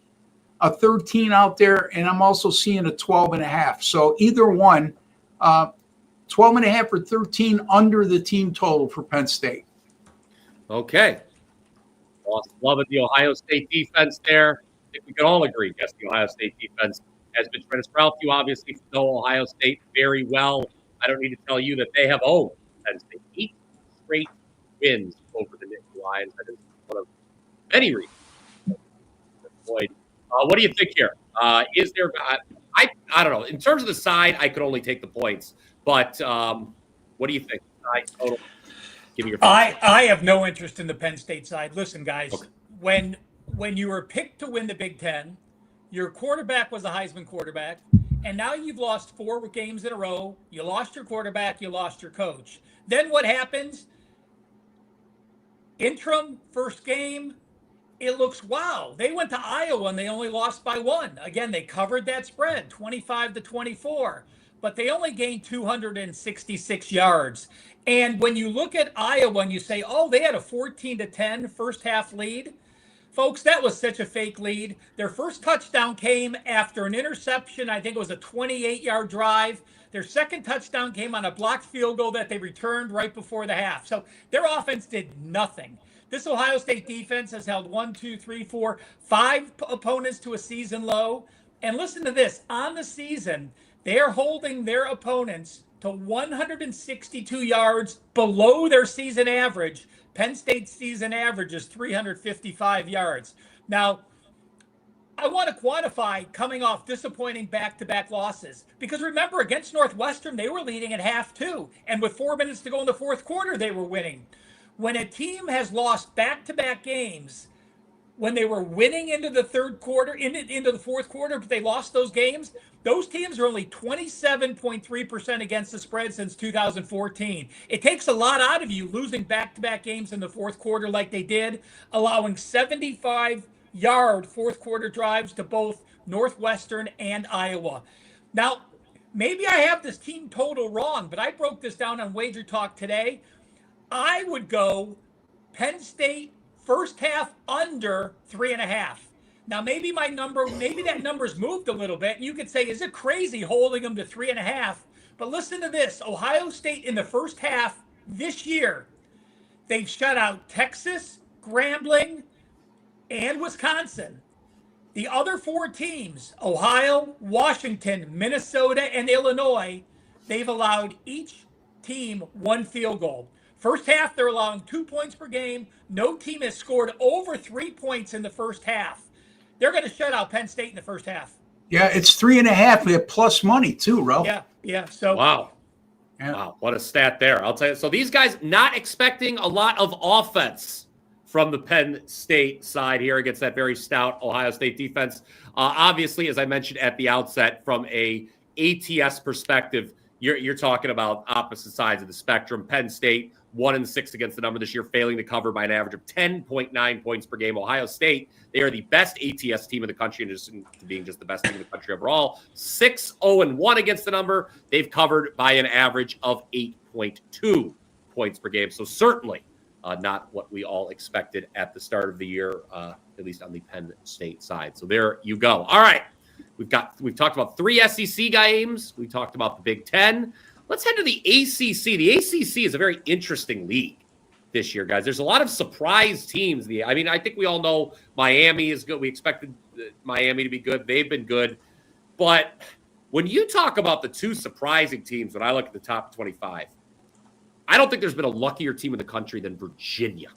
a 13 out there, and I'm also seeing a 12.5. So either one, 12.5 or 13 under the team total for Penn State. Okay. Loving the Ohio State defense there. I think we can all agree, yes, the Ohio State defense has been tremendous. Ralph, you obviously know Ohio State very well. I don't need to tell you that they have owned Penn State. 8 straight wins over the Nittany Lions. That is one of many reasons. What do you think here? Is there I don't know. In terms of the side, I could only take the points. But what do you think? Total. Give me your thoughts. I have no interest in the Penn State side. Listen, guys, okay. When you were picked to win the Big Ten, your quarterback was a Heisman quarterback, And now you've lost 4 games in a row. You lost your quarterback. You lost your coach. Then what happens? Interim first game. It looks, wow, they went to Iowa and they only lost by 1. Again, they covered that spread, 25-24, but they only gained 266 yards. And when you look at Iowa and you say, oh, they had a 14-10 first half lead, folks, that was such a fake lead. Their first touchdown came after an interception. I think it was a 28-yard drive. Their second touchdown came on a blocked field goal that they returned right before the half. So their offense did nothing. This Ohio State defense has held 5 opponents to a season low. And listen to this. On the season, they're holding their opponents to 162 yards below their season average. Penn State's season average is 355 yards. Now, I want to quantify coming off disappointing back-to-back losses. Because remember, against Northwestern, they were leading at half too. And with 4 minutes to go in the fourth quarter, they were winning. When a team has lost back-to-back games, when they were winning into the third quarter, into the fourth quarter, but they lost those games, those teams are only 27.3% against the spread since 2014. It takes a lot out of you losing back-to-back games in the fourth quarter like they did, allowing 75-yard fourth quarter drives to both Northwestern and Iowa. Now, maybe I have this team total wrong, but I broke this down on WagerTalk today. I would go Penn State first half under 3.5. Now, maybe that number's moved a little bit, and you could say, is it crazy holding them to 3.5? But listen to this. Ohio State in the first half this year, they've shut out Texas, Grambling, and Wisconsin. The other 4 teams, Ohio, Washington, Minnesota, and Illinois, they've allowed each team 1 field goal. First half, they're allowing 2 points per game. No team has scored over 3 points in the first half. They're going to shut out Penn State in the first half. Yeah, it's 3.5. We have plus money too, Ro. Yeah. So wow. What a stat there. I'll tell you. So these guys not expecting a lot of offense from the Penn State side here against that very stout Ohio State defense. Obviously, as I mentioned at the outset, from a ATS perspective, you're talking about opposite sides of the spectrum. Penn State 1-6 against the number this year, failing to cover by an average of 10.9 points per game. Ohio State, they are the best ATS team in the country, and just being just the best team in the country overall. 6-0-1 against the number. They've covered by an average of 8.2 points per game. So certainly not what we all expected at the start of the year, at least on the Penn State side. So there you go. All right. We've talked about 3 SEC games. We talked about the Big Ten. Let's head to the ACC. The ACC is a very interesting league this year, guys. There's a lot of surprise teams. I think we all know Miami is good. We expected Miami to be good. They've been good. But when you talk about the 2 surprising teams, when I look at the top 25, I don't think there's been a luckier team in the country than Virginia.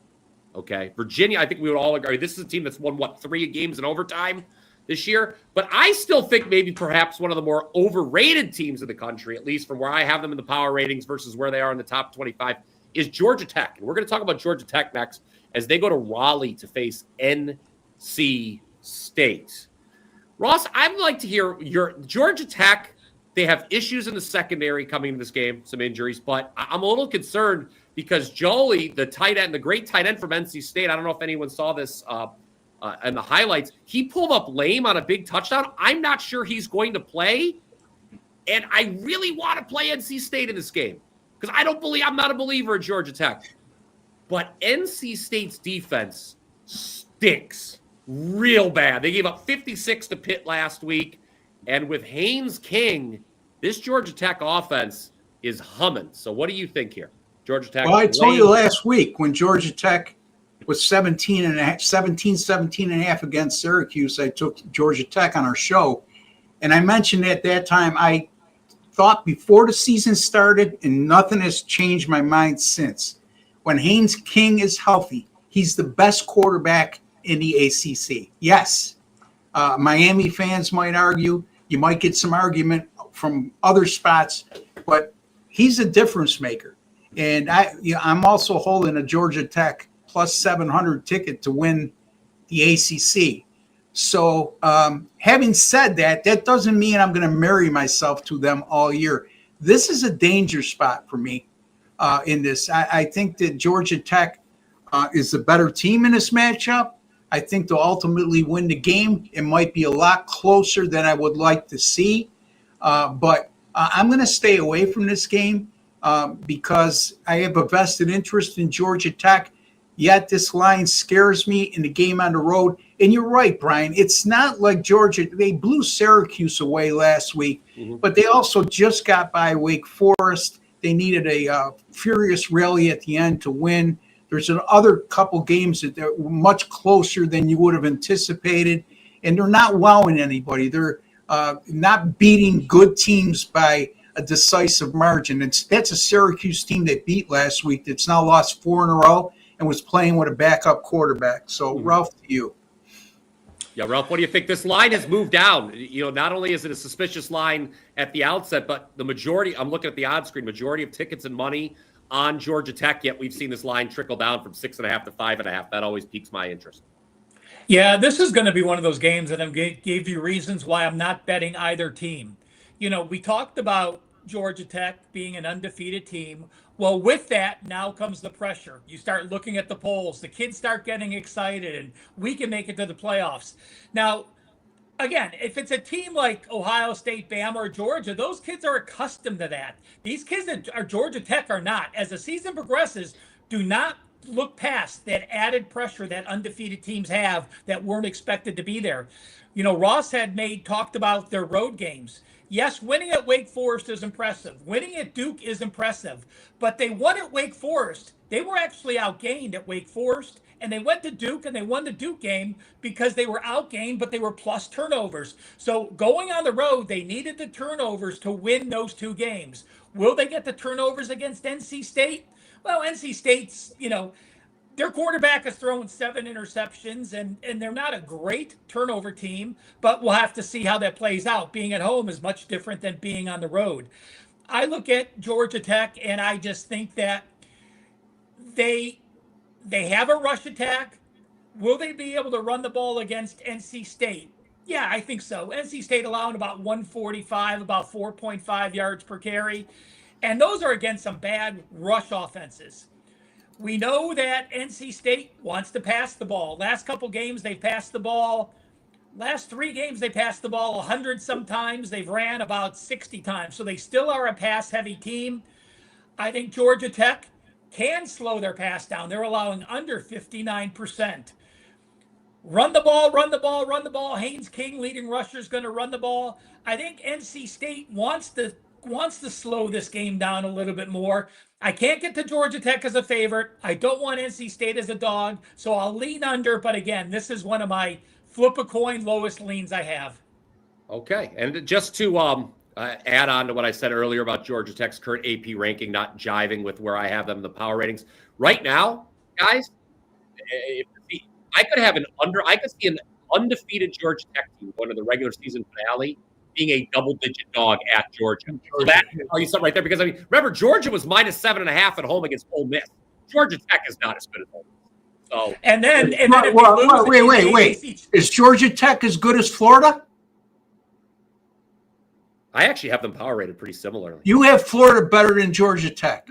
Okay? Virginia, I think we would all agree. This is a team that's won, 3 games in overtime this year, but I still think maybe perhaps one of the more overrated teams in the country, at least from where I have them in the power ratings versus where they are in the top 25, is Georgia Tech. And we're going to talk about Georgia Tech next as they go to Raleigh to face NC State. Ross, I'd like to hear your Georgia Tech. They have issues in the secondary coming into this game, some injuries, but I'm a little concerned because Jolie, the tight end, the great tight end from NC State, I don't know if anyone saw this and the highlights, he pulled up lame on a big touchdown. I'm not sure he's going to play, and I really want to play NC State in this game because I'm not a believer in Georgia Tech. But NC State's defense stinks real bad. They gave up 56 to Pitt last week, and with Haynes King, this Georgia Tech offense is humming. So what do you think here? Georgia Tech. Well, I told you last week when Georgia Tech was 17 and a half against Syracuse, I took Georgia Tech on our show. And I mentioned at that time, I thought before the season started, and nothing has changed my mind since. When Haynes King is healthy, he's the best quarterback in the ACC. Yes, Miami fans might argue. You might get some argument from other spots, but he's a difference maker. And I'm also holding a Georgia Tech plus 700 ticket to win the ACC. So having said that, that doesn't mean I'm going to marry myself to them all year. This is a danger spot for me in this. I think that Georgia Tech is the better team in this matchup. I think they'll ultimately win the game. It might be a lot closer than I would like to see. But I'm going to stay away from this game because I have a vested interest in Georgia Tech. Yet this line scares me in the game on the road. And you're right, Brian. It's not like Georgia. They blew Syracuse away last week, but they also just got by Wake Forest. They needed a furious rally at the end to win. There's another couple games that are much closer than you would have anticipated, and they're not wowing anybody. They're not beating good teams by a decisive margin. That's a Syracuse team they beat last week that's now lost 4 in a row and was playing with a backup quarterback. So, Ralph, to you. Yeah, Ralph, what do you think? This line has moved down. You know, not only is it a suspicious line at the outset, but the majority, I'm looking at the odds screen, majority of tickets and money on Georgia Tech, yet we've seen this line trickle down from 6.5 to 5.5. That always piques my interest. Yeah, this is going to be one of those games that I gave you reasons why I'm not betting either team. You know, we talked about Georgia Tech being an undefeated team. Well, with that, now comes the pressure. You start looking at the polls. The kids start getting excited, and we can make it to the playoffs. Now, again, if it's a team like Ohio State, Bama, or Georgia, those kids are accustomed to that. These kids that are Georgia Tech are not. As the season progresses, do not look past that added pressure that undefeated teams have that weren't expected to be there. You know, Ross had talked about their road games. Yes, winning at Wake Forest is impressive. Winning at Duke is impressive. But they won at Wake Forest. They were actually outgained at Wake Forest. And they went to Duke and they won the Duke game because they were outgained, but they were plus turnovers. So going on the road, they needed the turnovers to win those 2 games. Will they get the turnovers against NC State? Well, NC State's, you know, their quarterback has thrown 7 interceptions, and they're not a great turnover team, but we'll have to see how that plays out. Being at home is much different than being on the road. I look at Georgia Tech, and I just think that they have a rush attack. Will they be able to run the ball against NC State? Yeah, I think so. NC State allowing about 145, about 4.5 yards per carry. And those are against some bad rush offenses. We know that NC State wants to pass the ball. Last couple games, they've passed the ball. Last 3 games, they passed the ball 100 sometimes. They've ran about 60 times. So they still are a pass-heavy team. I think Georgia Tech can slow their pass down. They're allowing under 59%. Run the ball, run the ball, run the ball. Haynes King, leading rusher, is going to run the ball. I think NC State wants to slow this game down a little bit more. I can't get to Georgia Tech as a favorite. I don't want NC State as a dog, so I'll lean under. But again, this is one of my flip a coin lowest leans I have. Okay, and just to add on to what I said earlier about Georgia Tech's current AP ranking not jiving with where I have them in the power ratings. Right now, guys, I could see an undefeated Georgia Tech team going to the regular season finale being a double-digit dog at Georgia. So that tells you something right there. Because, I mean, remember, Georgia was minus 7.5 at home against Ole Miss. Georgia Tech is not as good as Ole Miss. So, and then wait. Is Georgia Tech as good as Florida? I actually have them power rated pretty similarly. You have Florida better than Georgia Tech.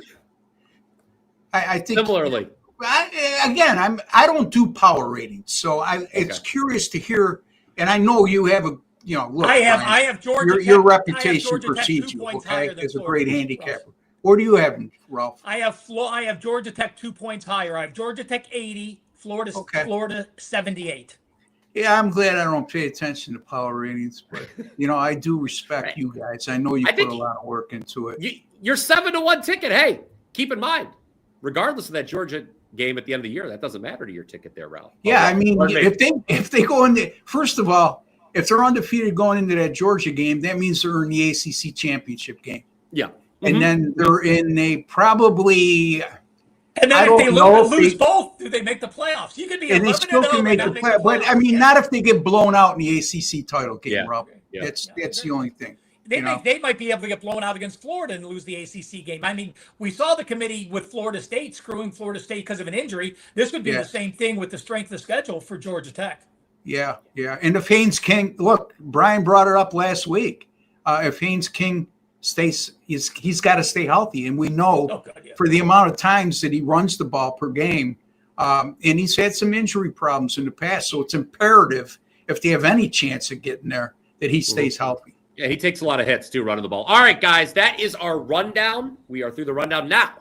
I think similarly. I don't do power ratings, so it's curious to hear. And I know you have a. You know, look, I have Georgia. Your reputation precedes you, okay, as a great handicapper. Where do you have them, Ralph? I have Georgia Tech 2 points higher. I have Georgia Tech 80, Florida 78. Yeah, I'm glad I don't pay attention to power ratings, but you know, I do respect you guys. I know you put a lot of work into it. You're 7-1 ticket. Hey, keep in mind, regardless of that Georgia game at the end of the year, that doesn't matter to your ticket there, Ralph. Yeah, I mean, if they go in there, first of all. If they're undefeated going into that Georgia game, that means they're in the ACC championship game. Yeah. And then they're in probably. And then if they lose both, do they make the playoffs? You could be 11-0 and they still can make the playoffs. But, I mean, not if they get blown out in the ACC title game, Rob. Yeah. That's the only thing. They might be able to get blown out against Florida and lose the ACC game. I mean, we saw the committee with Florida State screwing Florida State because of an injury. This would be the same thing with the strength of schedule for Georgia Tech. Yeah. And if Haynes King, look, Brian brought it up last week. If Haynes King stays, he's got to stay healthy. And we know for the amount of times that he runs the ball per game, and he's had some injury problems in the past. So it's imperative, if they have any chance of getting there, that he stays healthy. Yeah, he takes a lot of hits too, running the ball. All right, guys, that is our rundown. We are through the rundown now.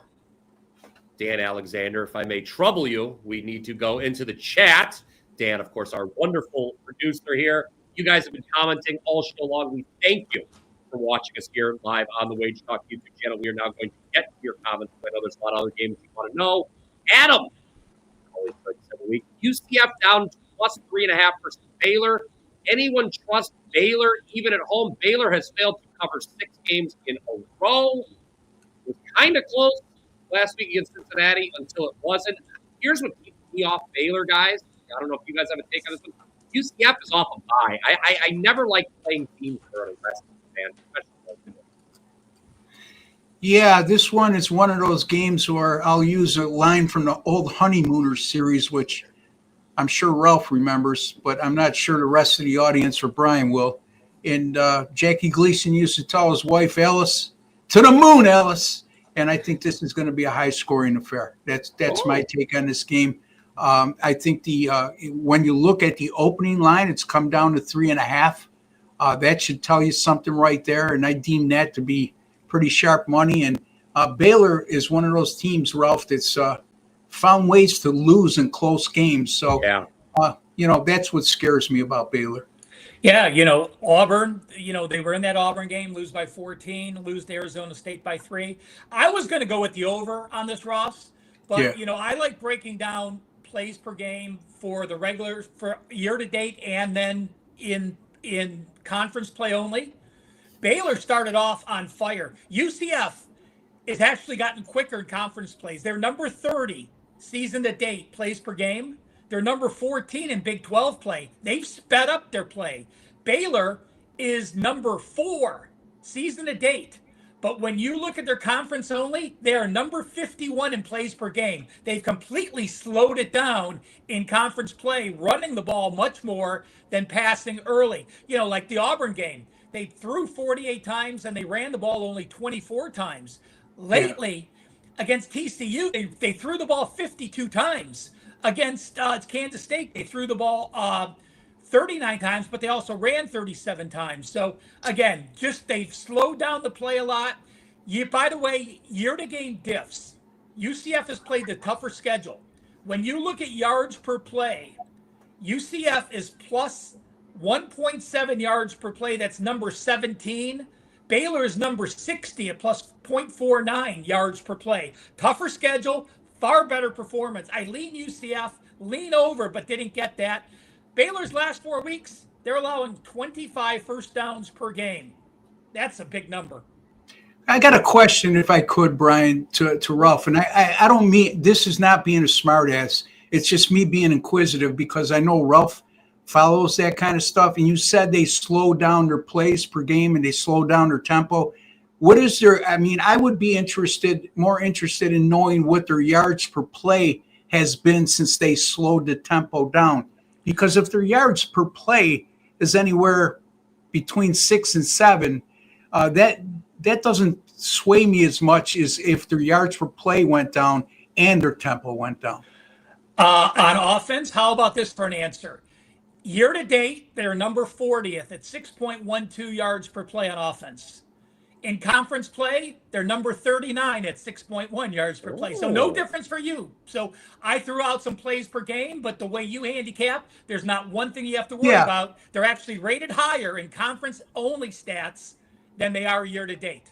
Dan Alexander, if I may trouble you, we need to go into the chat. Dan, of course, our wonderful producer here. You guys have been commenting all show long. We thank you for watching us here live on the WagerTalk YouTube channel. We are now going to get to your comments. I know there's a lot of other games you want to know. Adam, always good every week. UCF down plus 3.5 versus Baylor. Anyone trust Baylor even at home? Baylor has failed to cover 6 games in a row. It was kind of close last week against Cincinnati until it wasn't. Here's what keeps me off Baylor, guys. I don't know if you guys have a take on this one. UCF is off a bye. I never like playing teams that are aggressive, man. Yeah, this one is one of those games where I'll use a line from the old Honeymooners series, which I'm sure Ralph remembers, but I'm not sure the rest of the audience or Brian will. And Jackie Gleason used to tell his wife, Alice, to the moon, Alice. And I think this is going to be a high-scoring affair. That's my take on this game. I think when you look at the opening line, it's come down to 3.5. That should tell you something right there, and I deem that to be pretty sharp money. And Baylor is one of those teams, Ralph, that's found ways to lose in close games. So, that's what scares me about Baylor. Yeah, Auburn, they were in that Auburn game, lose by 14, lose to Arizona State by 3. I was going to go with the over on this, Ross, but, I like breaking down plays per game for the regular, for year to date, and then in conference play only. Baylor started off on fire. UCF has actually gotten quicker in conference plays. They're number 30 season to date plays per game. They're number 14 in Big 12 play. They've sped up their play. Baylor is number 4 season to date. But when you look at their conference only, they are number 51 in plays per game. They've completely slowed it down in conference play, running the ball much more than passing early. Like the Auburn game, they threw 48 times and they ran the ball only 24 times. Lately, against TCU, they threw the ball 52 times. Against Kansas State, they threw the ball 39 times, but they also ran 37 times. So, again, they've slowed down the play a lot. By the way, year-to-game diffs, UCF has played the tougher schedule. When you look at yards per play, UCF is plus 1.7 yards per play. That's number 17. Baylor is number 60 at plus 0.49 yards per play. Tougher schedule, far better performance. I lean UCF, lean over, but didn't get that. Baylor's last 4 weeks, they're allowing 25 first downs per game. That's a big number. I got a question, if I could, Brian, to Ralph. And I don't mean, this is not being a smartass. It's just me being inquisitive, because I know Ralph follows that kind of stuff. And you said they slow down their plays per game and they slow down their tempo. What is their, I would be more interested in knowing what their yards per play has been since they slowed the tempo down. Because if their yards per play is anywhere between 6 and 7, that doesn't sway me as much as if their yards per play went down and their tempo went down. On offense, how about this for an answer? Year to date, they're number 40th at 6.12 yards per play on offense. In conference play, they're number 39 at 6.1 yards per play. So no difference for you. So I threw out some plays per game, but the way you handicap, there's not one thing you have to worry about. They're actually rated higher in conference-only stats than they are year to date.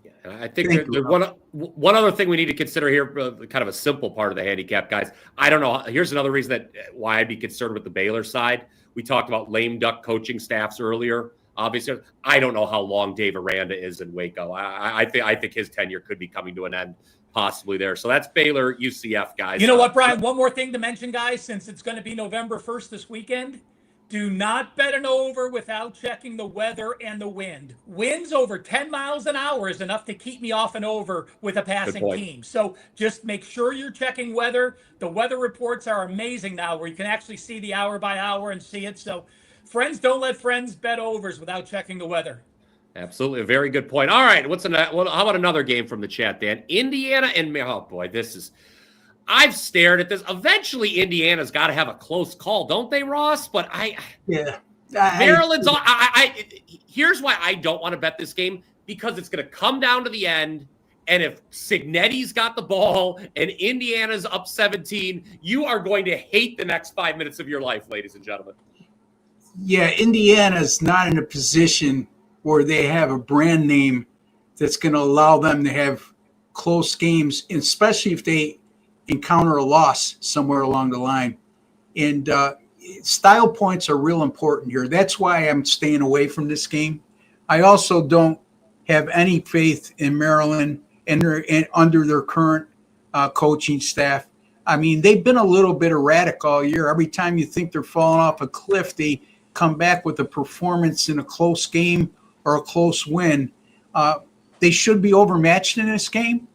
Yeah, I think there's one other thing we need to consider here, kind of a simple part of the handicap, guys. I don't know. Here's another reason why I'd be concerned with the Baylor side. We talked about lame duck coaching staffs earlier. Obviously, I don't know how long Dave Aranda is in Waco. I think his tenure could be coming to an end, possibly there. So that's Baylor, UCF, guys. You know what, Brian? One more thing to mention, guys, since it's going to be November 1st this weekend. Do not bet an over without checking the weather and the wind. Winds over 10 miles an hour is enough to keep me off and over with a passing team. So just make sure you're checking weather. The weather reports are amazing now where you can actually see the hour by hour and see it. So friends, don't let friends bet overs without checking the weather. Absolutely. A very good point. All right. How about another game from the chat, Dan? Indiana and, oh boy, I've stared at this. Eventually, Indiana's got to have a close call, don't they, Ross? But Maryland's on. Here's why I don't want to bet this game, because it's going to come down to the end. And if Cignetti's got the ball and Indiana's up 17, you are going to hate the next 5 minutes of your life, ladies and gentlemen. Yeah, Indiana's not in a position where they have a brand name that's going to allow them to have close games, especially if they encounter a loss somewhere along the line. And style points are real important here. That's why I'm staying away from this game. I also don't have any faith in Maryland and under their current coaching staff. I mean, they've been a little bit erratic all year. Every time you think they're falling off a cliff, they come back with a performance in a close game or a close win. They should be overmatched in this game,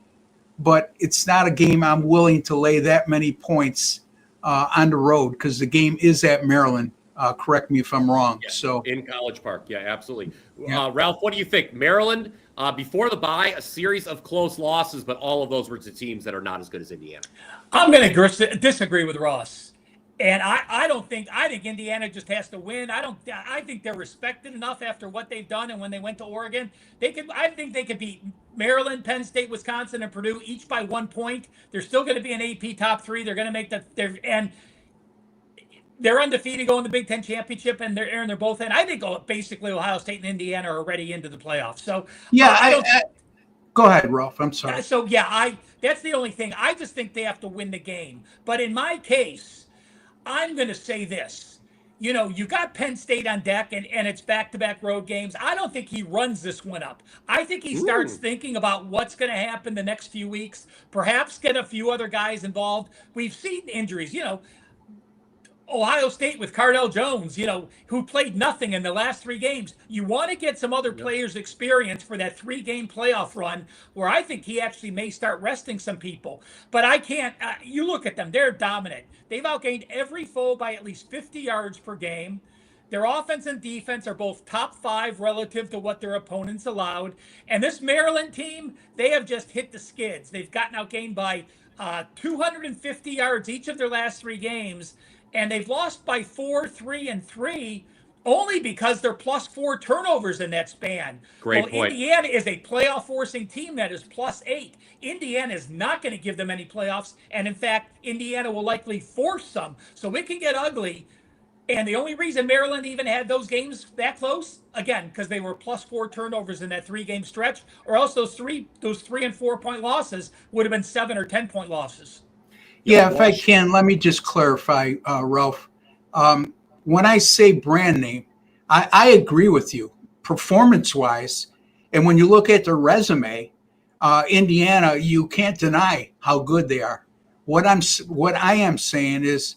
but it's not a game I'm willing to lay that many points on the road, because the game is at Maryland. Correct me if I'm wrong. Yeah, so in College Park. Yeah, absolutely. Yeah. Ralph, what do you think? Maryland, before the bye, a series of close losses, but all of those were to teams that are not as good as Indiana. I'm going to disagree with Ross. And I think Indiana just has to win. I think they're respected enough after what they've done, and when they went to Oregon, I think they could beat Maryland, Penn State, Wisconsin, and Purdue each by 1 point. They're still going to be an AP top 3. They're going to make they're undefeated going to the Big Ten championship, and they're both in. I think basically Ohio State and Indiana are already into the playoffs. So yeah, go ahead, Ralph. I'm sorry. So yeah, that's the only thing. I just think they have to win the game. But in my case, I'm going to say this. You got Penn State on deck, and it's back-to-back road games. I don't think he runs this one up. I think he starts thinking about what's going to happen the next few weeks, perhaps get a few other guys involved. We've seen injuries, Ohio State with Cardell Jones, who played nothing in the last 3 games. You want to get some other players' experience for that 3-game playoff run, where I think he actually may start resting some people. But I can't. You look at them; they're dominant. They've outgained every foe by at least 50 yards per game. Their offense and defense are both top 5 relative to what their opponents allowed. And this Maryland team, they have just hit the skids. They've gotten outgained by 250 yards each of their last 3 games. And they've lost by 4, 3, and 3 only because they're +4 turnovers in that span. Great point. Indiana is a playoff forcing team that is +8. Indiana is not going to give them any playoffs. And in fact, Indiana will likely force some. So it can get ugly. And the only reason Maryland even had those games that close, again, because they were +4 turnovers in that 3-game stretch, or else those 3 and 4 point losses would have been 7 or 10 point losses. Yeah, if I can, let me just clarify, Ralph. When I say brand name, I agree with you performance-wise. And when you look at their resume, Indiana, you can't deny how good they are. What I am saying is,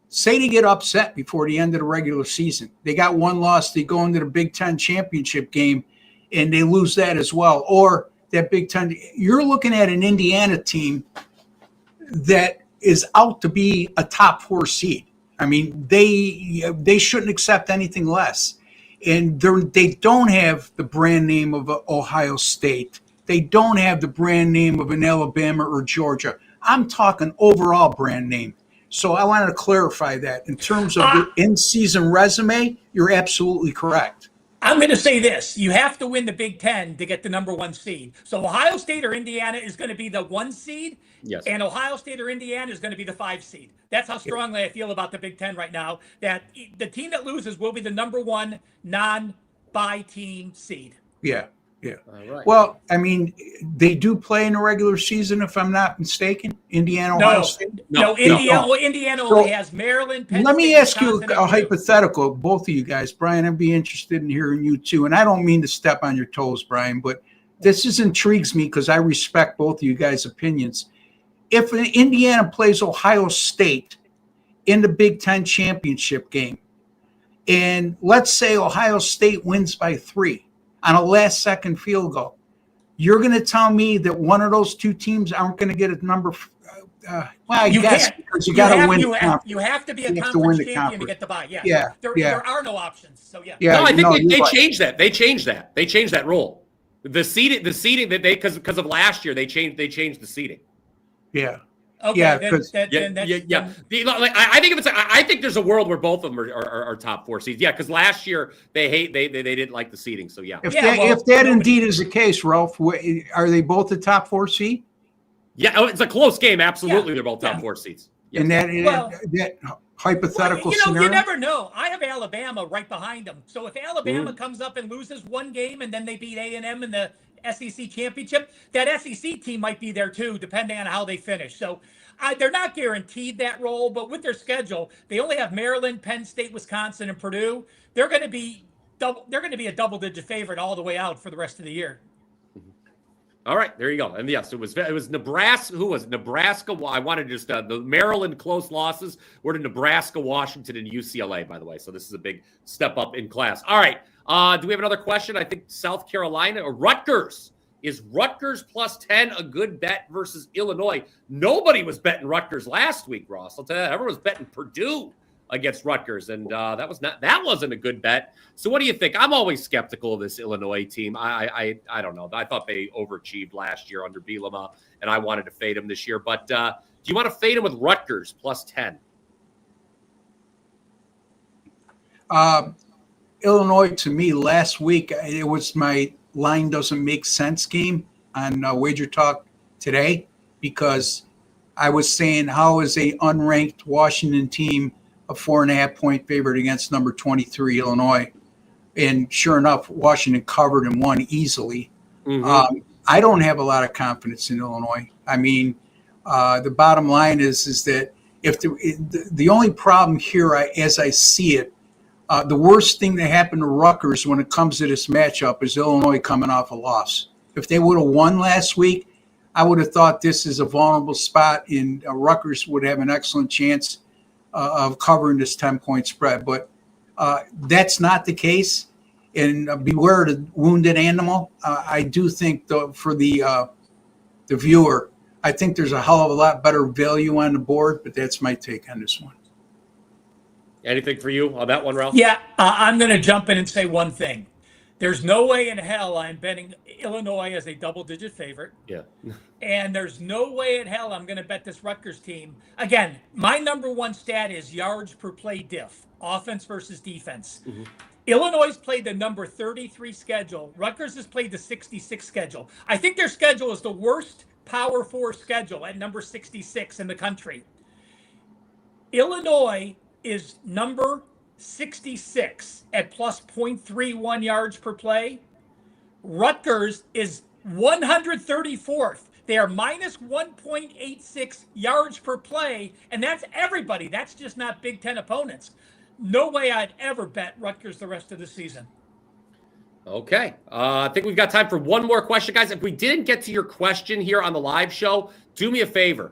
say they get upset before the end of the regular season. They got 1 loss. They go into the Big Ten championship game, and they lose that as well. Or that Big Ten, you're looking at an Indiana team that is out to be a top 4 seed. I mean, they shouldn't accept anything less. And they don't have the brand name of Ohio State. They don't have the brand name of an Alabama or Georgia. I'm talking overall brand name. So I wanted to clarify that. In terms of the in-season resume, you're absolutely correct. I'm going to say this. You have to win the Big Ten to get the number 1 seed. So Ohio State or Indiana is going to be the 1 seed. Yes. And Ohio State or Indiana is going to be the 5 seed. That's how strongly I feel about the Big Ten right now, that the team that loses will be the number 1 non-bye team seed. Yeah, yeah. All right. Well, I mean, they do play in the regular season, if I'm not mistaken. Indiana, Ohio State. No, Indiana only has Maryland, Penn Let me State, ask you Wisconsin, a hypothetical, both of you guys. Brian, I'd be interested in hearing you too. And I don't mean to step on your toes, Brian, but this intrigues me because I respect both of you guys' opinions. If Indiana plays Ohio State in the Big Ten championship game, and let's say Ohio State wins by 3 on a last-second field goal. You're going to tell me that one of those two teams aren't going to get a number? Well, I guess because you got to win. You have to be a conference champion to get the bye. Yeah. There are no options. So yeah. No, I think they changed that. They changed that rule. The seating that they because of last year they changed the seating. Yeah. Okay. Yeah. I think if it's, I think there's a world where both of them are top 4 seeds. Yeah, because last year they didn't like the seating. So yeah. If that indeed is the case, Ralph, are they both the top 4 seed? Yeah, it's a close game. Absolutely, they're both top 4 seeds. Yes. And that hypothetical scenario, you never know. I have Alabama right behind them. So if Alabama comes up and loses one game and then they beat A&M in the SEC championship, that SEC team might be there too, depending on how they finish. So they're not guaranteed that role, but with their schedule, they only have Maryland, Penn State, Wisconsin, and Purdue. They're going to be a double-digit favorite all the way out for the rest of the year. All right, there you go. And yes, it was Nebraska. Who was it? Nebraska? I wanted to just the Maryland close losses were to Nebraska, Washington, and UCLA. By the way, so this is a big step up in class. All right, do we have another question? I think South Carolina or Rutgers. Is Rutgers plus 10 a good bet versus Illinois? Nobody was betting Rutgers last week, Ross. I'll tell you, everyone was betting Purdue against Rutgers, and that wasn't a good bet. So what do you think? I'm always skeptical of this Illinois team. I don't know. I thought they overachieved last year under Bielema, and I wanted to fade them this year. But do you want to fade them with Rutgers plus 10? Illinois, to me, last week, it was my line doesn't make sense game on WagerTalk today, because I was saying, how is a unranked Washington team a 4.5-point favorite against number 23 Illinois? And sure enough, Washington covered and won easily. I don't have a lot of confidence in Illinois. I mean, the bottom line is that if the only problem here, as I see it, the worst thing that happened to Rutgers when it comes to this matchup is Illinois coming off a loss. If they would have won last week, I would have thought this is a vulnerable spot, and Rutgers would have an excellent chance of covering this 10-point spread. But that's not the case. And beware the wounded animal. I do think, though, for the viewer, I think there's a hell of a lot better value on the board, but that's my take on this one. Anything for you on that one, Ralph? Yeah, I'm going to jump in and say one thing. There's no way in hell I'm betting Illinois as a double-digit favorite. Yeah. And there's no way in hell I'm going to bet this Rutgers team. Again, my number one stat is yards per play diff, offense versus defense. Illinois played the number 33 schedule. Rutgers has played the 66 schedule. I think their schedule is the worst Power 4 schedule at number 66 in the country. Illinois is number 66 at plus 0.31 yards per play. Rutgers is 134th. They are minus 1.86 yards per play, and that's everybody. That's just not Big Ten opponents. No way I'd ever bet Rutgers the rest of the season. Okay. I think we've got time for one more question, guys. If we didn't get to your question here on the live show, do me a favor.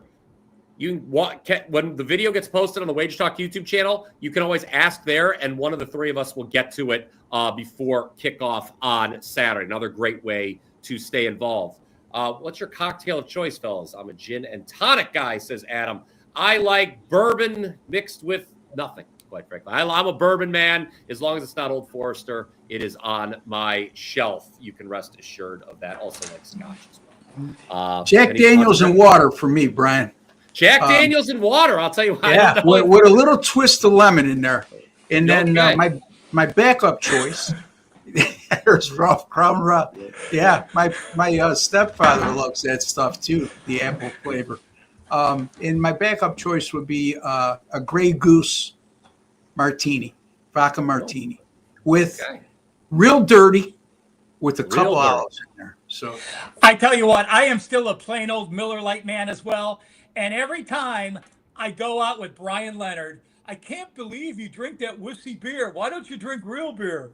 When the video gets posted on the WagerTalk YouTube channel, you can always ask there, and one of the three of us will get to it before kickoff on Saturday. Another great way to stay involved. What's your cocktail of choice, fellas? I'm a gin and tonic guy, says Adam. I like bourbon mixed with nothing, quite frankly. I'm a bourbon man. As long as it's not Old Forester, it is on my shelf. You can rest assured of that. Also like scotch as well. Jack Daniels and water for me, Brian. Jack Daniels and water. I'll tell you what. Yeah, with a little twist of lemon in there. And then my backup choice, there's Krackomberger. Yeah, my stepfather loves that stuff too, the apple flavor. And my backup choice would be a Grey Goose martini, vodka martini, with real dirty, with a couple olives in there. So I tell you what, I am still a plain old Miller Lite man as well. And every time I go out with Brian Leonard, I can't believe you drink that wussy beer. Why don't you drink real beer?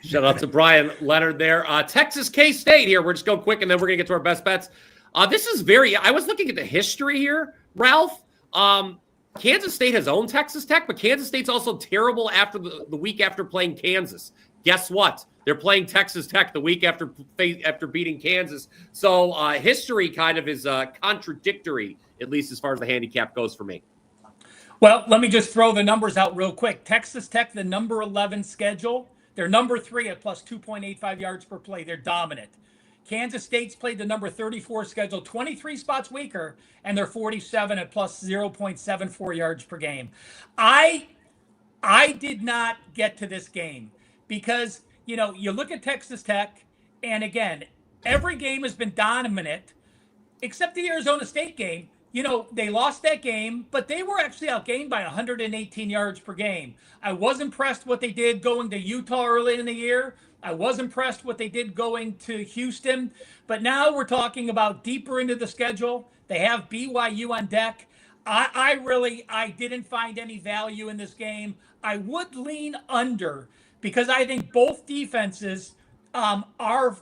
Shout out to Brian Leonard there. Texas K-State here. We're just going quick, and then we're going to get to our best bets. This is I was looking at the history here, Ralph. Kansas State has owned Texas Tech, but Kansas State's also terrible after the week after playing Kansas. Guess what? They're playing Texas Tech the week after beating Kansas. So history kind of is contradictory, at least as far as the handicap goes for me. Well, let me just throw the numbers out real quick. Texas Tech, the number 11 schedule. They're number 3 at plus 2.85 yards per play. They're dominant. Kansas State's played the number 34 schedule, 23 spots weaker, and they're 47 at plus 0.74 yards per game. I did not get to this game because, you know, you look at Texas Tech, and again, every game has been dominant, except the Arizona State game. You know, they lost that game, but they were actually outgained by 118 yards per game. I was impressed what they did going to Utah early in the year. I was impressed what they did going to Houston. But now we're talking about deeper into the schedule. They have BYU on deck. I didn't find any value in this game. I would lean under because I think both defenses are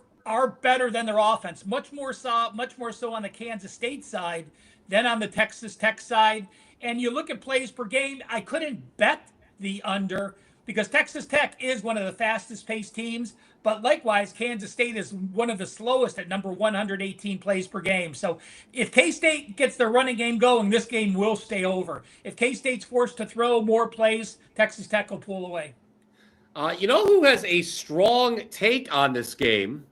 better than their offense. Much more so on the Kansas State side than on the Texas Tech side. And you look at plays per game, I couldn't bet the under because Texas Tech is one of the fastest paced teams, but likewise, Kansas State is one of the slowest at number 118 plays per game. So if K-State gets their running game going, this game will stay over. If K-State's forced to throw more plays, Texas Tech will pull away. You know who has a strong take on this game,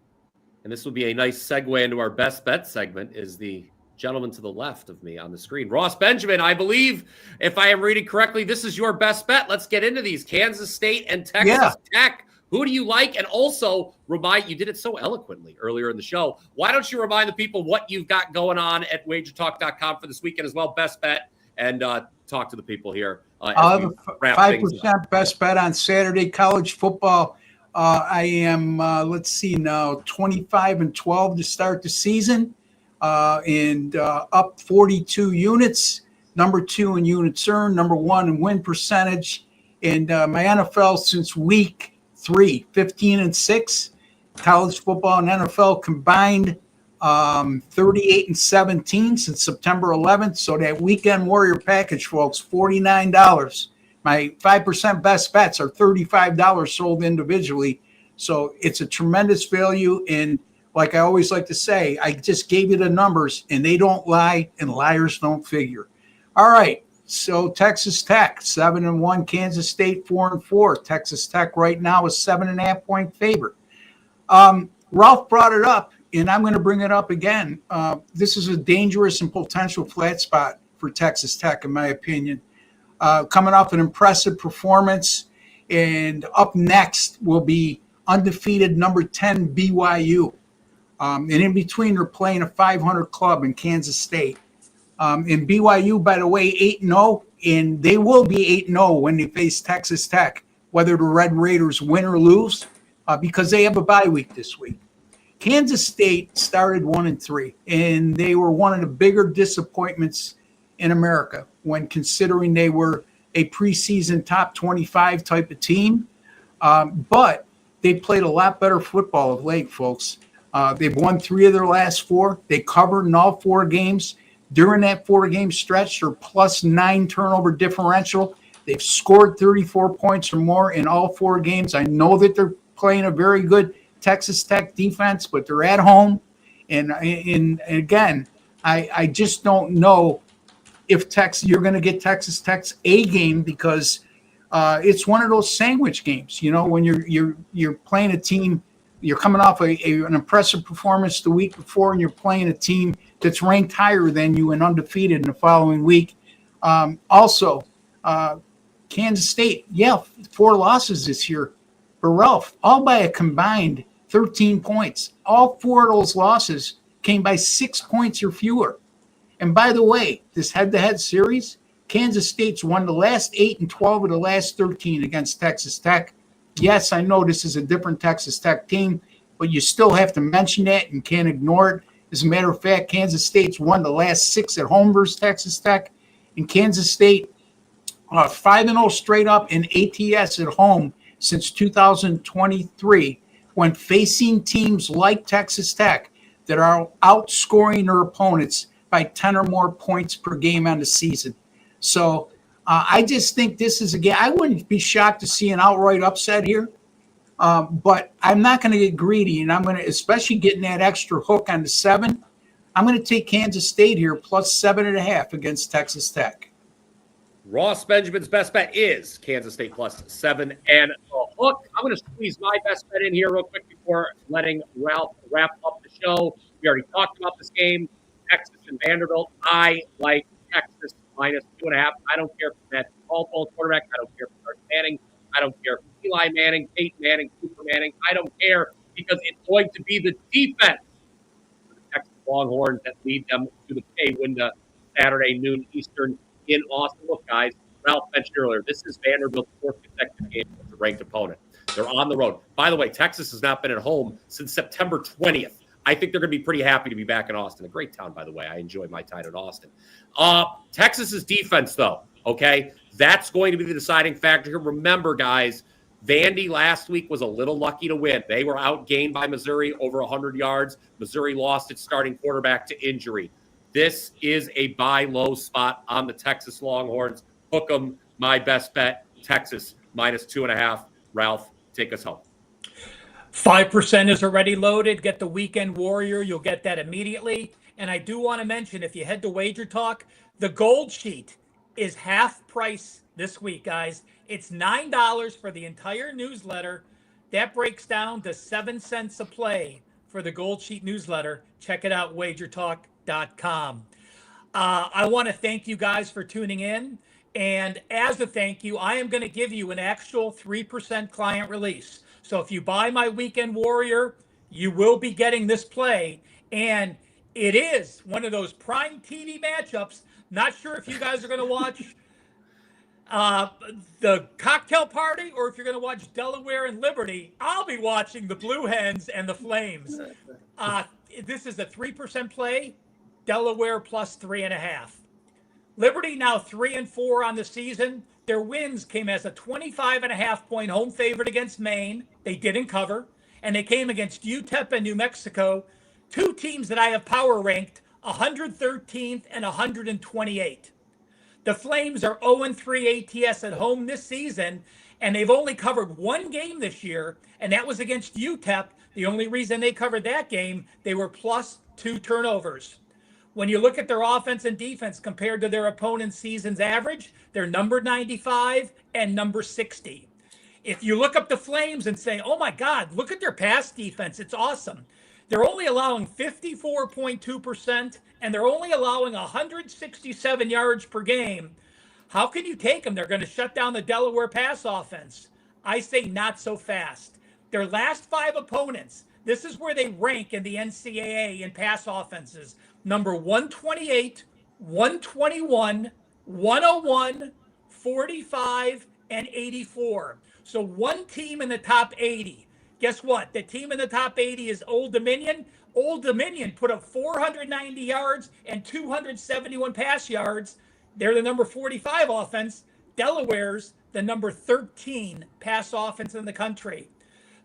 and this would be a nice segue into our best bet segment, is the gentleman to the left of me on the screen. Ross Benjamin, I believe, if I am reading correctly, this is your best bet. Let's get into these. Kansas State and Texas Tech. Who do you like? And also remind, you did it so eloquently earlier in the show. Why don't you remind the people what you've got going on at WagerTalk.com for this weekend as well? Best bet, and talk to the people here. I'll have a 5% best bet on Saturday college football. I am, let's see now, 25-12 to start the season. And up 42 units, number 2 in units earned, number 1 in win percentage. And my NFL since week 3, 15-6, college football and NFL combined 38-17 since September 11th. So that weekend warrior package, folks, $49. My 5% best bets are $35 sold individually. So it's a tremendous value. And like I always like to say, I just gave you the numbers, and they don't lie, and liars don't figure. All right, so Texas Tech, 7-1, Kansas State, 4-4. Texas Tech right now is 7.5-point favorite. Ralph brought it up, and I'm going to bring it up again. This is a dangerous and potential flat spot for Texas Tech, in my opinion. Coming off an impressive performance, and up next will be undefeated number 10 BYU. And in between, they're playing a 500 club in Kansas State. And BYU, by the way, 8-0, and they will be 8-0 when they face Texas Tech, whether the Red Raiders win or lose, because they have a bye week this week. Kansas State started 1-3, and they were one of the bigger disappointments in America when considering they were a preseason top 25 type of team. But they played a lot better football of late, folks. They've won 3 of their last 4. They covered in all 4 games. During that 4-game stretch, they're +9 turnover differential. They've scored 34 points or more in all 4 games. I know that they're playing a very good Texas Tech defense, but they're at home. And again, I just don't know if you're going to get Texas Tech's A game, because it's one of those sandwich games. You know, when you're playing a team. You're coming off an impressive performance the week before, and you're playing a team that's ranked higher than you and undefeated in the following week. Also, Kansas State, 4 losses this year. But Ralph, all by a combined 13 points. All 4 of those losses came by 6 points or fewer. And by the way, this head-to-head series, Kansas State's won the last 8 and 12 of the last 13 against Texas Tech. Yes, I know this is a different Texas Tech team, but you still have to mention that and can't ignore it. As a matter of fact, Kansas State's won the last 6 at home versus Texas Tech. And Kansas State, 5-0 straight up in ATS at home since 2023, when facing teams like Texas Tech that are outscoring their opponents by 10 or more points per game on the season. So I just think this is a game. I wouldn't be shocked to see an outright upset here. But I'm not going to get greedy, and I'm going to, especially getting that extra hook on the 7. I'm going to take Kansas State here plus 7.5 against Texas Tech. Ross Benjamin's best bet is Kansas State plus 7 and a hook. I'm going to squeeze my best bet in here real quick before letting Ralph wrap up the show. We already talked about this game, Texas and Vanderbilt. I like Texas minus 2.5. I don't care if that's Caldwell quarterback. I don't care if it's Arch Manning. I don't care if it's Eli Manning, Peyton Manning, Cooper Manning. I don't care because it's going to be the defense for the Texas Longhorns that lead them to the pay window Saturday, noon Eastern in Austin. Look, guys, Ralph mentioned earlier, this is Vanderbilt's 4th consecutive game against a ranked opponent. They're on the road. By the way, Texas has not been at home since September 20th. I think they're going to be pretty happy to be back in Austin. A great town, by the way. I enjoy my time in Austin. Texas's defense, though, okay, that's going to be the deciding factor here. Remember, guys, Vandy last week was a little lucky to win. They were outgained by Missouri over 100 yards. Missouri lost its starting quarterback to injury. This is a buy low spot on the Texas Longhorns. Hook 'em. My best bet, Texas minus 2.5. Ralph, take us home. 5% is already loaded. Get the Weekend Warrior. You'll get that immediately. And I do want to mention, if you head to WagerTalk, the Gold Sheet is half price this week, guys. It's $9 for the entire newsletter. That breaks down to 7 cents a play for the Gold Sheet newsletter. Check it out, WagerTalk.com. I want to thank you guys for tuning in. And as a thank you, I am going to give you an actual 3% client release. So if you buy my Weekend Warrior, you will be getting this play. And it is one of those prime TV matchups. Not sure if you guys are going to watch the cocktail party or if you're going to watch Delaware and Liberty. I'll be watching the Blue Hens and the Flames. This is a 3% play. Delaware plus 3.5. Liberty now 3-4 on the season. Their wins came as a 25.5-point home favorite against Maine. They didn't cover. And they came against UTEP and New Mexico, 2 teams that I have power ranked 113th and 128th. The Flames are 0-3 ATS at home this season, and they've only covered 1 game this year, and that was against UTEP. The only reason they covered that game, they were plus 2 turnovers. When you look at their offense and defense compared to their opponent's season's average, they're number 95 and number 60. If you look up the Flames and say, oh my God, look at their pass defense, it's awesome. They're only allowing 54.2%, and they're only allowing 167 yards per game. How can you take them? They're going to shut down the Delaware pass offense. I say not so fast. Their last 5 opponents, this is where they rank in the NCAA in pass offenses. Number 128, 121, 101, 45, and 84. So 1 team in the top 80. Guess what? The team in the top 80 is Old Dominion. Old Dominion put up 490 yards and 271 pass yards. They're the number 45 offense. Delaware's the number 13 pass offense in the country.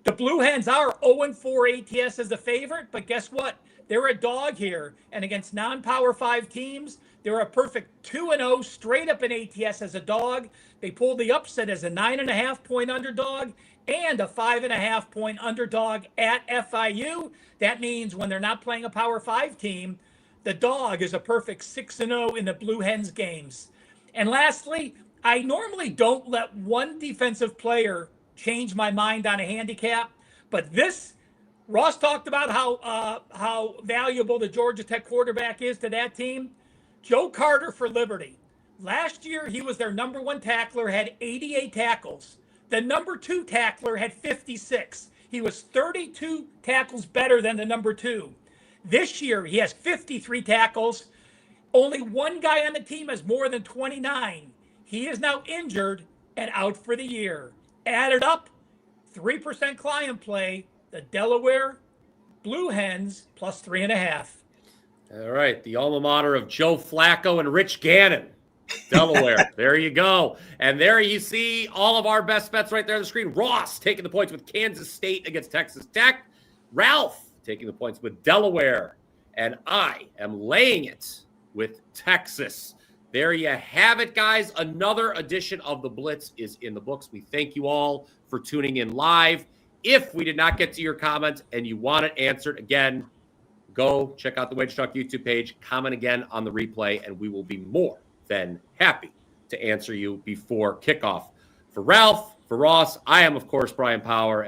The Blue Hens are 0-4 ATS as a favorite, but guess what? They're a dog here. And against non-Power 5 teams, they're a perfect 2-0 straight up in ATS as a dog. They pulled the upset as a 9.5-point underdog and a 5.5-point underdog at FIU. That means when they're not playing a Power 5 team, the dog is a perfect 6-0 in the Blue Hens games. And lastly, I normally don't let one defensive player change my mind on a handicap, but this, Ross talked about how valuable the Georgia Tech quarterback is to that team. Joe Carter for Liberty. Last year, he was their number 1 tackler, had 88 tackles. The number 2 tackler had 56. He was 32 tackles better than the number 2. This year, he has 53 tackles. Only 1 guy on the team has more than 29. He is now injured and out for the year. Added up, 3% client play, the Delaware Blue Hens plus 3.5. All right, the alma mater of Joe Flacco and Rich Gannon, Delaware. There you go. And there you see all of our best bets right there on the screen. Ross taking the points with Kansas State against Texas Tech. Ralph taking the points with Delaware. And I am laying it with Texas. There you have it, guys. Another edition of The Blitz is in the books. We thank you all for tuning in live. If we did not get to your comment and you want it answered, again, go check out the WagerTalk YouTube page, comment again on the replay, and we will be more than happy to answer you before kickoff. For Ralph, for Ross, I am, of course, Brian Power.